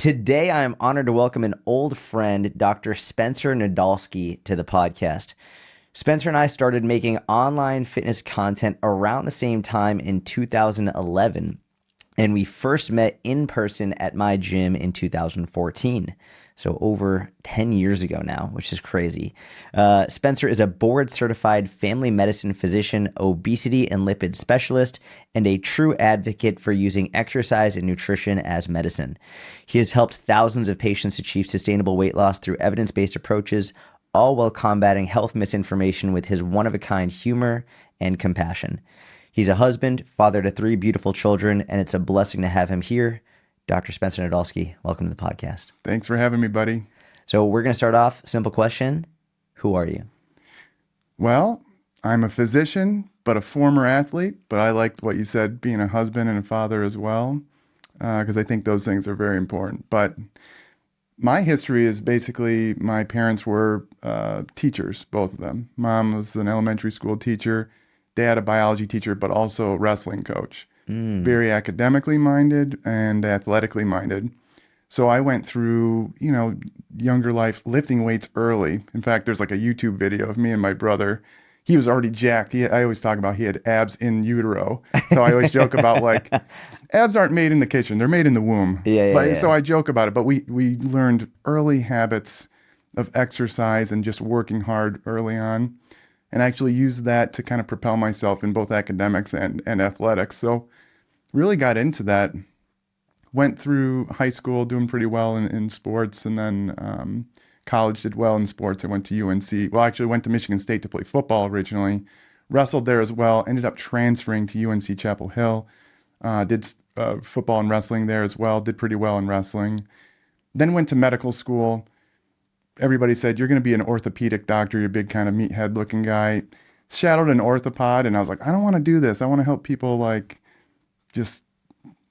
Today, I am honored to welcome an old friend, Dr. Spencer Nadolski, to the podcast. Spencer and I started making online fitness content around the same time in 2011, and we first met in person at my gym in 2014. So over 10 years ago now, which is crazy. Spencer is a board-certified family medicine physician, obesity and lipid specialist, and a true advocate for using exercise and nutrition as medicine. He has helped thousands of patients achieve sustainable weight loss through evidence-based approaches, all while combating health misinformation with his one-of-a-kind humor and compassion. He's a husband, father to 3 beautiful children, and it's a blessing to have him here. Dr. Spencer Nadolski, welcome to the podcast. Thanks for having me, buddy. So we're going to start off, simple question. Who are you? Well, I'm a physician, but a former athlete. But I liked what you said, being a husband and a father as well, because I think those things are very important. But my history is basically my parents were teachers, both of them. Mom was an elementary school teacher, dad a biology teacher, but also a wrestling coach. Very academically minded and athletically minded. So I went through, younger life lifting weights early. In fact, there's like a YouTube video of me and my brother. He was already jacked. I always talk about he had abs in utero. So I always joke about abs aren't made in the kitchen. They're made in the womb. Yeah. So I joke about it. But we learned early habits of exercise and just working hard early on. And I actually used that to kind of propel myself in both academics and athletics. So really got into that. Went through high school doing pretty well in sports, and then college did well in sports. I went to UNC. Well, actually went to Michigan State to play football originally. Wrestled there as well. Ended up transferring to UNC Chapel Hill. Did football and wrestling there as well. Did pretty well in wrestling. Then went to medical school. Everybody said, you're going to be an orthopedic doctor. You're a big kind of meathead looking guy. Shadowed an orthopod, and I was like, I don't want to do this. I want to help people just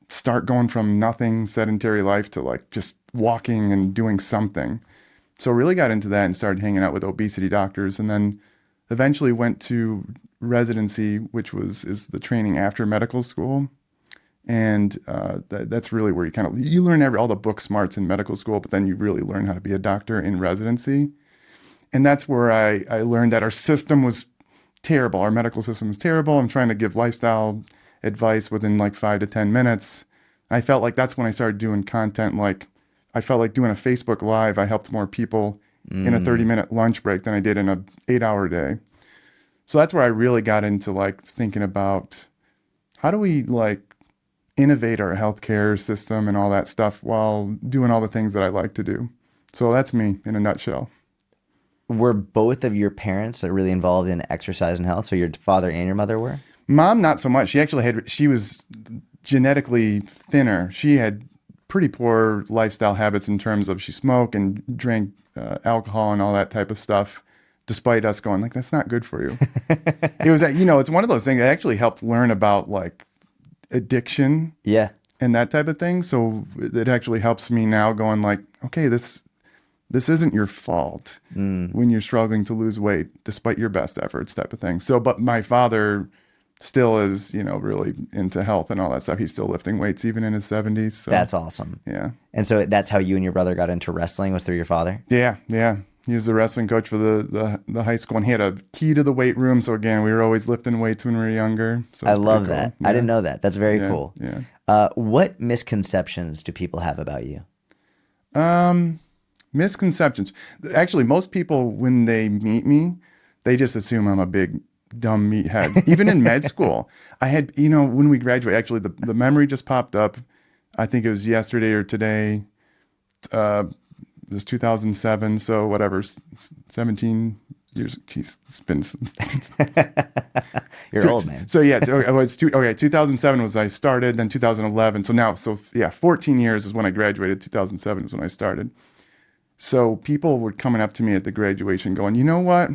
start going from nothing sedentary life to just walking and doing something. So really got into that and started hanging out with obesity doctors, and then eventually went to residency, which is the training after medical school. And that's really where you learn all the book smarts in medical school, but then you really learn how to be a doctor in residency. And that's where I learned that our system was terrible. Our medical system is terrible. I'm trying to give lifestyle advice within 5 to 10 minutes. I felt like that's when I started doing content. I felt like doing a Facebook Live, I helped more people in a 30-minute lunch break than I did in an 8-hour day. So that's where I really got into thinking about how do we innovate our healthcare system and all that stuff while doing all the things that I like to do. So that's me in a nutshell. Were both of your parents really involved in exercise and health? So your father and your mother were? Mom, not so much. She was genetically thinner. She had pretty poor lifestyle habits in terms of she smoked and drank alcohol and all that type of stuff, despite us going that's not good for you. It was it's one of those things that actually helped learn about addiction, and that type of thing. So it actually helps me now going okay, this isn't your fault when you're struggling to lose weight despite your best efforts, type of thing. So, but my father still is, really into health and all that stuff. He's still lifting weights even in his 70s. So that's awesome. Yeah. And so that's how you and your brother got into wrestling, was through your father? Yeah. He was the wrestling coach for the high school, and he had a key to the weight room. So again, we were always lifting weights when we were younger. So I love cool. that. Yeah. I didn't know that. That's very cool. Yeah. What misconceptions do people have about you? Misconceptions. Actually, most people, when they meet me, they just assume I'm a big, dumb meathead. Even in med school, I had, when we graduated, actually, the memory just popped up. I think it was yesterday or today. It was 2007, so whatever, 17 years. Jeez, it's been. You're old, man. So yeah, it was 2007 was I started, then 2011. So 14 years is when I graduated. 2007 was when I started. So people were coming up to me at the graduation going, you know what?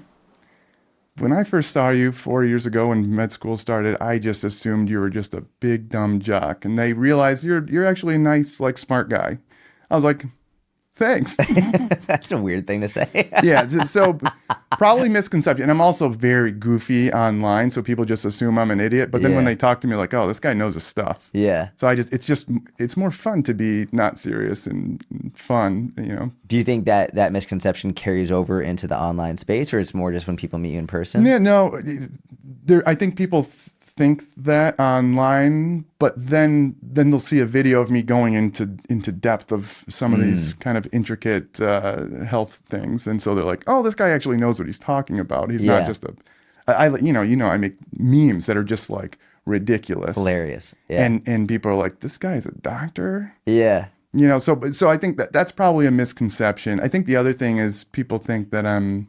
When I first saw you 4 years ago when med school started, I just assumed you were just a big dumb jock, and they realized you're actually a nice, smart guy. I was like, Thanks. That's a weird thing to say. Yeah, so probably misconception. And I'm also very goofy online, so people just assume I'm an idiot. But then when Yeah. they talk to me, like, oh, this guy knows his stuff. Yeah. So it's more fun to be not serious and fun, you know. Do you think that that misconception carries over into the online space, or it's more just when people meet you in person? Yeah, no, I think people think that online, but then they'll see a video of me going into depth of some of these kind of intricate health things, and so they're like, "Oh, this guy actually knows what he's talking about. He's not just a." I make memes that are just like ridiculous, Hilarious. Yeah. and people are like, "This guy's a doctor." Yeah. You know, so I think that's probably a misconception. I think the other thing is people think that I'm,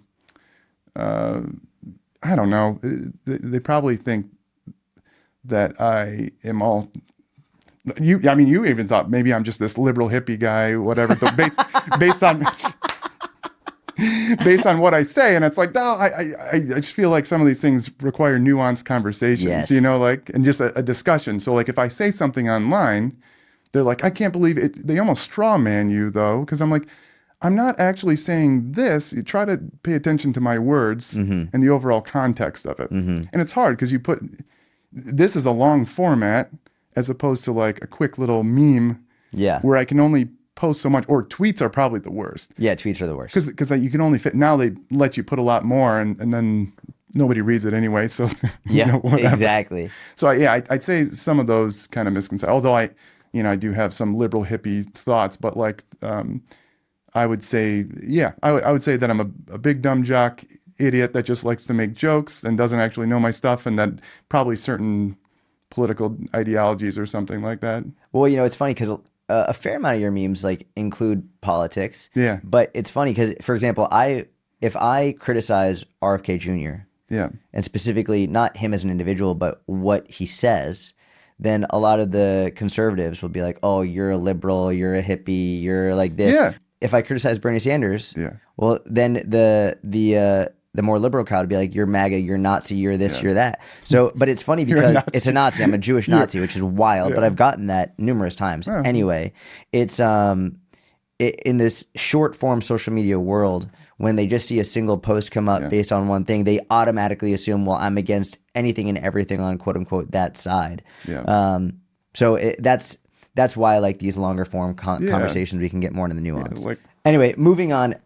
I don't know, they probably think that I am all. You even thought maybe I'm just this liberal hippie guy, whatever. But based on based on what I say, and it's like, no, I just feel like some of these things require nuanced conversations, Yes. you know, like, and just a discussion. So like if I say something online, they're like, I can't believe it. They almost straw man you though, because I'm like, I'm not actually saying this. You try to pay attention to my words and the overall context of it. And it's hard because this is a long format as opposed to like a quick little meme Yeah. where I can only post so much, or tweets are probably the worst. Yeah. Tweets are the worst. Because you can only fit, now they let you put a lot more and then nobody reads it anyway. So, Yeah. whatever. Exactly. So I'd say some of those kind of misconceptions, although I do have some liberal hippie thoughts, but like, I would say, I would say that I'm a big dumb jock idiot that just likes to make jokes and doesn't actually know my stuff, and that probably certain political ideologies or something like that. Well, it's funny because a fair amount of your memes like include politics. Yeah. But it's funny because, for example, if I criticize RFK Jr. Yeah. and specifically not him as an individual, but what he says, then a lot of the conservatives will be like, "Oh, you're a liberal, you're a hippie, you're like this." Yeah. If I criticize Bernie Sanders, Yeah. well, then the more liberal crowd would be like, "You're MAGA, you're Nazi, you're this, you're that." So, but it's funny because it's a Nazi. I'm a Jewish Nazi, which is wild. But I've gotten that numerous times. Anyway, it's in this short form social media world, when they just see a single post come up based on one thing, they automatically assume, well, I'm against anything and everything on quote unquote that side. Yeah. So that's why I like these longer form conversations. We can get more into the nuance. like- Anyway, moving on.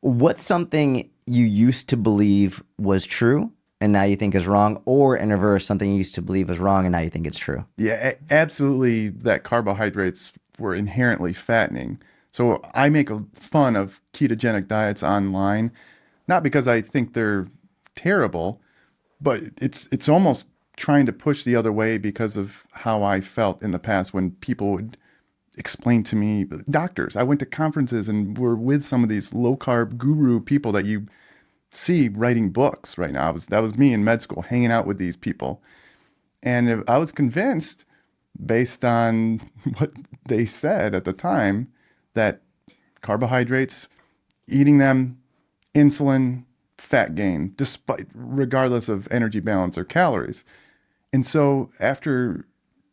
What's something you used to believe was true and now you think is wrong, or in reverse, something you used to believe was wrong and now you think it's true? Yeah, absolutely. That carbohydrates were inherently fattening. So I make fun of ketogenic diets online, not because I think they're terrible, but it's almost trying to push the other way because of how I felt in the past when people would explain to me, doctors. I went to conferences and were with some of these low carb guru people that you see writing books right now. That was me in med school, hanging out with these people. And I was convinced, based on what they said at the time, that carbohydrates, eating them, insulin, fat gain, regardless of energy balance or calories. And so after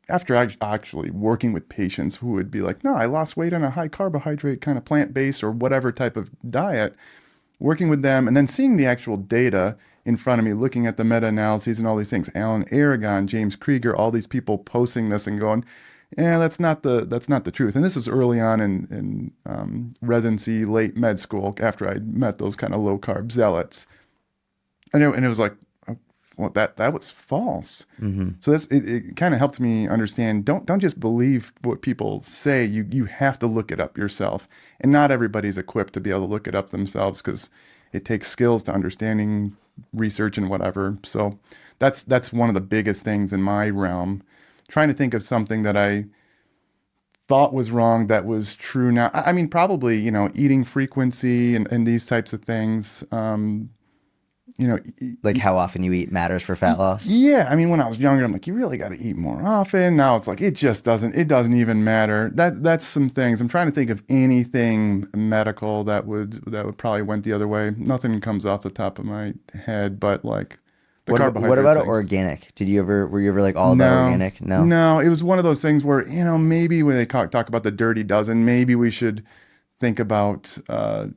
actually working with patients who would be like, no, I lost weight on a high carbohydrate kind of plant-based or whatever type of diet, working with them and then seeing the actual data in front of me, looking at the meta-analyses and all these things, Alan Aragon, James Krieger, all these people posting this and going, yeah, that's not the truth. And this is early on in residency, late med school, after I met those kind of low-carb zealots. And it was like, well, that was false. Mm-hmm. So it kind of helped me understand. Don't just believe what people say. You have to look it up yourself, and not everybody's equipped to be able to look it up themselves because it takes skills to understanding research and whatever. So that's one of the biggest things in my realm. Trying to think of something that I thought was wrong that was true now. I mean, probably eating frequency and these types of things. Like how often you eat matters for fat loss? Yeah. I mean, when I was younger, I'm like, you really got to eat more often. Now it's like, it doesn't even matter. That's some things. I'm trying to think of anything medical that would probably went the other way. Nothing comes off the top of my head, but like the carbohydrates. What about things. Organic? Were you ever like all about organic? No, it was one of those things where, maybe when they talk about the dirty dozen, maybe we should think about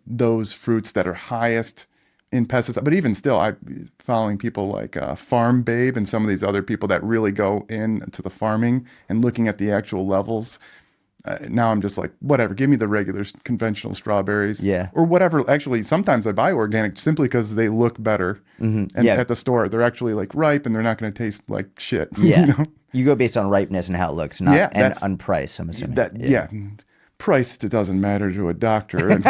those fruits that are highest in pesticides. But even still, I'm following people like Farm Babe and some of these other people that really go into the farming and looking at the actual levels. Now I'm just like, whatever, give me the regular conventional strawberries, Yeah. or whatever. Actually, sometimes I buy organic simply because they look better. And Yeah. at the store, they're actually like ripe and they're not going to taste like shit. Yeah. You know? You go based on ripeness and how it looks, not Yeah, and that's on price, I'm assuming. yeah. Price, it doesn't matter to a doctor. And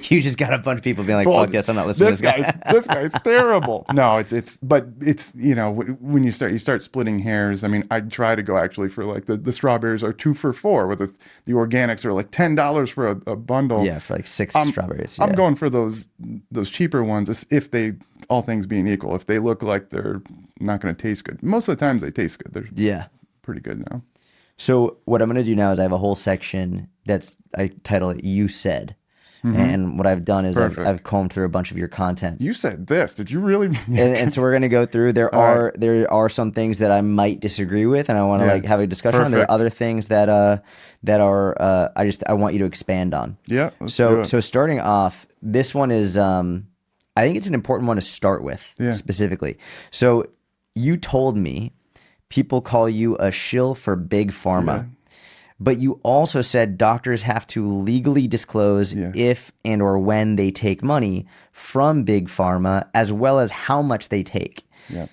You just got a bunch of people being like, well, fuck this, I'm not listening to this guy. this guy's terrible. No, but it's, when you start splitting hairs. I mean, I try to go actually for like the strawberries are 2 for $4, with the organics are like $10 for a bundle. Yeah, for like 6 strawberries. I'm Yeah. going for those cheaper ones if they, all things being equal, if they look like they're not going to taste good. Most of the times they taste good. They're Yeah. pretty good now. So what I'm going to do now is I have a whole section I title it "You Said," and what I've done is I've combed through a bunch of your content. You said this. Did you really? And so we're going to go through. There are some things that I might disagree with, and I want to like have a discussion on. There are other things that are I want you to expand on. Yeah. Let's do it. So starting off, this one is I think it's an important one to start with specifically. So you told me people call you a shill for big pharma. But you also said doctors have to legally disclose if and or when they take money from big pharma, as well as how much they take. Yeah.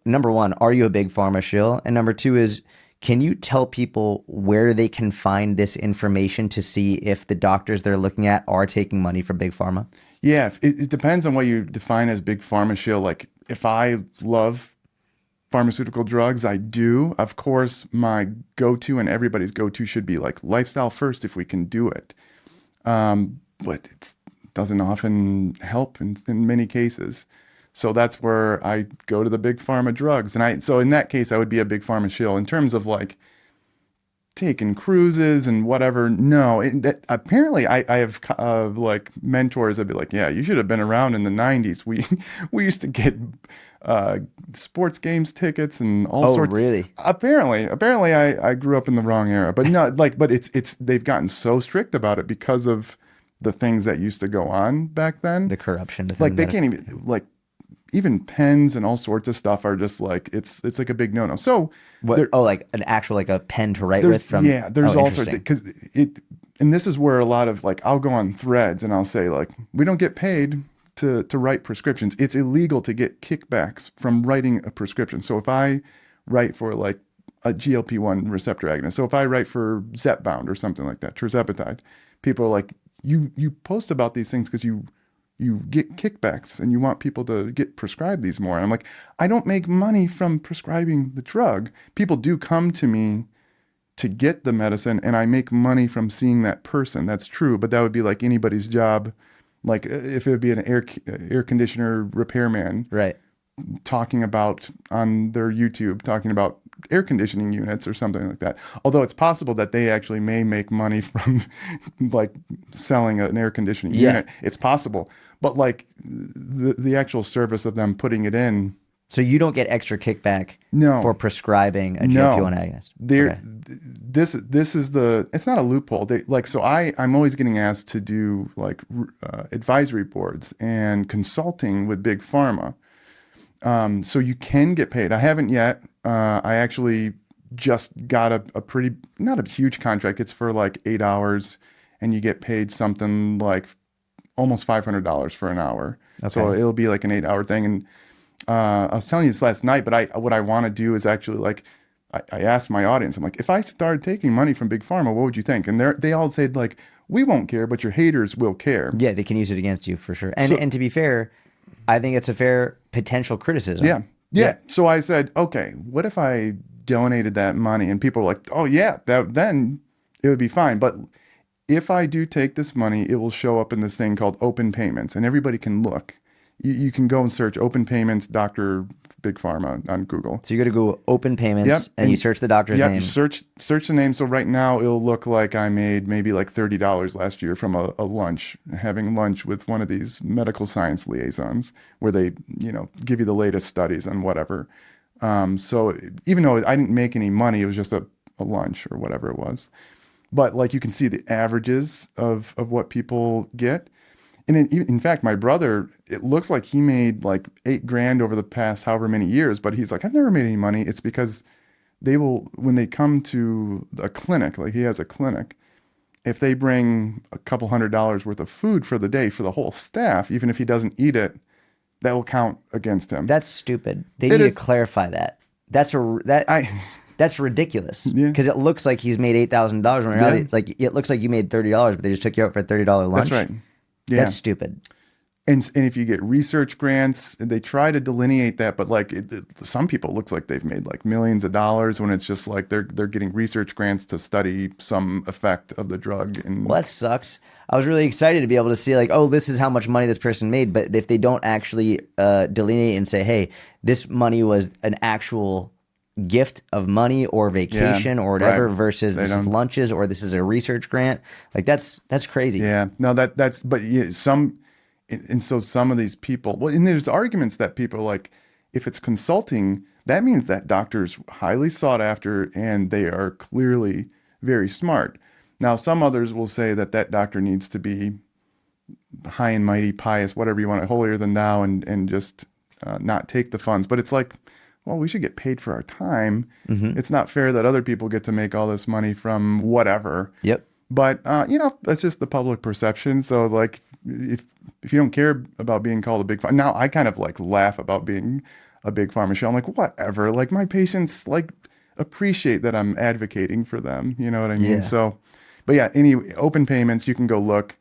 Number one, are you a big pharma shill? And number two is, can you tell people where they can find this information to see if the doctors they're looking at are taking money from big pharma? Yeah. It depends on what you define as big pharma shill. Like if I love pharmaceutical drugs, I do. Of course, my go-to and everybody's go-to should be like lifestyle first if we can do it. But it doesn't often help in many cases. So that's where I go to the big pharma drugs. And so in that case, I would be a big pharma shill. In terms of like taking cruises and whatever, no. Apparently, I have like mentors that be like, yeah, you should have been around in the 90s. We used to get sports games tickets and all sorts. Oh, really? Apparently, I grew up in the wrong era. But no, but it's they've gotten so strict about it because of the things that used to go on back then. The corruption. Like they can't even like. Even pens and all sorts of stuff are just like it's like a big no-no. So like an actual like a pen to write with from there's all sorts because and this is where a lot of like I'll go on threads and I'll say like we don't get paid to write prescriptions. It's illegal to get kickbacks from writing a prescription. So if I write for like a GLP-1 receptor agonist, so if I write for Zepbound or something like that, tirzepatide, people are like you post about these things because you get kickbacks and you want people to get prescribed these more. And I'm like, I don't make money from prescribing the drug. People do come to me to get the medicine and I make money from seeing that person. That's true. But that would be like anybody's job. Like if it would be an air conditioner repairman. Right. Talking about on their YouTube, talking about air conditioning units or something like that. Although it's possible that they actually may make money from like selling an air conditioning unit. It's possible. But like the actual service of them putting it in. So you don't get extra kickback for prescribing a GLP-1 agonist? This is it's not a loophole. I'm always getting asked to do like advisory boards and consulting with big pharma. So you can get paid. I haven't yet. I actually just got a pretty, not a huge contract. It's for like 8 hours and you get paid something like almost $500 for an hour. Okay. So it'll be like an 8-hour thing. And I was telling you this last night, but what I want to do is actually like, I asked my audience, I'm like, if I started taking money from big pharma, what would you think? And they all said like, we won't care, but your haters will care. Yeah, they can use it against you for sure. And to be fair, I think it's a fair potential criticism. Yeah. So I said, okay, what if I donated that money? And people were like, oh yeah, then it would be fine. But if I do take this money, it will show up in this thing called open payments and everybody can look. You can go and search open payments, Dr. Big Pharma on Google. So you go to Google open payments and you search the doctor's name. You search the name. So right now it'll look like I made maybe like $30 last year from a lunch, having lunch with one of these medical science liaisons where they, give you the latest studies on whatever. So even though I didn't make any money, it was just a lunch or whatever it was. But like you can see the averages of what people get. And in fact, my brother, it looks like he made like 8 grand over the past however many years, but he's like, I've never made any money. It's because they will, when they come to a clinic, like he has a clinic, if they bring a couple $100 worth of food for the day for the whole staff, even if he doesn't eat it, that will count against him. That's stupid. They It need to is. clarify that. I, That's ridiculous. Yeah. Because it looks like he's made $8,000 when reality, it's like it looks like you made $30, but they just took you out for a $30 lunch. that's right. Yeah. That's stupid. And if you get research grants, they try to delineate that, but like some people, it looks like they've made like millions of dollars when it's just like they're getting research grants to study some effect of the drug. And Well, that sucks. I was really excited to be able to see like, oh, this is how much money this person made. But if they don't actually delineate and say, hey, this money was an actual gift of money or vacation or whatever right. versus They this is don't- lunches or this is a research grant, like that's crazy. yeah, no, that's but yeah, and so some of these people, well, and there's arguments that people are like, if it's consulting, that means that doctor's highly sought after and they are clearly very smart. Now, some others will say that that doctor needs to be high and mighty, pious, whatever you want, holier than thou, and just not take the funds. But it's like, well, we should get paid for our time. It's not fair that other people get to make all this money from whatever. Yep. But that's just the public perception. So like, if you don't care about being called a big pharma, now I kind of like laugh about being a big pharma show. I'm like, whatever. Like my patients like appreciate that I'm advocating for them. You know what I mean? Yeah. So, but yeah, any open payments, you can go look.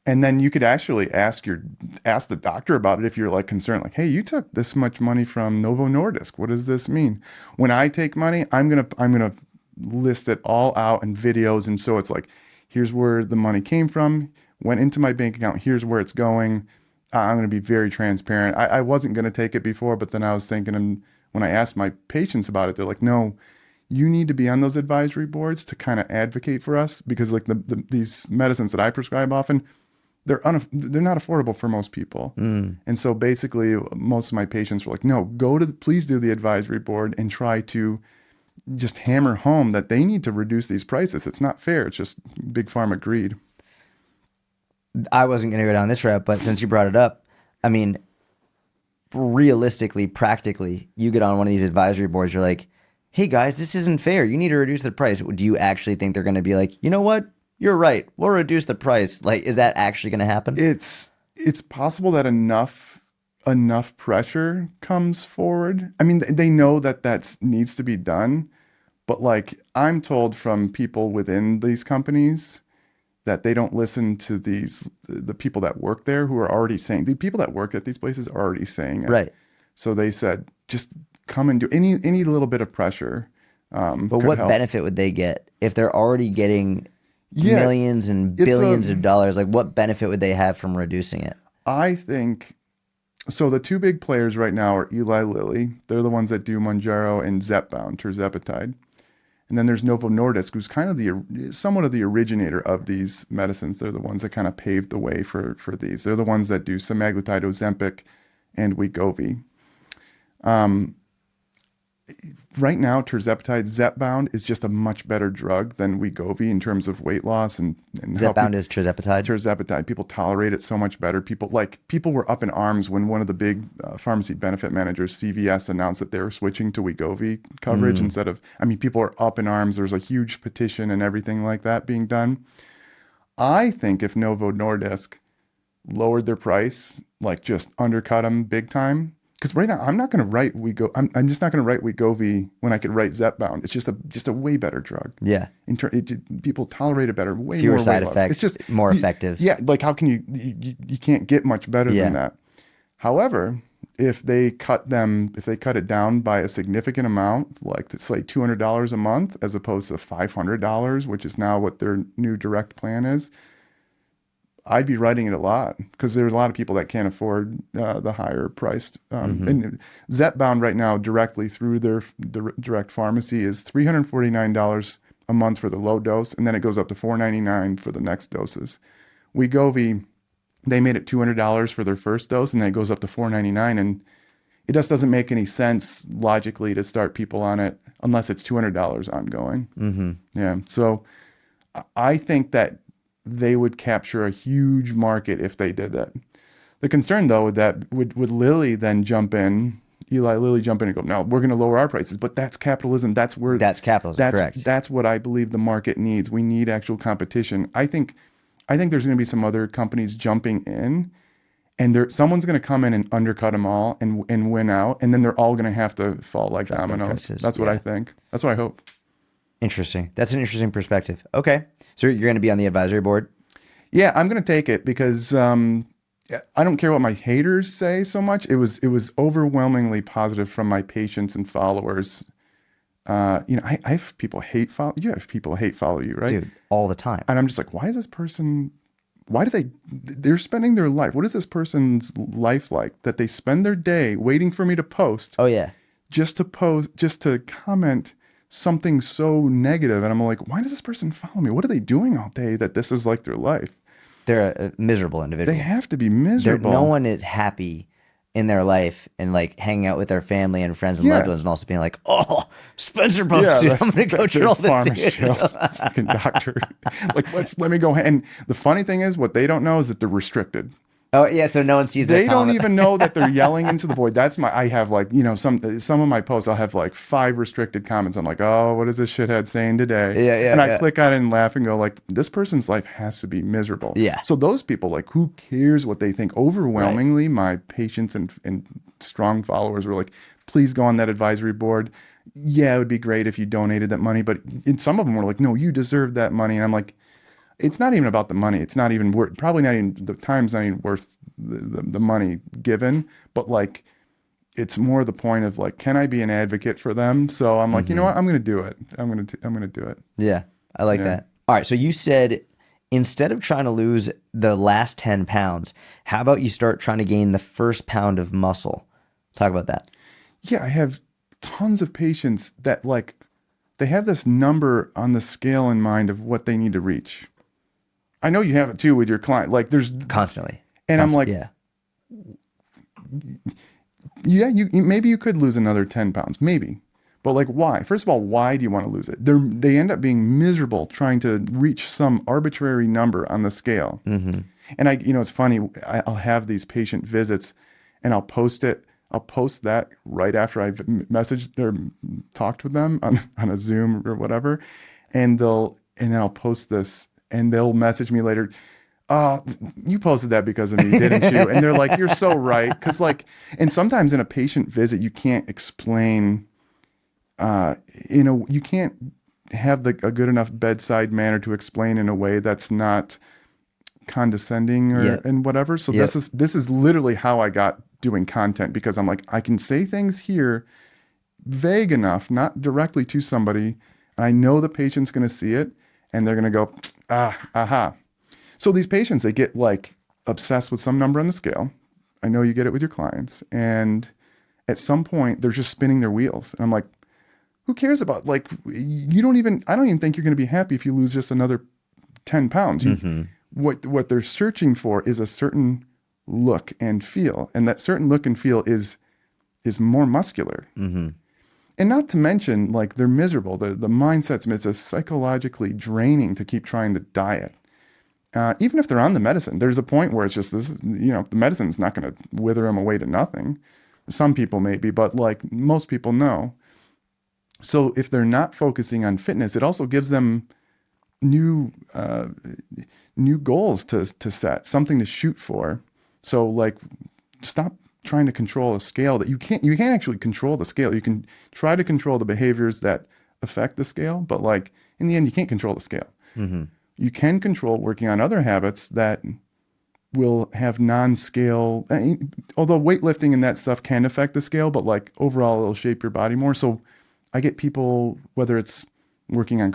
And then you could actually ask the doctor about it if you're like concerned, like, hey, you took this much money from Novo Nordisk. What does this mean? When I take money, I'm gonna list it all out in videos, and so it's like, here's where the money came from, went into my bank account. Here's where it's going. I'm gonna be very transparent. I wasn't gonna take it before, but then I was thinking, and when I asked my patients about it, they're like, no, you need to be on those advisory boards to kind of advocate for us because like these medicines that I prescribe often, they're not affordable for most people. And so basically most of my patients were like, no, please do the advisory board and try to just hammer home that they need to reduce these prices. It's not fair. It's just big pharma greed. I wasn't going to go down this route, but since you brought it up, I mean, realistically, practically, you get on one of these advisory boards, you're like, hey guys, this isn't fair. You need to reduce the price. Do you actually think they're going to be like, you know what? You're right. We'll reduce the price. Like, is that actually going to happen? It's possible that enough pressure comes forward. I mean, they know that needs to be done, but like I'm told from people within these companies that they don't listen to the people that work there who are already saying, the people that work at these places are already saying it. Right. So they said, just come and do any little bit of pressure. But could what help. benefit would they get if they're already getting Yeah, millions and billions of dollars? Like, what benefit would they have from reducing it? I think so. The two big players right now are Eli Lilly. They're the ones that do Mounjaro and Zepbound, tirzepatide. And then there's Novo Nordisk, who's kind of somewhat of the originator of these medicines. They're the ones that kind of paved the way for these. They're the ones that do semaglutide, Ozempic, and Wegovy. Right now, tirzepatide, Zepbound is just a much better drug than Wegovy in terms of weight loss and Zepbound is tirzepatide. Tirzepatide. People tolerate it so much better. People were up in arms when one of the big pharmacy benefit managers, CVS, announced that they were switching to Wegovy coverage instead of. I mean, people are up in arms. There's a huge petition and everything like that being done. I think if Novo Nordisk lowered their price, like just undercut them big time. Because right now, I'm not going to write I'm just not going to write Wegovy when I could write Zepbound. It's just a way better drug. Yeah. People tolerate it better, way Fewer more side weight loss. effects, It's just more effective. Yeah, like how can you can't get much better than that. However, if they cut it down by a significant amount, like to say $200 a month as opposed to $500, which is now what their new direct plan is, I'd be writing it a lot because there's a lot of people that can't afford the higher priced. And Zepbound right now directly through their direct pharmacy is $349 a month for the low dose, and then it goes up to $499 for the next doses. Wegovy, they made it $200 for their first dose, and then it goes up to $499, and it just doesn't make any sense logically to start people on it unless it's $200 ongoing. Yeah, so I think that they would capture a huge market if they did that. The concern, though, would Lilly then jump in, Eli Lilly jump in and go, no, we're going to lower our prices. But that's capitalism. That's capitalism, correct. That's what I believe the market needs. We need actual competition. I think there's going to be some other companies jumping in, and someone's going to come in and undercut them all and win out, and then they're all going to have to fall like dominoes. That's what I think. That's what I hope. Interesting. That's an interesting perspective. Okay. So you're going to be on the advisory board? Yeah, I'm going to take it because I don't care what my haters say so much. It was overwhelmingly positive from my patients and followers. I have people hate follow. You have people hate follow you, right? Dude, all the time. And I'm just like, why is this person? Why do they're spending their life? What is this person's life like that they spend their day waiting for me to post? Oh yeah. Just to comment something so negative. And I'm like, why does this person follow me? What are they doing all day that this is like their life? They're a miserable individual. They have to be miserable. No one is happy in their life and like hanging out with their family and friends and loved ones and also being like, oh, Spencer posted, I'm going to go through all this. Fucking doctor. Like, let me go. And the funny thing is, what they don't know is that they're restricted. Oh yeah, so no one sees that. They don't even know that they're yelling into the void. I have like, some of my posts, I'll have like 5 restricted comments. I'm like, oh, what is this shithead saying today? Yeah. And I click on it and laugh and go like, this person's life has to be miserable. Yeah. So those people, like, who cares what they think? Overwhelmingly, my patients and strong followers were like, please go on that advisory board. Yeah, it would be great if you donated that money. But some of them were like, no, you deserve that money. And I'm like, it's not even about the money. It's not even worth, probably not even, the time's not even worth the money given, but like, it's more the point of like, can I be an advocate for them? So I'm like, you know what? I'm going to do it. I'm going to do it. Yeah. I like that. All right. So you said, instead of trying to lose the last 10 pounds, how about you start trying to gain the first pound of muscle? Talk about that. Yeah. I have tons of patients that like, they have this number on the scale in mind of what they need to reach. I know you have it too with your client. Like there's constantly. I'm like, you maybe you could lose another 10 pounds, maybe. But like, why? First of all, why do you want to lose it? They end up being miserable trying to reach some arbitrary number on the scale. Mm-hmm. And it's funny. I'll have these patient visits and I'll post it. I'll post that right after I've messaged or talked with them on a Zoom or whatever. And then I'll post this and they'll message me later. Oh, you posted that because of me, didn't you? And they're like, you're so right. Cause like, and sometimes in a patient visit, you can't explain, you can't have a good enough bedside manner to explain in a way that's not condescending and whatever. So this is literally how I got doing content, because I'm like, I can say things here vague enough, not directly to somebody. I know the patient's going to see it and they're going to go, aha. So these patients, they get like obsessed with some number on the scale. I know you get it with your clients. And at some point they're just spinning their wheels. And I'm like, who cares about, like, I don't even think you're going to be happy if you lose just another 10 pounds. What they're searching for is a certain look and feel. And that certain look and feel is more muscular. Mm-hmm. And not to mention, like, they're miserable. The mindset's, it's psychologically draining to keep trying to diet. Even if they're on the medicine, there's a point where it's just the medicine's not going to wither them away to nothing. Some people maybe, but like most people no. So if they're not focusing on fitness, it also gives them new goals to set, something to shoot for. So like, stop trying to control a scale that you can't actually control the scale. You can try to control the behaviors that affect the scale, but like in the end, you can't control the scale. Mm-hmm. You can control working on other habits that will have non-scale, although weightlifting and that stuff can affect the scale, but like overall it'll shape your body more. So I get people, whether it's working on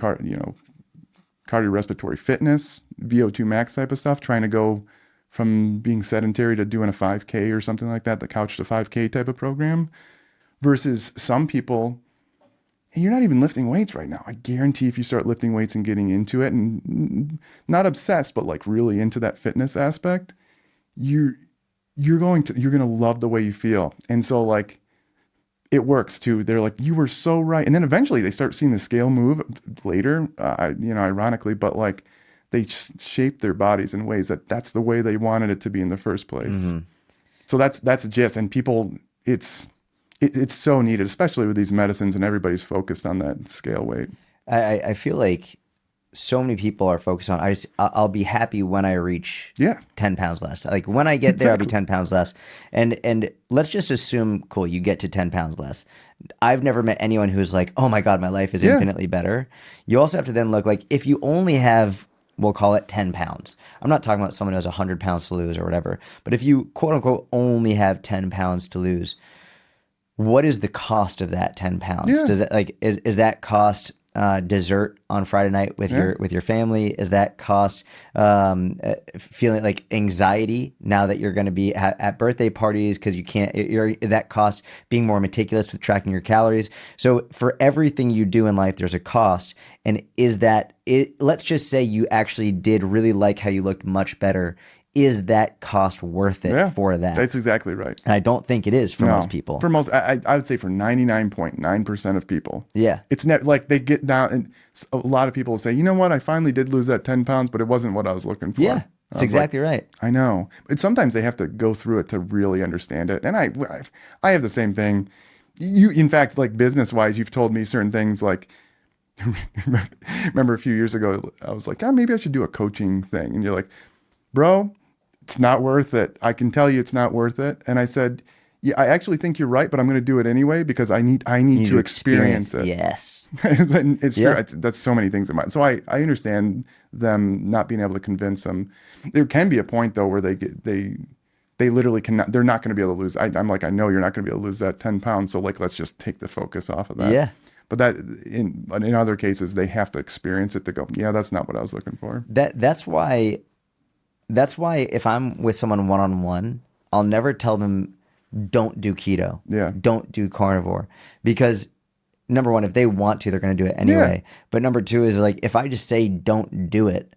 cardiorespiratory fitness, VO2 max type of stuff, trying to go from being sedentary to doing a 5K or something like that, the couch to 5K type of program, versus some people, you're not even lifting weights right now. I guarantee if you start lifting weights and getting into it, and not obsessed, but like really into that fitness aspect, you're going to love the way you feel. And so like, it works too. They're like, you were so right. And then eventually they start seeing the scale move later, ironically, but like they shape their bodies in ways that's the way they wanted it to be in the first place. So that's a gist. And people, it's so needed, especially with these medicines, and everybody's focused on that scale weight. I feel like so many people are focused on, I'll be happy when I reach 10 pounds less. Like when I get there, I'll be 10 pounds less. And let's just assume, cool, you get to 10 pounds less. I've never met anyone who's like, oh my God, my life is infinitely better. You also have to then look like, if you only have, we'll call it 10 pounds. I'm not talking about someone who has 100 pounds to lose or whatever, but if you quote unquote only have 10 pounds to lose, what is the cost of that 10 pounds? Yeah. Does that like, is that cost dessert on Friday night with your family? Is that cost feeling like anxiety now that you're going to be at birthday parties because you can't? Is that cost being more meticulous with tracking your calories? So for everything you do in life, there's a cost. And is that it? Let's just say you actually did really like how you looked much better. Is that cost worth it for that? That's exactly right. And I don't think it is for most people. For most, I would say for 99.9% of people. Yeah. It's like they get down, and a lot of people will say, you know what, I finally did lose that 10 pounds, but it wasn't what I was looking for. Yeah, that's exactly right. I know. But sometimes they have to go through it to really understand it. And I have the same thing. In fact, like business-wise, you've told me certain things like, remember a few years ago, I was like, maybe I should do a coaching thing. And you're like, bro, it's not worth it. I can tell you it's not worth it. And I said, yeah, I actually think you're right, but I'm going to do it anyway because I need to experience it. Yes. It's true. That's so many things in mind. So I understand them not being able to convince them. There can be a point though where they literally cannot, they're not going to be able to lose. I'm like, I know you're not going to be able to lose that 10 pounds. So like, let's just take the focus off of that. Yeah. But that in other cases, they have to experience it to go, yeah, that's not what I was looking for. That's why if I'm with someone one-on-one, I'll never tell them don't do keto. Yeah. Don't do carnivore. Because number one, if they want to, they're going to do it anyway. Yeah. But number two is like, if I just say don't do it,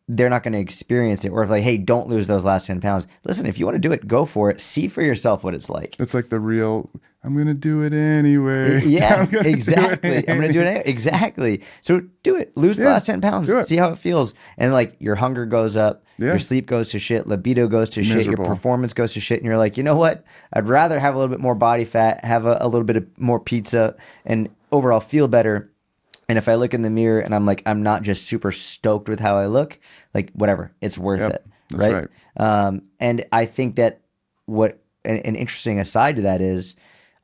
they're not going to experience it. Or if like, hey, don't lose those last 10 pounds. Listen, if you want to do it, go for it. See for yourself what it's like. It's like the real, I'm going to do it anyway. Yeah, exactly. I'm going to do it anyway. Exactly. So do it. Lose the last 10 pounds. See how it feels. And like your hunger goes up. Yeah. Your sleep goes to shit. Libido goes to shit. Your performance goes to shit. And you're like, you know what? I'd rather have a little bit more body fat, have a little bit of more pizza, and overall feel better. And if I look in the mirror and I'm like, I'm not just super stoked with how I look, like whatever, it's worth it. That's right. And I think that an interesting aside to that is,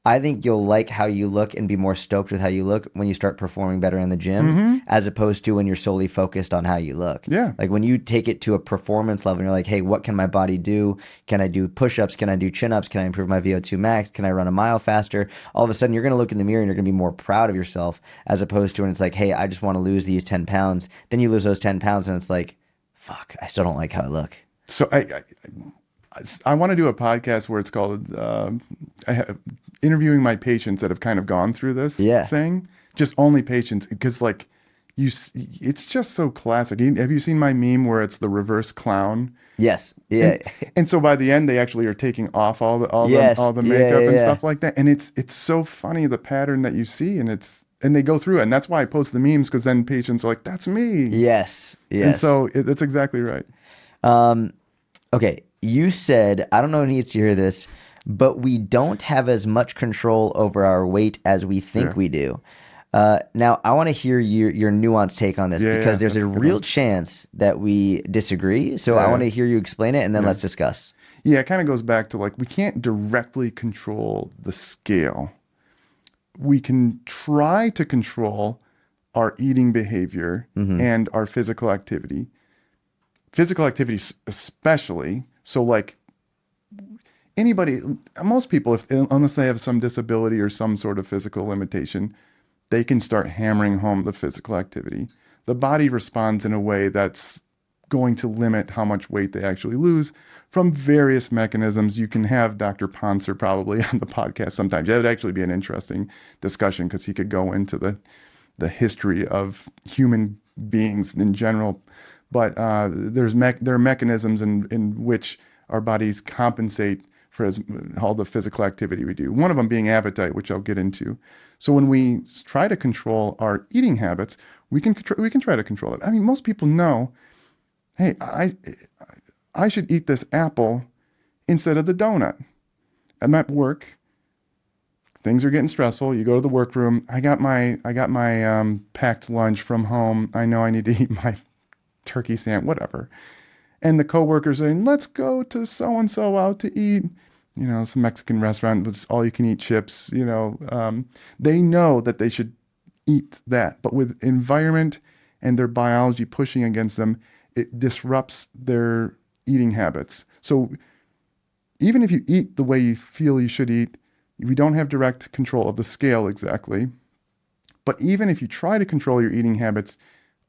I think you'll like how you look and be more stoked with how you look when you start performing better in the gym, as opposed to when you're solely focused on how you look. Yeah. Like when you take it to a performance level and you're like, hey, what can my body do? Can I do push-ups? Can I do chin-ups? Can I improve my VO2 max? Can I run a mile faster? All of a sudden you're going to look in the mirror and you're going to be more proud of yourself, as opposed to when it's like, hey, I just want to lose these 10 pounds. Then you lose those 10 pounds and it's like, fuck, I still don't like how I look. So I want to do a podcast where it's called interviewing my patients that have kind of gone through this thing. Just only patients, because like it's just so classic. Have you seen my meme where it's the reverse clown? Yes. Yeah. And so by the end, they actually are taking off all the makeup and stuff like that. And it's so funny, the pattern that you see, and they go through it. And that's why I post the memes, because then patients are like, that's me. Yes. And so that's exactly right. Okay. You said, I don't know who needs to hear this, but we don't have as much control over our weight as we think we do. Now, I want to hear your nuanced take on this, because there's a real chance that we disagree. So I want to hear you explain it, and then let's discuss. Yeah, it kind of goes back to like, we can't directly control the scale. We can try to control our eating behavior and our physical activity. Physical activity especially. So like most people, unless they have some disability or some sort of physical limitation, they can start hammering home the physical activity. The body responds in a way that's going to limit how much weight they actually lose from various mechanisms. You can have Dr. Ponser probably on the podcast sometimes. That would actually be an interesting discussion, because he could go into the history of human beings in general. But there are mechanisms in which our bodies compensate for all the physical activity we do. One of them being appetite, which I'll get into. So when we try to control our eating habits, we can try to control it. I mean, most people know, hey, I should eat this apple instead of the donut. I'm at work. Things are getting stressful. You go to the workroom. I got my packed lunch from home. I know I need to eat my turkey sandwich, whatever. And the coworker's saying, let's go to so-and-so out to eat, some Mexican restaurant with all you can eat chips, they know that they should eat that. But with environment and their biology pushing against them, it disrupts their eating habits. So even if you eat the way you feel you should eat, we don't have direct control of the scale exactly. But even if you try to control your eating habits,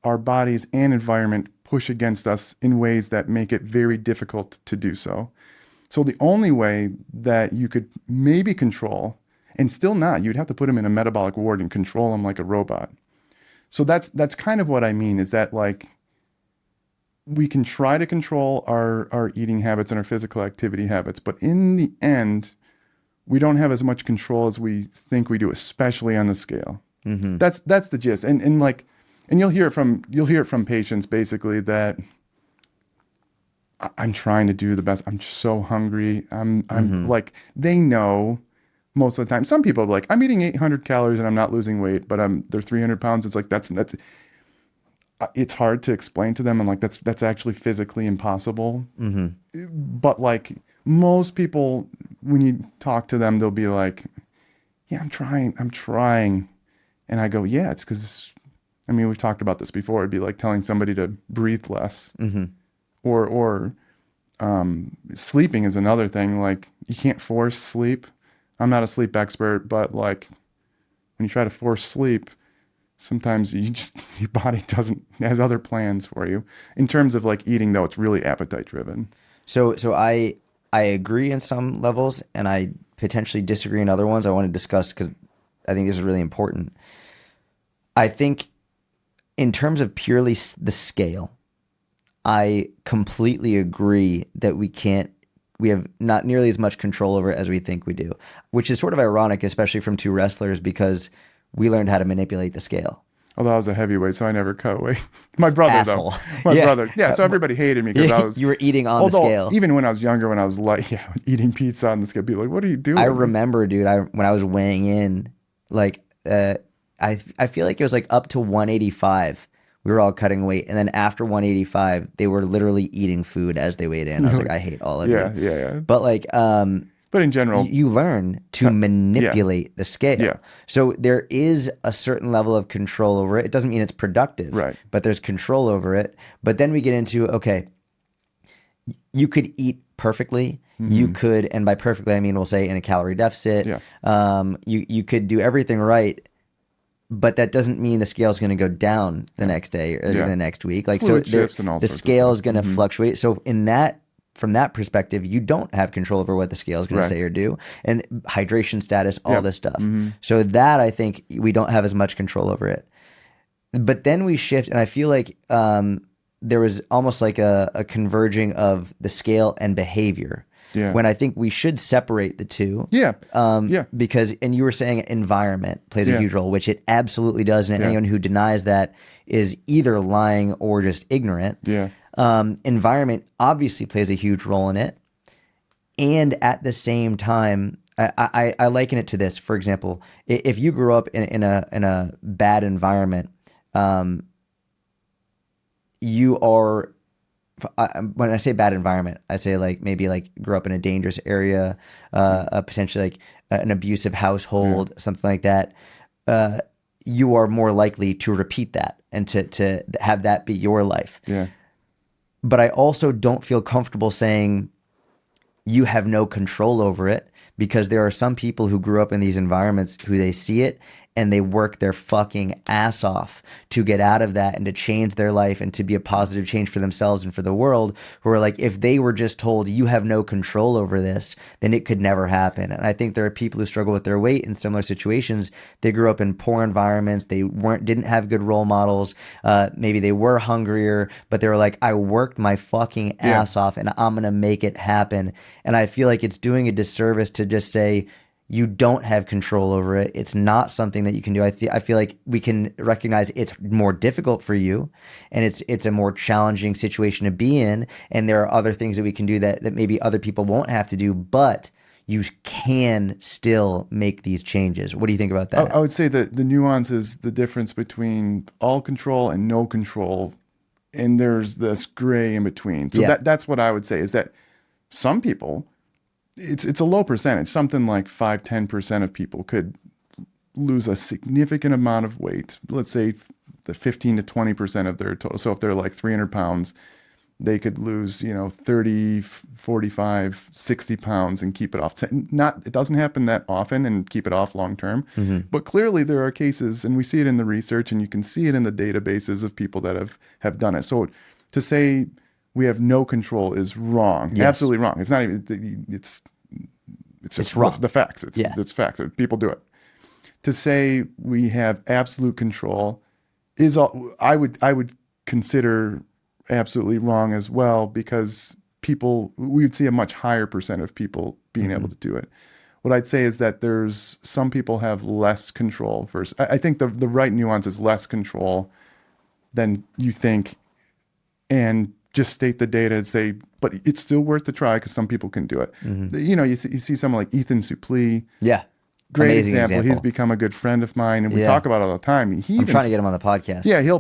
our bodies and environment push against us in ways that make it very difficult to do so. So the only way that you could maybe control, and still not, you'd have to put them in a metabolic ward and control them like a robot. So that's kind of what I mean, is that like we can try to control our eating habits and our physical activity habits, but in the end, we don't have as much control as we think we do, especially on the scale. Mm-hmm. That's the gist. And you'll hear it from patients basically that I'm trying to do the best. I'm so hungry. I'm like, they know most of the time. Some people are like, I'm eating 800 calories and I'm not losing weight, but they're 300 pounds. It's like, it's hard to explain to them. And like, that's actually physically impossible. Mm-hmm. But like most people, when you talk to them, they'll be like, yeah, I'm trying. And I go, yeah, it's because, we've talked about this before. It'd be like telling somebody to breathe less. Mm-hmm. Or sleeping is another thing. Like, you can't force sleep. I'm not a sleep expert, but like when you try to force sleep, sometimes your body has other plans for you. In terms of like eating, though, it's really appetite driven. So I agree in some levels, and I potentially disagree in other ones I want to discuss because I think this is really important. I think in terms of purely the scale, I completely agree that we have not nearly as much control over it as we think we do, which is sort of ironic, especially from two wrestlers, because we learned how to manipulate the scale. Although I was a heavyweight, so I never cut weight. My brother, Asshole. though. My brother. Yeah, so everybody hated me because I was... You were eating on the scale. Even when I was younger, when I was like, eating pizza on the scale, people were like, what are you doing? I remember, dude, when I was weighing in, like, I feel like it was like up to 185. We were all cutting weight. And then after 185, they were literally eating food as they weighed in. I was like, I hate all of you. Yeah. But like... But in general, you learn to manipulate the scale. Yeah. So there is a certain level of control over it. It doesn't mean it's productive, right? But there's control over it. But then we get into, okay, you could eat perfectly. Mm-hmm. You could, and by perfectly, I mean, we'll say in a calorie deficit. Yeah. You could do everything right, but that doesn't mean the scale is going to go down the next day or the next week. Like, fluid shifts and all the sorts scale of is going to fluctuate. So from that perspective, you don't have control over what the scale is going to say or do, and hydration status, all this stuff. Mm-hmm. So that, I think, we don't have as much control over it. But then we shift, and I feel like there was almost like a converging of the scale and behavior. Yeah. When I think we should separate the two. Yeah. Because, and you were saying environment plays a huge role, which it absolutely does. And anyone who denies that is either lying or just ignorant. Yeah. Environment obviously plays a huge role in it. And at the same time, I liken it to this. For example, if you grew up in a bad environment, you are, when I say bad environment, I say like maybe like grew up in a dangerous area, potentially like an abusive household, something like that. You are more likely to repeat that and to have that be your life. Yeah. But I also don't feel comfortable saying you have no control over it, because there are some people who grew up in these environments who they see it and they work their fucking ass off to get out of that and to change their life and to be a positive change for themselves and for the world, who are like, if they were just told you have no control over this, then it could never happen. And I think there are people who struggle with their weight in similar situations. They grew up in poor environments. They didn't have good role models. Maybe they were hungrier, but they were like, I worked my fucking ass off and I'm going to make it happen. And I feel like it's doing a disservice to just say, you don't have control over it. It's not something that you can do. I feel like we can recognize it's more difficult for you, and it's a more challenging situation to be in. And there are other things that we can do that maybe other people won't have to do, but you can still make these changes. What do you think about that? I would say that the nuance is the difference between all control and no control. And there's this gray in between. So that's what I would say, is that some people, it's a low percentage, something like 5-10% of people could lose a significant amount of weight. Let's say the 15 to 20% of their total. So if they're like 300 pounds, they could lose, 30, 45, 60 pounds and keep it off. It doesn't happen that often and keep it off long term. Mm-hmm. But clearly there are cases, and we see it in the research, and you can see it in the databases of people that have done it. So to say we have no control is wrong. Yes. Absolutely wrong. It's not even, it's just wrong. The facts. It's facts. People do it. To say we have absolute control is I would consider absolutely wrong as well, because we would see a much higher percent of people being able to do it. What I'd say is that there's some people have less control first. I think the right nuance is less control than you think, and just state the data and say, but it's still worth the try because some people can do it. Mm-hmm. You see someone like Ethan Suplee. Yeah. Great Amazing example. He's become a good friend of mine, and we talk about it all the time. I'm trying to get him on the podcast. Yeah, he'll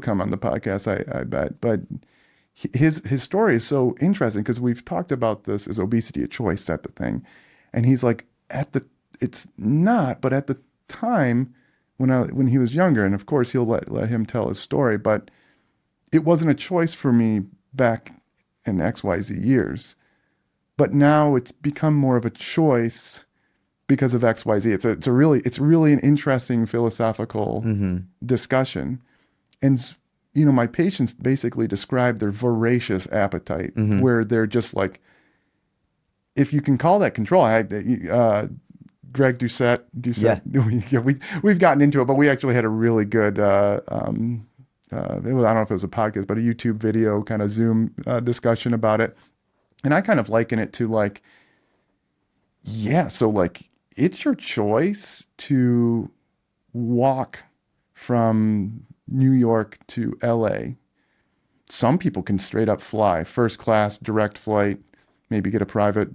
come on the podcast, I bet. But his story is so interesting because we've talked about this as obesity a choice type of thing, and he's like, it's not, but at the time when he was younger, and of course he'll let him tell his story, but it wasn't a choice for me back in XYZ years, but now it's become more of a choice because of XYZ. It's really an interesting philosophical discussion. And my patients basically describe their voracious appetite, where they're just like, if you can call that control. Greg Doucette. Yeah. We've gotten into it, but we actually had a really good I don't know if it was a podcast, but a YouTube video kind of Zoom discussion about it. And I kind of liken it to like, so like, it's your choice to walk from New York to LA. Some people can straight up fly, first class, direct flight, maybe get a private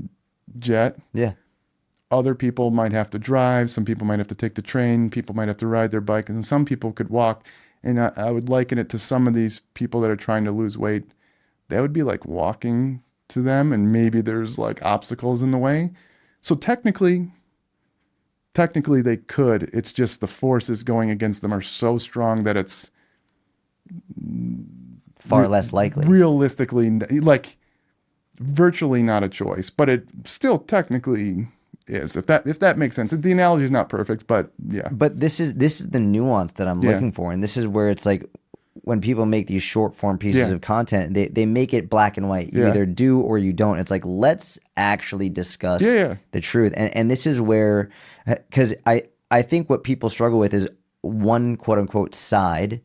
jet. Yeah. Other people might have to drive. Some people might have to take the train. People might have to ride their bike. And some people could walk. And I would liken it to some of these people that are trying to lose weight. That would be like walking to them, and maybe there's like obstacles in the way. So technically they could. It's just the forces going against them are so strong that it's far less likely. Realistically, like virtually not a choice, but it still technically is, if that makes sense. The analogy is not perfect, but yeah. But this is the nuance that I'm looking for, and this is where it's like, when people make these short form pieces of content, they make it black and white. You either do or you don't. It's like, let's actually discuss the truth. And this is where, because I think what people struggle with is one quote unquote side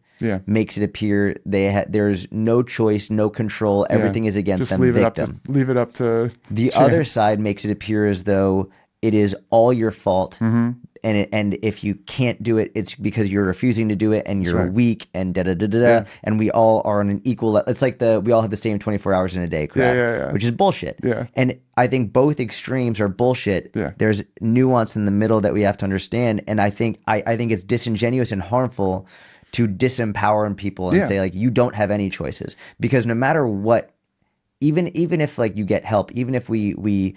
makes it appear there's no choice, no control. Everything is against them. Victim. Leave it up to the chance. Other side makes it appear as though it is all your fault. Mm-hmm. And if you can't do it, it's because you're refusing to do it, and you're weak, and and we all are on an equal. It's like we all have the same 24 hours in a day crap, which is bullshit. Yeah. And I think both extremes are bullshit. Yeah. There's nuance in the middle that we have to understand, and I think it's disingenuous and harmful to disempower people and say like, you don't have any choices, because no matter what, even if like you get help, even if we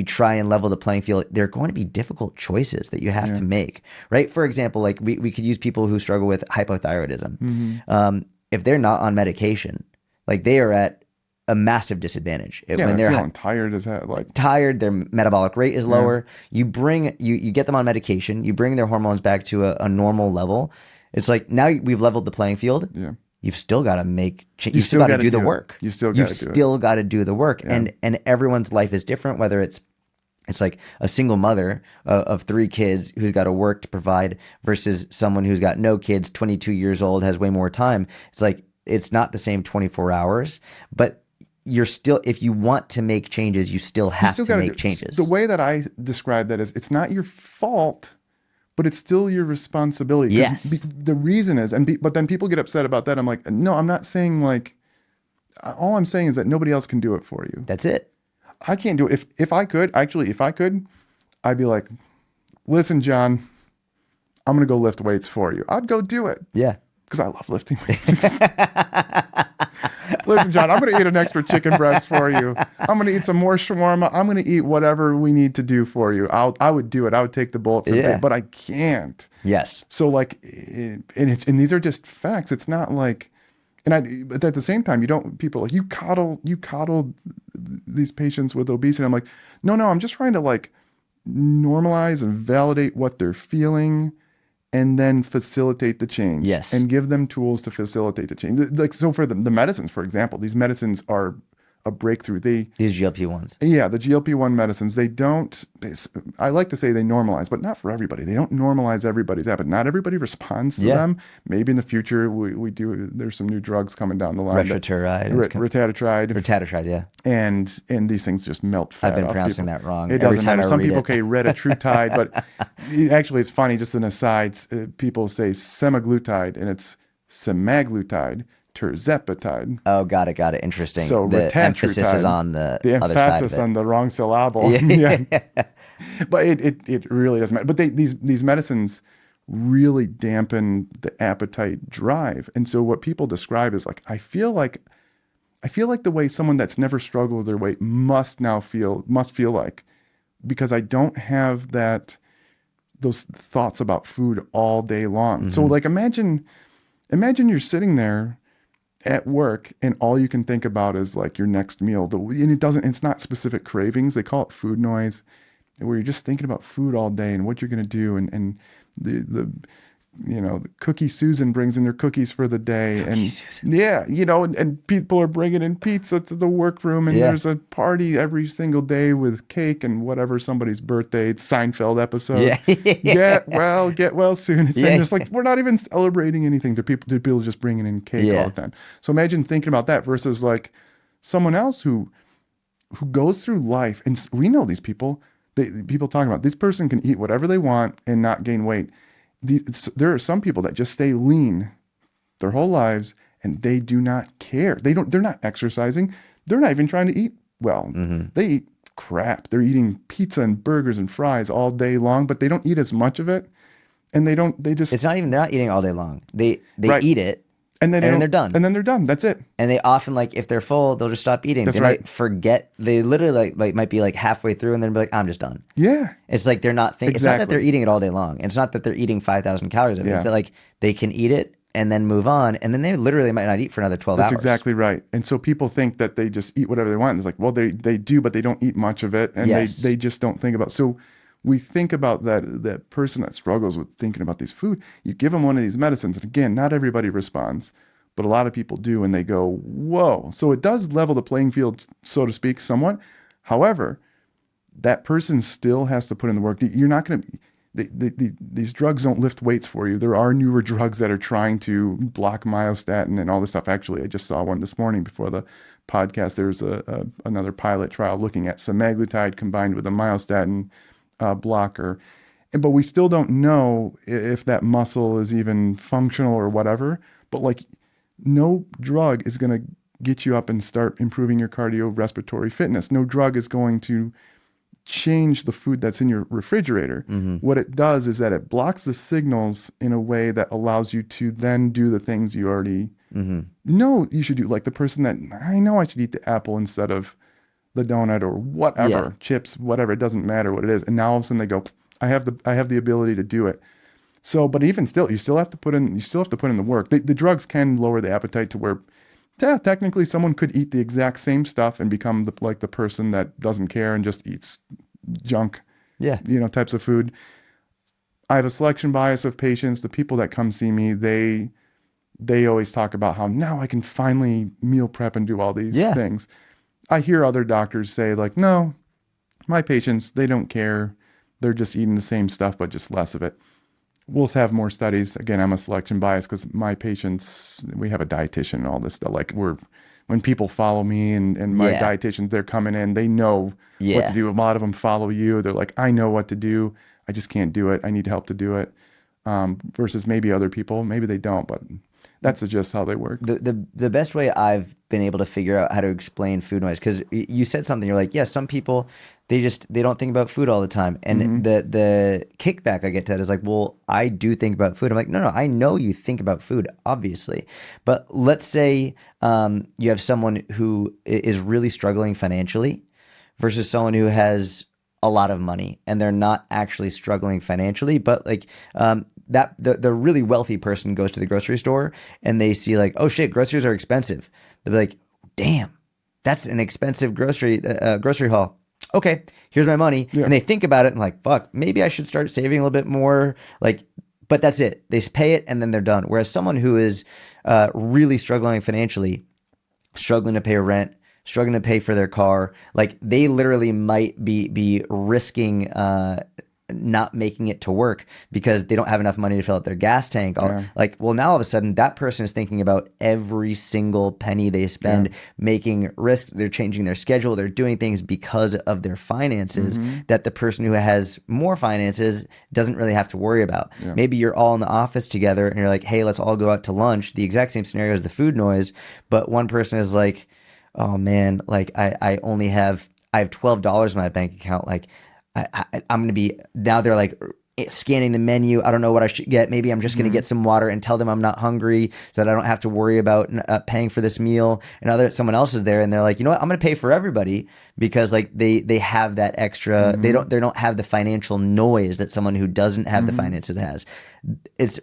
try and level the playing field, there are going to be difficult choices that you have to make, right? For example, like we could use people who struggle with hypothyroidism. Mm-hmm. If they're not on medication, like they are at a massive disadvantage. Yeah, When they're they're feeling tired as hell. Like, tired, their metabolic rate is lower. You get them on medication, you bring their hormones back to a normal level. It's like now we've leveled the playing field. yeah, You've still got to make you still got to gotta do the it. work. You still You've got to do it. still got to do the work. Yeah. And everyone's life is different, whether it's like a single mother of 3 kids who's got to work to provide versus someone who's got no kids, 22 years old, has way more time. It's like, it's not the same 24 hours, but you're still, if you want to make changes, you still have to make changes. The way that I describe that is, it's not your fault, but it's still your responsibility. Yes. The reason is, but then people get upset about that. I'm like, no, I'm not saying like, all I'm saying is that nobody else can do it for you. That's it. I can't do it. If I could, I'd be like, listen, John, I'm going to go lift weights for you. I'd go do it. Yeah. Because I love lifting weights. Listen, John, I'm going to eat an extra chicken breast for you. I'm going to eat some more shawarma. I'm going to eat whatever we need to do for you. I would do it. I would take the bullet for it, but I can't. Yes. So like, and these are just facts. It's not like, but at the same time, people like, you coddle these patients with obesity. I'm like, no, I'm just trying to like normalize and validate what they're feeling and then facilitate the change. Yes. And give them tools to facilitate the change. Like, so for the medicines, for example, these medicines are a breakthrough. These GLP-1s. Yeah, the GLP-1 medicines, I like to say they normalize, but not for everybody. They don't normalize everybody's habit. Not everybody responds to them. Maybe in the future we do. There's some new drugs coming down the line. Retatride, yeah. And these things just melt fat. I've been off pronouncing people. that wrong. It doesn't matter. Some people say retatrutide, but actually it's funny. Just an aside, people say semaglutide, and it's semaglutide. Terzepatide. Oh, got it. Interesting. So the emphasis is on the other side of emphasis it. on the wrong syllable. Yeah. But it really doesn't matter. But these medicines really dampen the appetite drive. And so what people describe is like, I feel like the way someone that's never struggled with their weight must feel like, because I don't have those thoughts about food all day long. Mm-hmm. So like imagine you're sitting there at work and all you can think about is like your next meal. And it's not specific cravings. They call it food noise, where you're just thinking about food all day and what you're going to do. And the cookie Susan brings in their cookies for the day. And people are bringing in pizza to the workroom, and there's a party every single day with cake and whatever, somebody's birthday, Seinfeld episode. Get well soon. And it's like, we're not even celebrating anything to people just bringing in cake all the time. So imagine thinking about that versus like someone else who goes through life, and we know these people, people talking about this person can eat whatever they want and not gain weight. There are some people that just stay lean their whole lives and they do not care. They're not exercising. They're not even trying to eat well. Mm-hmm. They eat crap. They're eating pizza and burgers and fries all day long, but they don't eat as much of it. And they're not eating all day long. They eat it. And then they're done. And then they're done. That's it. And they often, like, if they're full, they'll just stop eating. That's they right. might forget. They literally like might be like halfway through and then be like, I'm just done. Yeah. It's like they're not thinking. Exactly. It's not that they're eating it all day long. It's not that they're eating 5,000 calories of it. It's that like they can eat it and then move on, and then they literally might not eat for another 12 hours. That's exactly right. And so people think that they just eat whatever they want. It's like, well, they do, but they don't eat much of it, and they just don't think about. So we think about that person that struggles with thinking about these food. You give them one of these medicines, and again, not everybody responds. But a lot of people do, and they go, whoa. So it does level the playing field, so to speak, somewhat. However, that person still has to put in the work. You're not going to, these drugs don't lift weights for you. There are newer drugs that are trying to block myostatin and all this stuff. Actually, I just saw one this morning before the podcast. There's another pilot trial looking at semaglutide combined with a myostatin blocker. But we still don't know if that muscle is even functional or whatever. But like, no drug is going to get you up and start improving your cardiorespiratory fitness. No drug is going to change the food that's in your refrigerator. Mm-hmm. What it does is that it blocks the signals in a way that allows you to then do the things you already know you should do. Like the person that, I know I should eat the apple instead of the donut or whatever, chips, whatever. It doesn't matter what it is. And now all of a sudden they go, I have the ability to do it. So, but even still, you still have to put in the work. The drugs can lower the appetite to where Yeah, technically someone could eat the exact same stuff and become the person that doesn't care and just eats junk, Yeah. types of food. I have a selection bias of patients. The people that come see me, they always talk about how now I can finally meal prep and do all these Yeah. things. I hear other doctors say like, no, my patients, they don't care. They're just eating the same stuff, but just less of it. We'll have more studies. Again, I'm a selection bias because my patients, we have a dietitian and all this stuff. Like when people follow me and my Yeah. dietitians, they're coming in, they know what to Yeah. do. A lot of them follow you. They're like, I know what to do. I just can't do it. I need help to do it. Versus maybe other people, maybe they don't, but that's just how they work. The best way I've been able to figure out how to explain food noise, because you said something, you're like, yeah, some people they don't think about food all the time, and the kickback I get to that is like, well, I do think about food. I'm like, no, I know you think about food, obviously, but let's say you have someone who is really struggling financially versus someone who has a lot of money and they're not actually struggling financially, but like that the really wealthy person goes to the grocery store and they see like, oh shit, groceries are expensive. They'll be like, damn, that's an expensive grocery haul. Okay, here's my money. Yeah. And they think about it and like, fuck, maybe I should start saving a little bit more. Like, but that's it. They pay it and then they're done. Whereas someone who is really struggling financially, struggling to pay rent, struggling to pay for their car, like they literally might be risking not making it to work because they don't have enough money to fill up their gas tank. Yeah. Like, well, now all of a sudden that person is thinking about every single penny they spend, making risks. They're changing their schedule. They're doing things because of their finances that the person who has more finances doesn't really have to worry about. Yeah. Maybe you're all in the office together and you're like, hey, let's all go out to lunch. The exact same scenario as the food noise, but one person is like, oh man, like I have $12 in my bank account. Like I'm going to be, now they're like scanning the menu. I don't know what I should get. Maybe I'm just going to get some water and tell them I'm not hungry so that I don't have to worry about paying for this meal. And someone else is there and they're like, you know what? I'm going to pay for everybody because like they have that extra, they don't have the financial noise that someone who doesn't have the finances has.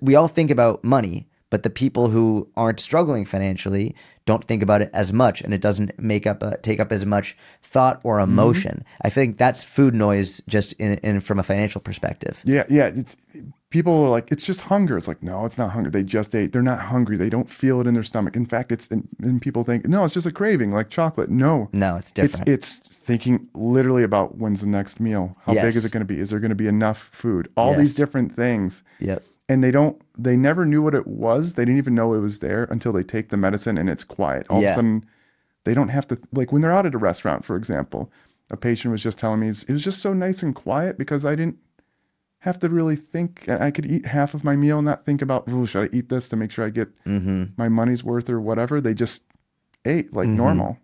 We all think about money, but the people who aren't struggling financially don't think about it as much, and it doesn't take up as much thought or emotion. I think that's food noise, just in from a financial perspective. Yeah. It's people are like, it's just hunger. It's like, no, it's not hunger. They just ate. They're not hungry. They don't feel it in their stomach. In fact, and people think, no, it's just a craving, like chocolate. No, it's different. It's thinking literally about when's the next meal. How big is it going to be? Is there going to be enough food? All these different things. Yep. And they never knew what it was. They didn't even know it was there until they take the medicine and it's quiet. All of a sudden, they don't have to, like when they're out at a restaurant, for example, a patient was just telling me it was just so nice and quiet because I didn't have to really think. I could eat half of my meal and not think about, oh, should I eat this to make sure I get my money's worth or whatever. They just ate like normal.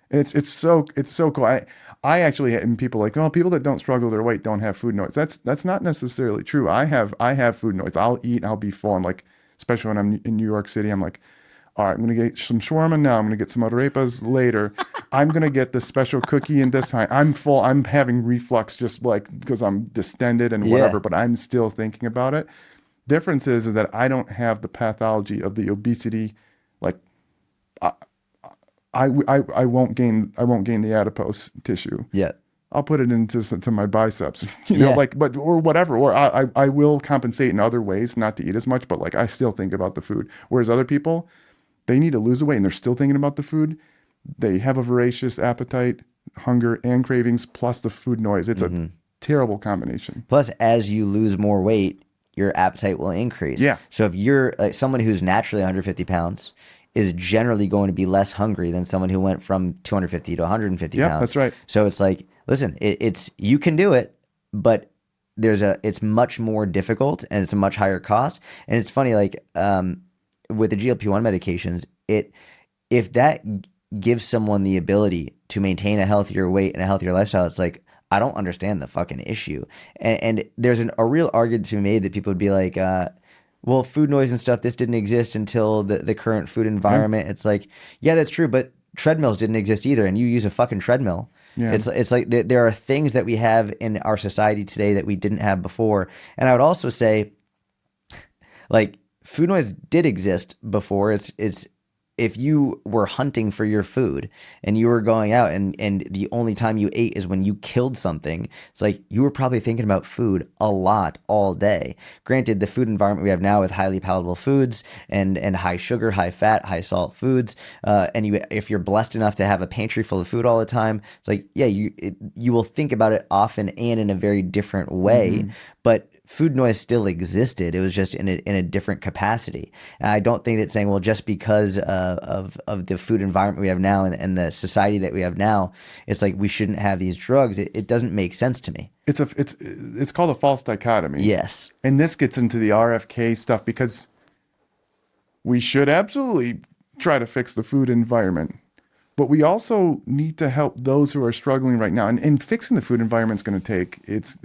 And it's so cool. I actually, and people like, oh, people that don't struggle their weight don't have food noise. That's not necessarily true. I have food noise. I'll eat, I'll be full. I'm like, especially when I'm in New York City, I'm like, all right, I'm gonna get some shawarma now. I'm gonna get some arepas later. I'm gonna get this special cookie in this time. I'm full. I'm having reflux just like because I'm distended and whatever, but I'm still thinking about it. Difference is that I don't have the pathology of the obesity. Like I won't gain the adipose tissue. Yeah. I'll put it to my biceps, but or whatever. Or I will compensate in other ways, not to eat as much, but like I still think about the food. Whereas other people, they need to lose weight and they're still thinking about the food. They have a voracious appetite, hunger, and cravings, plus the food noise. It's a terrible combination. Plus, as you lose more weight, your appetite will increase. Yeah. So if you're like someone who's naturally 150 pounds, is generally going to be less hungry than someone who went from 250 to 150 pounds. Yeah, that's right. So it's like, listen, it's you can do it, but it's much more difficult and it's a much higher cost. And it's funny, like with the GLP-1 medications, if that gives someone the ability to maintain a healthier weight and a healthier lifestyle, it's like, I don't understand the fucking issue. And there's a real argument to be made that people would be like, well, food noise and stuff, this didn't exist until the current food environment. It's like, yeah, that's true, but treadmills didn't exist either, and you use a fucking treadmill. Yeah. It's like there are things that we have in our society today that we didn't have before. And I would also say, like, food noise did exist before. It's if you were hunting for your food and you were going out and the only time you ate is when you killed something, it's like you were probably thinking about food a lot all day. Granted, the food environment we have now with highly palatable foods and high sugar, high fat, high salt foods, and if you're blessed enough to have a pantry full of food all the time, it's like, yeah, you will think about it often and in a very different way, but food noise still existed. It was just in a different capacity. And I don't think that saying, well, just because of the food environment we have now and the society that we have now, it's like we shouldn't have these drugs. It doesn't make sense to me. It's called a false dichotomy. Yes. And this gets into the RFK stuff because we should absolutely try to fix the food environment. But we also need to help those who are struggling right now. And fixing the food environment is going to take it's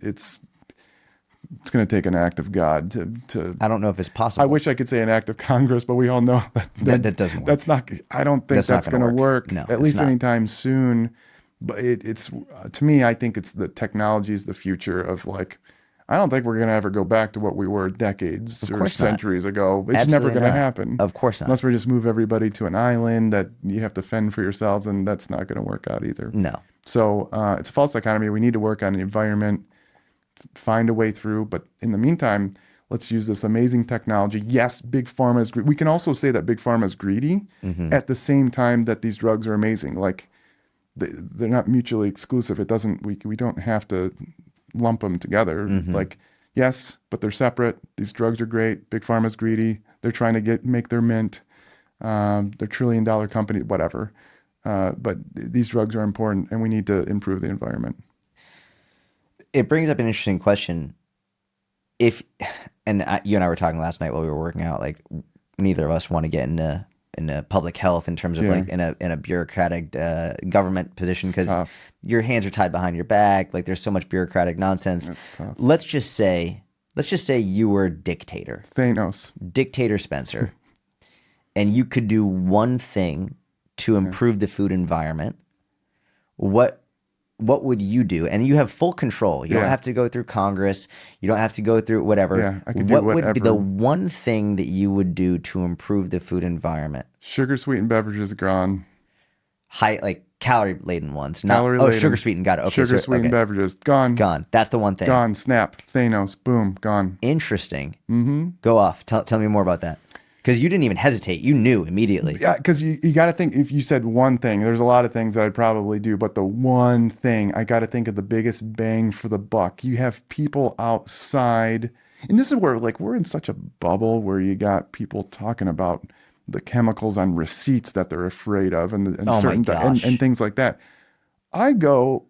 going to take an act of God to. I don't know if it's possible. I wish I could say an act of Congress, but we all know that doesn't work. That's not. I don't think that's going to work. No, at least anytime soon. But it's to me, I think it's the technology is the future of like. I don't think we're going to ever go back to what we were decades or centuries ago. It's never going to happen. Of course not. Unless we just move everybody to an island that you have to fend for yourselves, and that's not going to work out either. No. So it's a false dichotomy. We need to work on the environment, find a way through. But in the meantime, let's use this amazing technology. Yes, Big Pharma is greedy. We can also say that Big Pharma is greedy at the same time that these drugs are amazing. Like they're not mutually exclusive. It doesn't. We don't have to lump them together. Like, yes, but they're separate. These drugs are great. Big Pharma's greedy. They're trying to make their mint. They're $1 trillion company, whatever. But these drugs are important, and we need to improve the environment. It brings up an interesting question. You and I were talking last night while we were working out, like neither of us want to get into public health in terms of like in a bureaucratic government position because your hands are tied behind your back. Like there's so much bureaucratic nonsense. That's tough. Let's just say you were dictator Spencer, and you could do one thing to improve the food environment. What would you do? And you have full control. You don't have to go through Congress. You don't have to go through whatever. Yeah, I could do whatever. What would be the one thing that you would do to improve the food environment? Sugar sweetened beverages gone. High, like calorie laden ones. Sugar sweetened. Got it. Okay, sugar sweetened beverages gone. Gone. That's the one thing. Gone. Snap. Thanos. Boom. Gone. Interesting. Go off. Tell me more about that. Because you didn't even hesitate. You knew immediately. Yeah, because you got to think, if you said one thing, there's a lot of things that I'd probably do, but the one thing, I got to think of the biggest bang for the buck. You have people outside, and this is where like we're in such a bubble where you got people talking about the chemicals on receipts that they're afraid of and certain and things like that. I go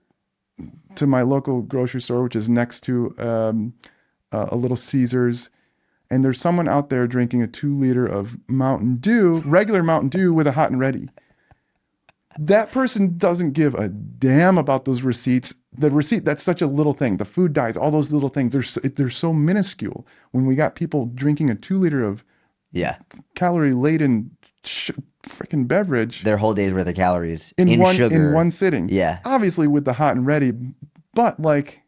to my local grocery store, which is next to a Little Caesars, and there's someone out there drinking a 2-liter of Mountain Dew, regular Mountain Dew with a hot and ready. That person doesn't give a damn about those receipts. The receipt, that's such a little thing. The food dyes, all those little things, they're so minuscule. When we got people drinking a 2-liter of calorie-laden freaking beverage. Their whole day's worth of calories in In sugar. one sitting. Yeah. Obviously with the hot and ready, but like...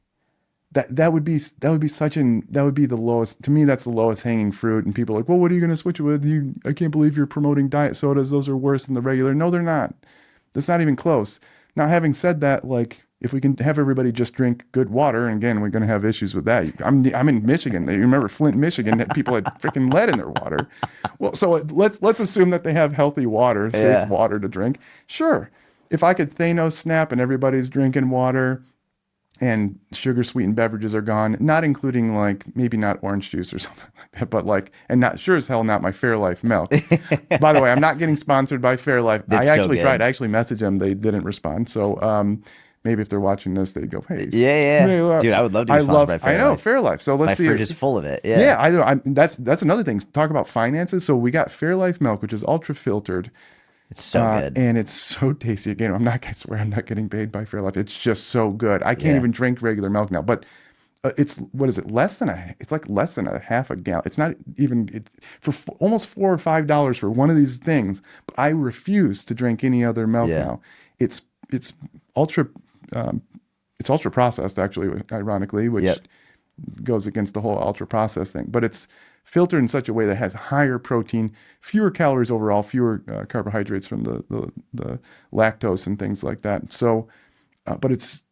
That would be the lowest, to me, that's the lowest hanging fruit. And people are like, well, what are you going to switch it with? I can't believe you're promoting diet sodas. Those are worse than the regular. No, they're not. That's not even close. Now, having said that, like if we can have everybody just drink good water, and again, we're going to have issues with that. I'm in Michigan. You remember Flint, Michigan, that people had freaking lead in their water. Well, so let's assume that they have healthy water, safe water to drink. Sure. If I could Thanos snap and everybody's drinking water, and sugar sweetened beverages are gone, not including like maybe not orange juice or something like that, but like, and not sure as hell not my Fairlife milk. By the way, I'm not getting sponsored by Fairlife. I actually tried. I actually messaged them. They didn't respond. So maybe if they're watching this, they'd go, hey. Yeah. Dude, I would love to be sponsored by Fairlife. I know, Fairlife. So let's see. My fridge is full of it. Yeah. Yeah, I know. That's another thing. Talk about finances. So we got Fairlife milk, which is ultra filtered. It's so good. And it's so tasty. Again, I swear I'm not getting paid by Fairlife. It's just so good. I can't even drink regular milk now, but it's, what is it? It's like less than a half a gallon. It's not even, for almost $4 or $5 for one of these things, but I refuse to drink any other milk now. It's ultra processed actually, ironically, which goes against the whole ultra processed thing. But it's filtered in such a way that has higher protein, fewer calories overall, fewer carbohydrates from the lactose and things like that. So, but it's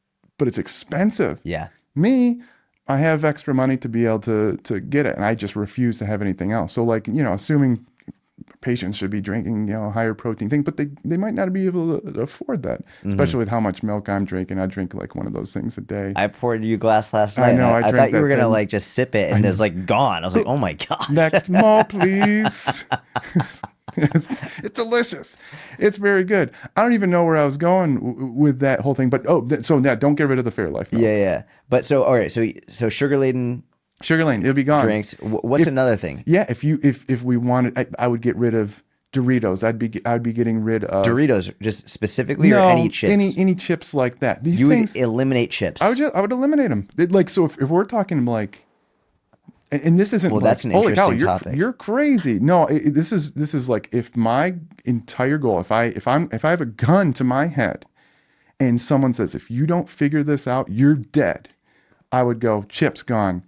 expensive. Yeah. Me, I have extra money to be able to get it, and I just refuse to have anything else. So, like, assuming patients should be drinking, higher protein thing, but they might not be able to afford that, especially with how much milk I'm drinking. I drink like one of those things a day. I poured you a glass last night. I know. I thought you were going to thing. like just sip it and it's like gone. I was like, oh my God. Next, more, please. It's delicious. It's very good. I don't even know where I was going with that whole thing, but so don't get rid of the Fairlife milk. Yeah. But so, all right. So sugar-laden it'll be gone. drinks. What's another thing? Yeah. If we wanted, I would get rid of Doritos. I'd be getting rid of Doritos, just specifically, or any chips? Any chips like that. These You things, would eliminate chips. I would eliminate them. So if we're talking like, and this isn't, well, that's an holy cow, interesting topic. You're crazy. No, this is like, if my entire goal, if I have a gun to my head and someone says, if you don't figure this out, you're dead, I would go, chips gone.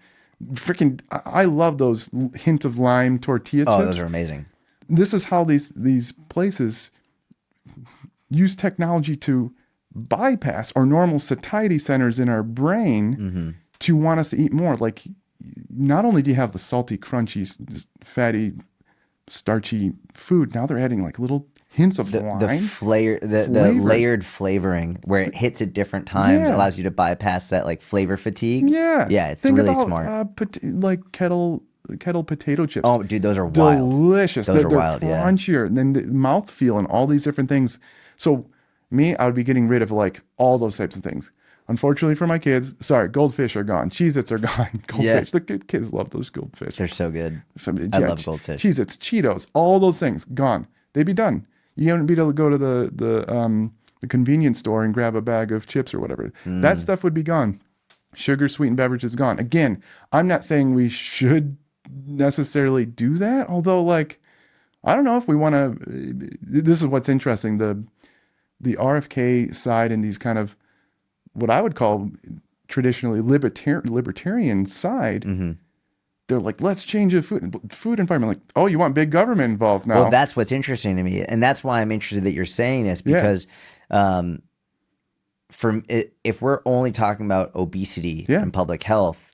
Freaking, I love those hint of lime tortilla chips. Oh, those are amazing. This is how these places use technology to bypass our normal satiety centers in our brain to want us to eat more. Like, not only do you have the salty, crunchy, fatty, starchy food, now they're adding like little hints of wine. The layered flavoring where it hits at different times allows you to bypass that like flavor fatigue. Yeah. It's Think really about, smart. Like kettle potato chips. Oh, dude, those are wild. Delicious. Those are they're wild, yeah. crunchier. And then the mouthfeel and all these different things. So I would be getting rid of like all those types of things. Unfortunately for my kids, goldfish are gone. Cheez-Its are gone. Goldfish. The kids love those goldfish. They're so good. I love goldfish. Cheez-Its, Cheetos, all those things gone. They'd be done. You wouldn't be able to go to the convenience store and grab a bag of chips or whatever. That stuff would be gone. Sugar sweetened beverages gone. Again, I'm not saying we should necessarily do that, although, like, I don't know if we want to. This is what's interesting. The RFK side and these kind of what I would call traditionally libertarian side, they're like, let's change the food environment. Like, oh, you want big government involved now? Well, that's what's interesting to me, and that's why I'm interested that you're saying this, because if we're only talking about obesity and public health,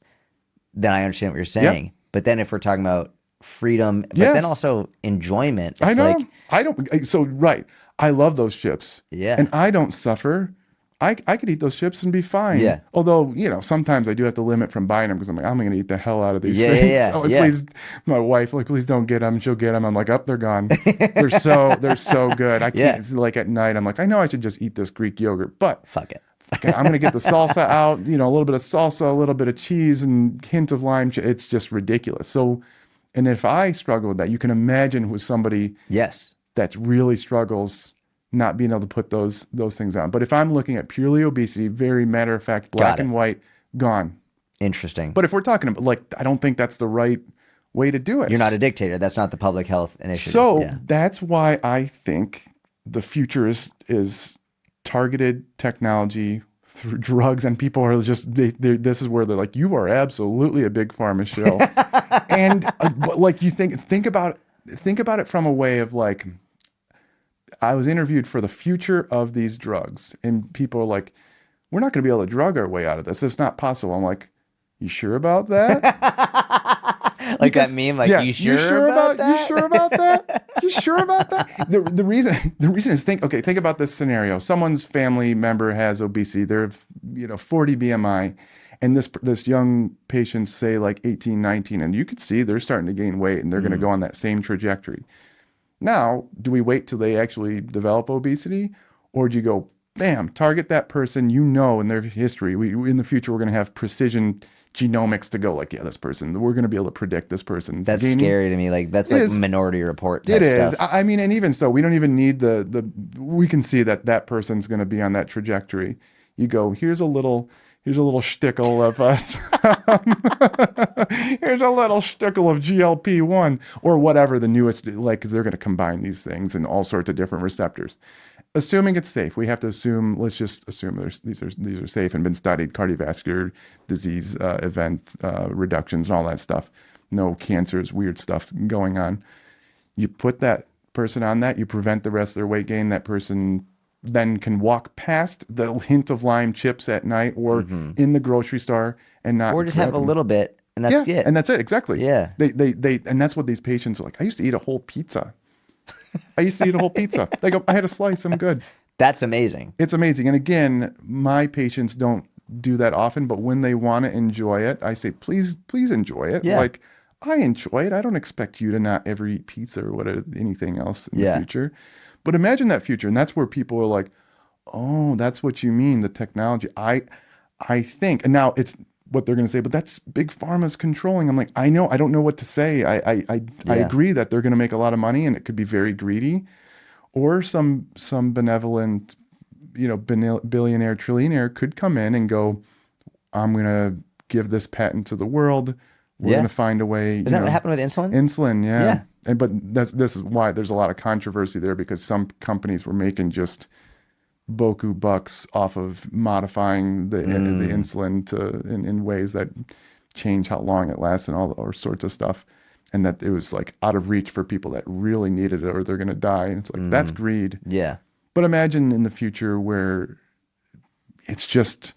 then I understand what you're saying. Yeah. But then if we're talking about freedom, but then also enjoyment, it's I love those chips. Yeah. And I don't suffer. I could eat those chips and be fine. Yeah. Although, sometimes I do have to limit from buying them because I'm like, I'm going to eat the hell out of these Yeah, things. yeah, So yeah. please, my wife, like, please don't get them. She'll get them. I'm like, they're gone. they're so good. I can't, like, at night, I'm like, I know I should just eat this Greek yogurt, but fuck it. I'm going to get the salsa out, a little bit of salsa, a little bit of cheese and hint of lime. It's just ridiculous. So, and if I struggle with that, you can imagine with somebody that really struggles not being able to put those things on. But if I'm looking at purely obesity, very matter of fact, black and white, gone. Interesting. But if we're talking about, like, I don't think that's the right way to do it. You're not a dictator. That's not the public health initiative. So that's why I think the future is targeted technology through drugs, and people are just, this is where they're like, you are absolutely a big pharma show. And but like, you think about it from a way of like, I was interviewed for the future of these drugs, and people are like, we're not going to be able to drug our way out of this. It's not possible. I'm like, you sure about that? Like that meme, like, you sure about that? You sure about that? You sure about that? The reason is think about this scenario. Someone's family member has obesity. They're 40 BMI, and this young patient, say like 18, 19, and you could see they're starting to gain weight, and they're going to go on that same trajectory. Now, do we wait till they actually develop obesity, or do you go, bam, target that person, in their history? In the future, we're going to have precision genomics to go like, yeah, this person, we're going to be able to predict this person. That's scary to me. Like, that's like Minority Report type It is. stuff. I mean, and even so, we don't even need we can see that person's going to be on that trajectory. You go, here's a little shtickle of us. Here's a little shtickle of GLP-1 or whatever the newest, like, 'cause they're going to combine these things and all sorts of different receptors. assuming it's safe. We have to assume. Let's just assume these are safe and been studied. Cardiovascular disease event reductions and all that stuff. No cancers, weird stuff going on. You put that person on that. You prevent the rest of their weight gain. That person then can walk past the hint of lime chips at night or in the grocery store and not Or just have a little bit, and that's it. and that's it. Exactly. Yeah. They and that's what these patients are like. I used to eat a whole pizza. They go, I had a slice. I'm good. That's amazing. It's amazing. And again, my patients don't do that often, but when they want to enjoy it, I say, please enjoy it. Yeah. Like, I enjoy it. I don't expect you to not ever eat pizza or whatever, anything else in the future. But imagine that future. And that's where people are like, oh, that's what you mean, the technology. I think, and now it's what they're going to say, but that's big pharma's controlling. I'm like, I know, I don't know what to say. I agree that they're going to make a lot of money and it could be very greedy, or some benevolent, billionaire, trillionaire could come in and go, I'm going to give this patent to the world. We're going to find a way. Is that what happened with insulin? Insulin, yeah. But this is why there's a lot of controversy there, because some companies were making just boku bucks off of modifying the insulin in ways that change how long it lasts and all sorts of stuff, and that it was like out of reach for people that really needed it or they're going to die. And it's like, that's greed. Yeah. But imagine in the future where it's just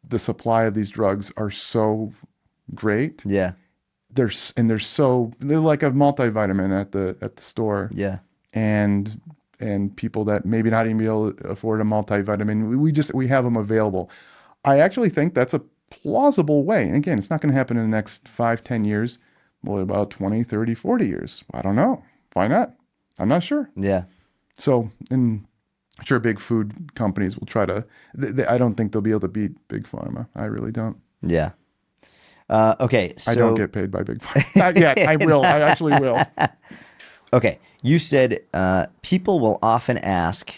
the supply of these drugs are so great. Yeah. They're like a multivitamin at the store. Yeah. And people that maybe not even be able to afford a multivitamin, we have them available. I actually think that's a plausible way. And again, it's not going to happen in the next 5-10 years. Well, about 20, 30, 40 years. I don't know. Why not? I'm not sure. Yeah. So, and I'm sure big food companies will try to, I don't think they'll be able to beat Big Pharma. I really don't. Yeah. Okay. So I don't get paid by Big Pharma. Not yet. I will. I actually will. Okay. You said people will often ask,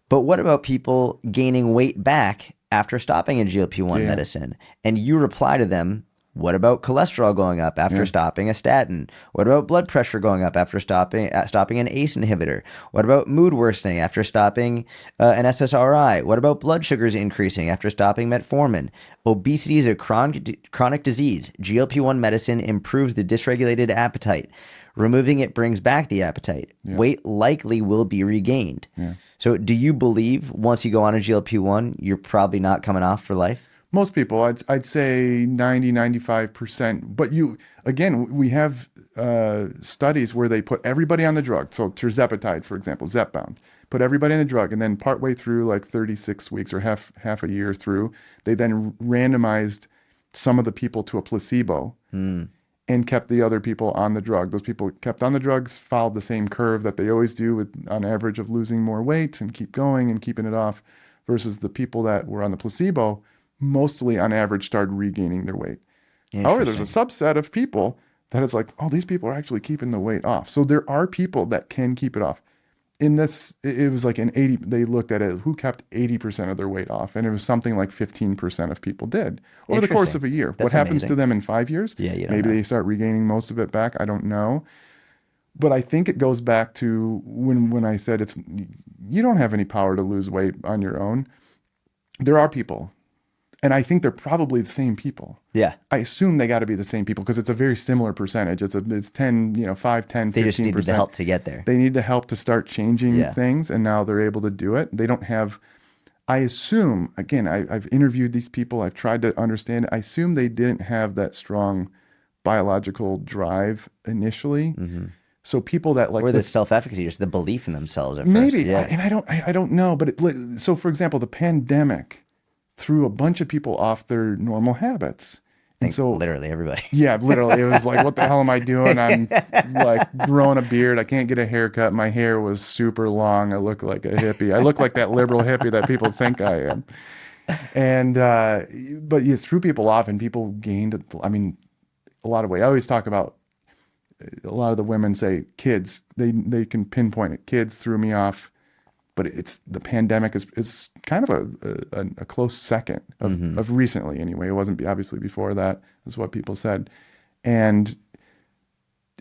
but what about people gaining weight back after stopping a GLP-1 medicine? And you reply to them, what about cholesterol going up after stopping a statin? What about blood pressure going up after stopping an ACE inhibitor? What about mood worsening after stopping an SSRI? What about blood sugars increasing after stopping metformin? Obesity is a chronic disease. GLP-1 medicine improves the dysregulated appetite. Removing it brings back the appetite. Weight likely will be regained. So do you believe once you go on a GLP-1, you're probably not coming off for life? Most people, I'd say 90, 95%. But we have studies where they put everybody on the drug. So tirzepatide, for example, Zepbound, put everybody on the drug. And then partway through, like 36 weeks or half a year through, they then randomized some of the people to a placebo and kept the other people on the drug. Those people kept on the drugs, followed the same curve that they always do on average of losing more weight and keep going and keeping it off, versus the people that were on the placebo mostly on average started regaining their weight. However, there's a subset of people that it's like, oh, these people are actually keeping the weight off. So there are people that can keep it off. In this, it was like they looked at it, who kept 80% of their weight off. And it was something like 15% of people did over the course of a year. What happens to them in 5 years? Yeah, you don't Maybe know. they start regaining most of it back. I don't know. But I think it goes back to when I said you don't have any power to lose weight on your own. There are people. And I think they're probably the same people. Yeah. I assume they got to be the same people because it's a very similar percentage. It's 10, 5, 10, 15%. They just needed the help to get there. They need the help to start changing things, and now they're able to do it. They don't have, I assume, again, I've interviewed these people. I've tried to understand it. I assume they didn't have that strong biological drive initially. So people that like, or the self-efficacy, just the belief in themselves at maybe, first. and I don't know, but so for example, the pandemic threw a bunch of people off their normal habits. And so literally everybody. Yeah, literally. It was like, what the hell am I doing? I'm like growing a beard. I can't get a haircut. My hair was super long. I look like a hippie. I look like that liberal hippie that people think I am. And, but you threw people off and people gained, a lot of weight. I always talk about, a lot of the women say kids, they can pinpoint it. Kids threw me off. But the pandemic is kind of a close second of recently anyway. It wasn't obviously before that, is what people said. And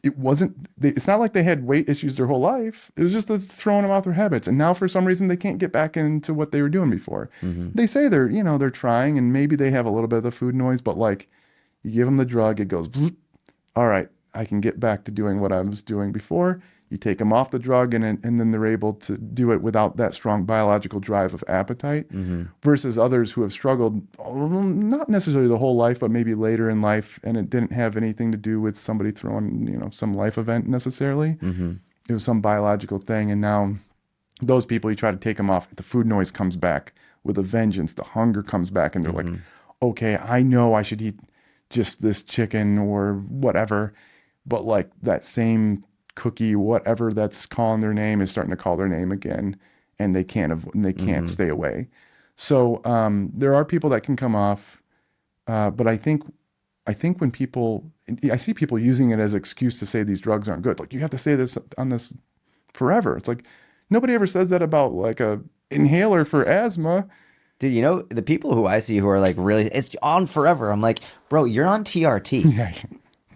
it's not like they had weight issues their whole life. It was just the throwing them off their habits. And now for some reason they can't get back into what they were doing before. Mm-hmm. They say they're trying, and maybe they have a little bit of the food noise, but like you give them the drug, it goes, all right, I can get back to doing what I was doing before. You take them off the drug, and then they're able to do it without that strong biological drive of appetite. Mm-hmm. Versus others who have struggled, not necessarily the whole life, but maybe later in life, and it didn't have anything to do with somebody throwing, some life event necessarily. Mm-hmm. It was some biological thing, and now those people, you try to take them off, the food noise comes back with a vengeance. The hunger comes back, and they're like, okay, I know I should eat just this chicken or whatever, but like that same cookie, whatever that's calling their name, is starting to call their name again, and they can't stay away. So there are people that can come off, but I think when I see people using it as an excuse to say these drugs aren't good. Like, you have to say this on this forever. It's like nobody ever says that about like a inhaler for asthma. Dude, the people who I see who are like, really, it's on forever. I'm like, bro, you're on TRT. Yeah.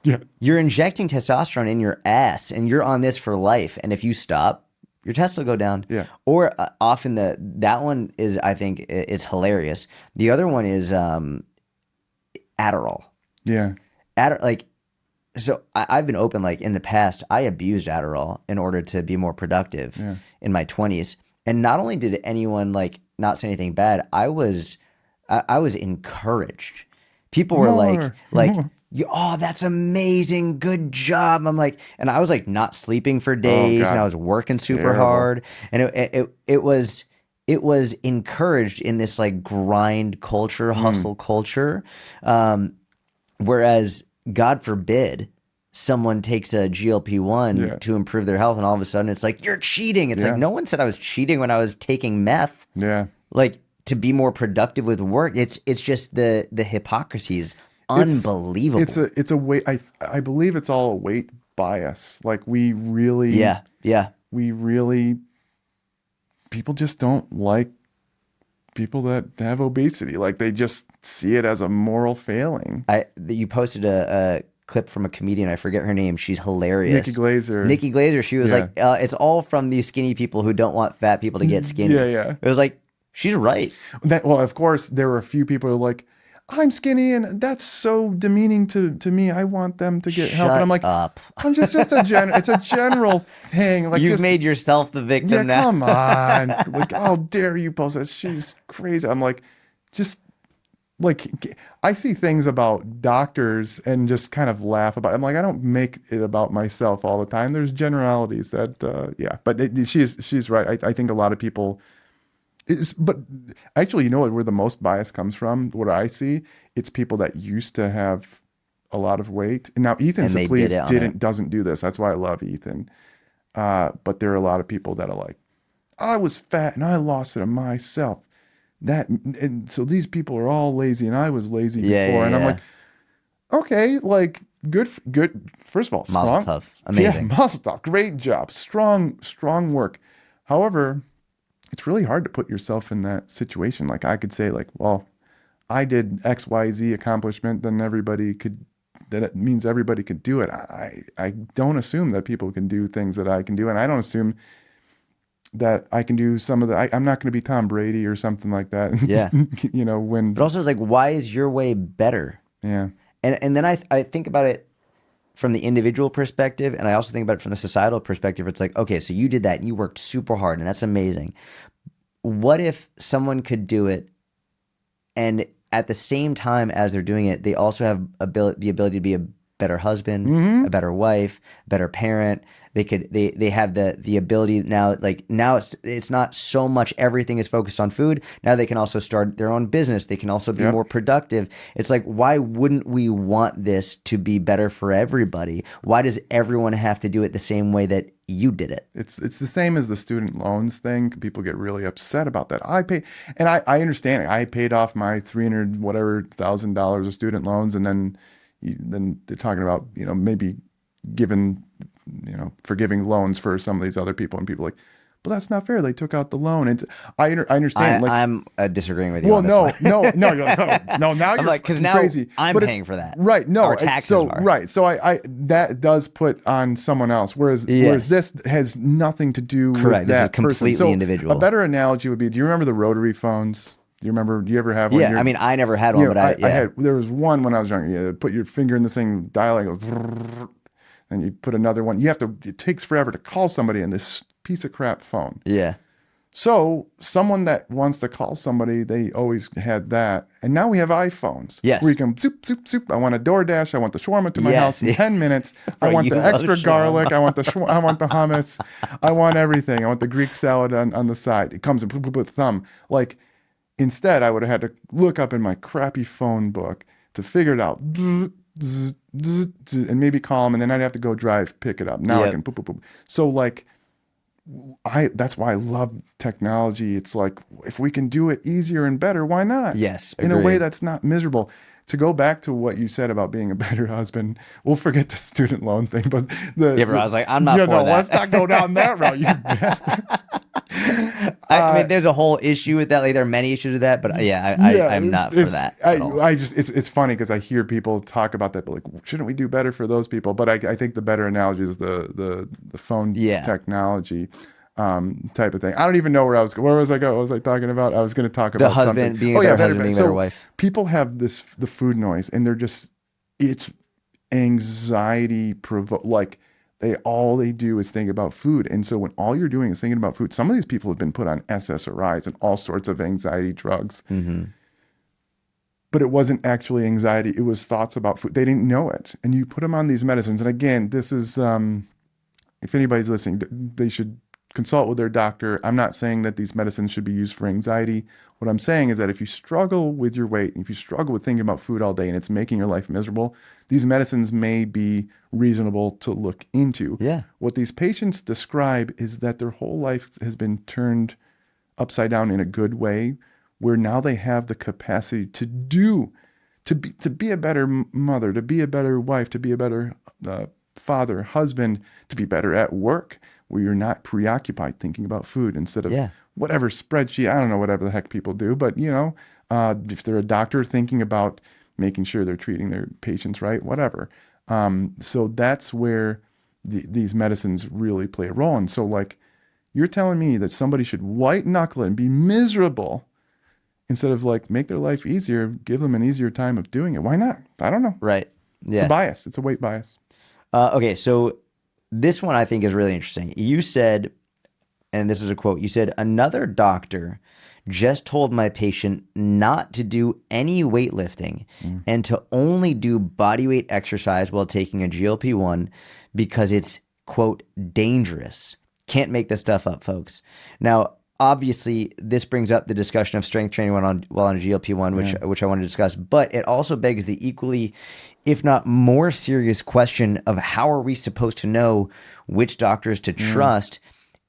Yeah. You're injecting testosterone in your ass, and you're on this for life. And if you stop, your tests will go down. Yeah. Or often that one is, I think, is hilarious. The other one is Adderall. Yeah. So I've been open, like in the past, I abused Adderall in order to be more productive in my 20s. And not only did anyone like not say anything bad, I was encouraged. People were like, oh, that's amazing. Good job. I'm like, and I was like not sleeping for days, and I was working super hard. And it was encouraged in this like grind culture, hustle culture. Whereas, God forbid, someone takes a GLP-1 to improve their health, and all of a sudden it's like, you're cheating. It's like, no one said I was cheating when I was taking meth. Yeah. Like, to be more productive with work. It's just the hypocrisy is unbelievable. It's a weight. I believe it's all a weight bias. Like, we really people just don't like people that have obesity. Like, they just see it as a moral failing. You posted a clip from a comedian, I forget her name. She's hilarious. Nikki Glaser. She was like, it's all from these skinny people who don't want fat people to get skinny. Yeah. It was like, she's right. Well, of course, there were a few people who were like, I'm skinny and that's so demeaning to me. I want them to get help. And I'm like, up. I'm just it's a general thing. Like, you've made yourself the victim now. Come on. Like, how dare you post that? She's crazy. I'm like, just like, I see things about doctors and just kind of laugh about it. I'm like, I don't make it about myself all the time. There's generalities that, but she's right. I think a lot of people, but actually, where the most bias comes from, what I see, it's people that used to have a lot of weight. And now Ethan Suplee doesn't do this. That's why I love Ethan. But there are a lot of people that are like, I was fat and I lost it myself. And so these people are all lazy, and I was lazy before. And I'm like, okay, like, good. First of all, strong. Mazel tov. Amazing. Yeah, mazel tov. Great job. Strong work. However, it's really hard to put yourself in that situation. Like, I could say, like, well, I did XYZ accomplishment, then it means everybody could do it. I don't assume that people can do things that I can do, and I don't assume that I can do some of I'm not going to be Tom Brady or something like that. Yeah. But also, it's like, why is your way better? Yeah. And then I think about it from the individual perspective, and I also think about it from the societal perspective. It's like, okay, so you did that and you worked super hard, and that's amazing. What if someone could do it, and at the same time as they're doing it, they also have the ability to be a better husband, a better wife, better parent. They have the ability now, like, now it's not so much everything is focused on food. Now they can also start their own business. They can also be more productive. It's like, why wouldn't we want this to be better for everybody? Why does everyone have to do it the same way that you did it? It's the same as the student loans thing. People get really upset about that. I understand it. I paid off my $300,000 of student loans, and then they're talking about, maybe forgiving loans for some of these other people, and people are like, But that's not fair. They took out the loan. And I understand. Like, I'm disagreeing with you well, on this no, one. no, you're like, oh, no, now I'm you're like, because now crazy. I'm But paying for that. right. No, Our taxes so are. right. So I that does put on someone else. Whereas Yes. this has nothing to do Correct. with This is that person. completely So individual. a better analogy would be: do you remember the rotary phones? Do you remember? Do you ever have one? Yeah, I mean, I never had one, but I yeah. had. There was one when I was younger. You put your finger in this thing, dial, it goes, and you put another one. You have to. It takes forever to call somebody in this piece of crap phone. Yeah. So someone that wants to call somebody, they always had that. And now we have iPhones. Yes. Where you can soup, soup, soup. I want a DoorDash. I want the shawarma to my Yes. house in 10 minutes. I Bro, want you the love extra shawarma. garlic. I want the hummus. I want everything. I want the Greek salad on the side. It comes in with thumb. Like, instead, I would have had to look up in my crappy phone book to figure it out. And maybe call them, and then I'd have to go drive, pick it up. Now I Yep. can boop, boop, boop. So like, that's why I love technology. It's like, if we can do it easier and better, why not? Yes, In a way agreed. that's not miserable. To go back to what you said about being a better husband, we'll forget the student loan thing, but Yeah, bro, I was like, I'm not for that. Let's not go down that route, you bastard. I mean, there's a whole issue with that. Like, there are many issues with that, but yeah, I'm not for that at all. I just, it's funny because I hear people talk about that, but like, shouldn't we do better for those people? But I think the better analogy is the phone technology type of thing. I don't even know where I was. Where was I going? What was I talking about? I was going to talk The about husband something. being a better husband, being a better So wife. people have the food noise, and they're just, it's anxiety provoke. Like, all they do is think about food. And so when all you're doing is thinking about food, some of these people have been put on SSRIs and all sorts of anxiety drugs. Mm-hmm. But it wasn't actually anxiety. It was thoughts about food. They didn't know it. And you put them on these medicines. And again, this is, if anybody's listening, they should consult with their doctor. I'm not saying that these medicines should be used for anxiety. What I'm saying is that if you struggle with your weight, and if you struggle with thinking about food all day and it's making your life miserable, these medicines may be reasonable to look into. Yeah. What these patients describe is that their whole life has been turned upside down in a good way, where now they have the capacity to be a better mother, to be a better wife, to be a better father, husband, to be better at work, where you're not preoccupied thinking about food instead of whatever spreadsheet. I don't know, whatever the heck people do, but if they're a doctor, thinking about making sure they're treating their patients right, whatever. So that's where these medicines really play a role. And so, like, you're telling me that somebody should white knuckle it and be miserable instead of, like, make their life easier, give them an easier time of doing it. Why not? I don't know. Right. Yeah. It's a bias. It's a weight bias. Okay, so this one I think is really interesting. You said, and this is a quote, you said, another doctor just told my patient not to do any weightlifting and to only do body weight exercise while taking a GLP-1 because it's, quote, dangerous. Can't make this stuff up, folks. Now, obviously, this brings up the discussion of strength training while on a GLP-1, which I want to discuss, but it also begs the equally, if not more serious question of how are we supposed to know which doctors to trust,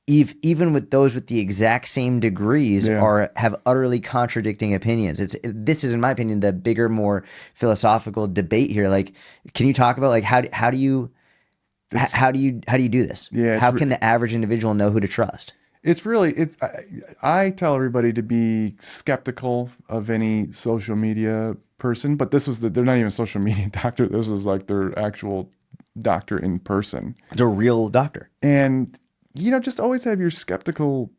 even with those with the exact same degrees have utterly contradicting opinions. This is, in my opinion, the bigger, more philosophical debate here. Like, can you talk about, like, how do you do this? Yeah, how can the average individual know who to trust? It's really, I tell everybody to be skeptical of any social media person, but they're not even a social media doctor. This is like their actual doctor in person. It's a real doctor. And, just always have your skeptical,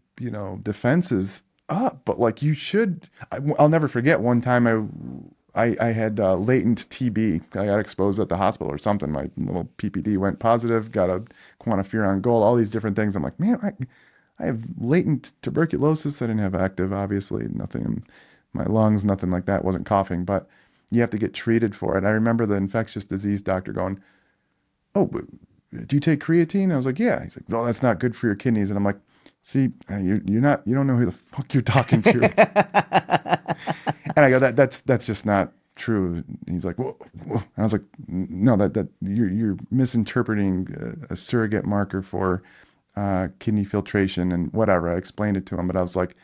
defenses up. But, like, you should, I'll never forget one time I had latent TB. I got exposed at the hospital or something. My little PPD went positive, got a quantiferon gold, all these different things. I'm like, man, I have latent tuberculosis. I didn't have active, obviously, nothing in my lungs, nothing like that. Wasn't coughing, but you have to get treated for it. I remember the infectious disease doctor going, "Oh, do you take creatine?" I was like, "Yeah." He's like, "No, that's not good for your kidneys." And I'm like, "See, you don't know who the fuck you're talking to." And I go, "That's just not true." And he's like, "Whoa, whoa." And I was like, "No, that you're misinterpreting a surrogate marker for kidney filtration and whatever." I explained it to him, but I was like,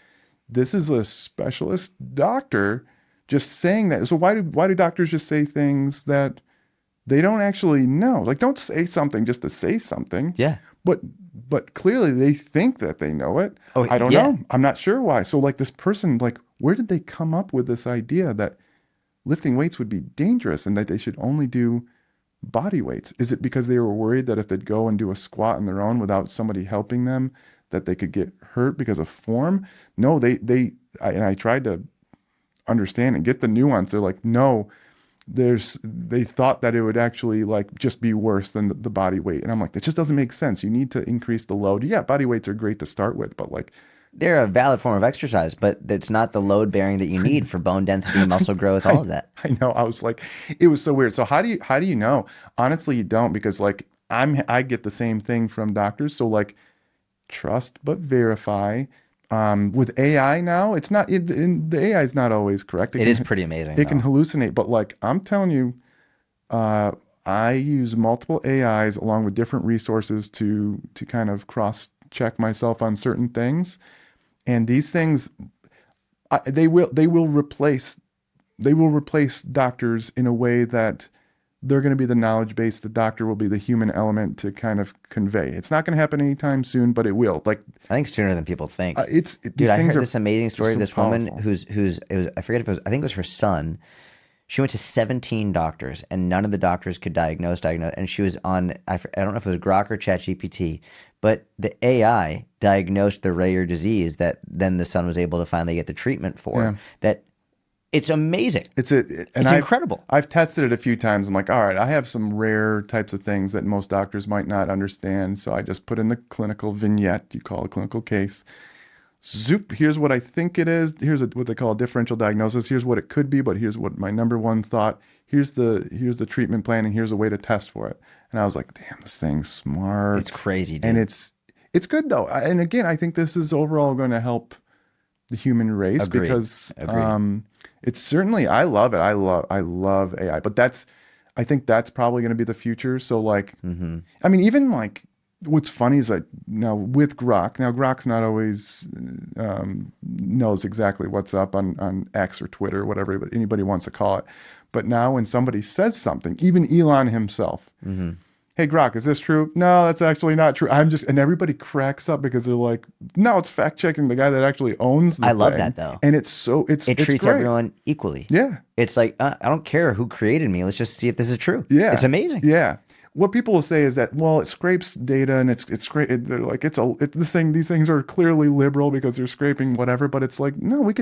this is a specialist doctor just saying that. So why do doctors just say things that they don't actually know? Like, don't say something just to say something. Yeah. But but clearly they think that they know it. Oh, I don't yeah. know. I'm not sure why. So like this person, like, where did they come up with this idea that lifting weights would be dangerous and that they should only do body weights? Is it because they were worried that if they'd go and do a squat on their own without somebody helping them, that they could get hurt because of form? No, and I tried to understand and get the nuance. They're like, no, they thought that it would actually like just be worse than the body weight. And I'm like, that just doesn't make sense. You need to increase the load. Yeah, body weights are great to start with, but like, They're a valid form of exercise, but it's not the load bearing that you need for bone density, muscle growth, all of that. I know. I was like, it was so weird. So how do you know? Honestly, you don't, because like I get the same thing from doctors. So like, trust but verify. With AI now, it's not the AI is not always correct. It is pretty amazing, It can though. hallucinate, but like I'm telling you, I use multiple AIs along with different resources to kind of cross check myself on certain things, and these things they will replace doctors in a way that they're going to be the knowledge base. The doctor will be the human element to kind of convey. It's not going to happen anytime soon, but it will. Like I think sooner than people think. Dude, these I things heard are this amazing story of so this woman powerful. who's it was I forget if it was I think it was her son. She went to 17 doctors and none of the doctors could diagnose, and she was on I don't know if it was Grok or ChatGPT, but the AI diagnosed the rare disease that then the son was able to finally get the treatment for. Yeah. That it's amazing. And It's incredible. I've tested it a few times. I'm like, all right, I have some rare types of things that most doctors might not understand. So I just put in the clinical vignette, you call a clinical case. Zoop, here's what I think it is. Here's what they call a differential diagnosis. Here's what it could be, but here's what my number one thought. Here's the treatment plan, and here's a way to test for it. And I was like, damn, this thing's smart. It's crazy, And dude. it's good though. And again, I think this is overall going to help the human race Agreed. because Agreed. it's certainly I love it. I love AI, but I think that's probably going to be the future. So like, I mean, even like what's funny is that now with Grok's not always knows exactly what's up on X or Twitter, whatever anybody wants to call it. But now when somebody says something, even Elon himself, hey Grok, is this true? No, that's actually not true. And everybody cracks up because they're like, no, it's fact checking the guy that actually owns the I love thing. that though. And it's It treats great. everyone equally. Yeah. It's like, I don't care who created me. Let's just see if this is true. Yeah. It's amazing. Yeah. What people will say is that, well, it scrapes data and it's great. They're like, these things are clearly liberal because they're scraping whatever, but it's like, no,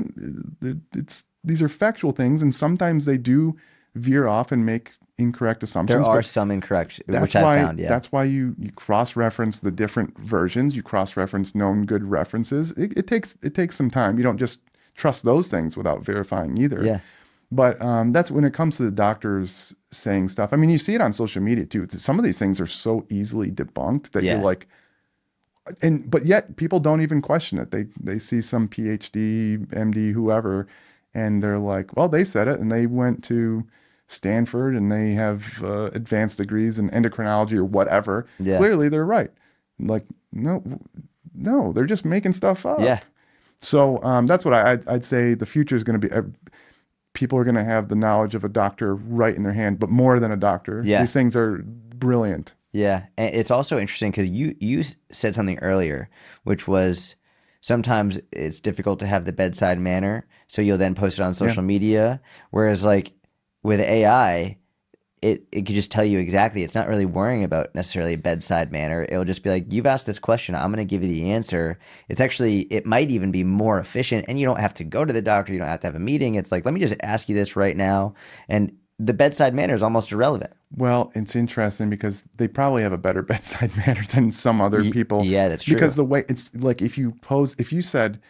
these are factual things. And sometimes they do veer off and make incorrect assumptions. There are but some incorrect, that's which I why, found. Yeah. that's why you cross-reference the different versions. You cross-reference known good references. It takes some time. You don't just trust those things without verifying either. Yeah. But that's when it comes to the doctors saying stuff. I mean, you see it on social media too. Some of these things are so easily debunked that you're Yeah. like, but yet people don't even question it. They see some PhD, MD, whoever, and they're like, well, they said it, and they went to Stanford, and they have advanced degrees in endocrinology or whatever. Yeah. Clearly, they're right. Like, no, they're just making stuff up. Yeah. So that's what I'd say. The future is going to be. People are going to have the knowledge of a doctor right in their hand, but more than a doctor. Yeah. These things are brilliant. Yeah. And it's also interesting because you said something earlier, which was sometimes it's difficult to have the bedside manner. So you'll then post it on social media. Whereas like with AI, it could just tell you exactly. It's not really worrying about necessarily a bedside manner. It'll just be like, you've asked this question. I'm going to give you the answer. It might even be more efficient, and you don't have to go to the doctor. You don't have to have a meeting. It's like, let me just ask you this right now. And the bedside manner is almost irrelevant. Well, it's interesting because they probably have a better bedside manner than some other people. Yeah, that's true. Because the way it's like if you said,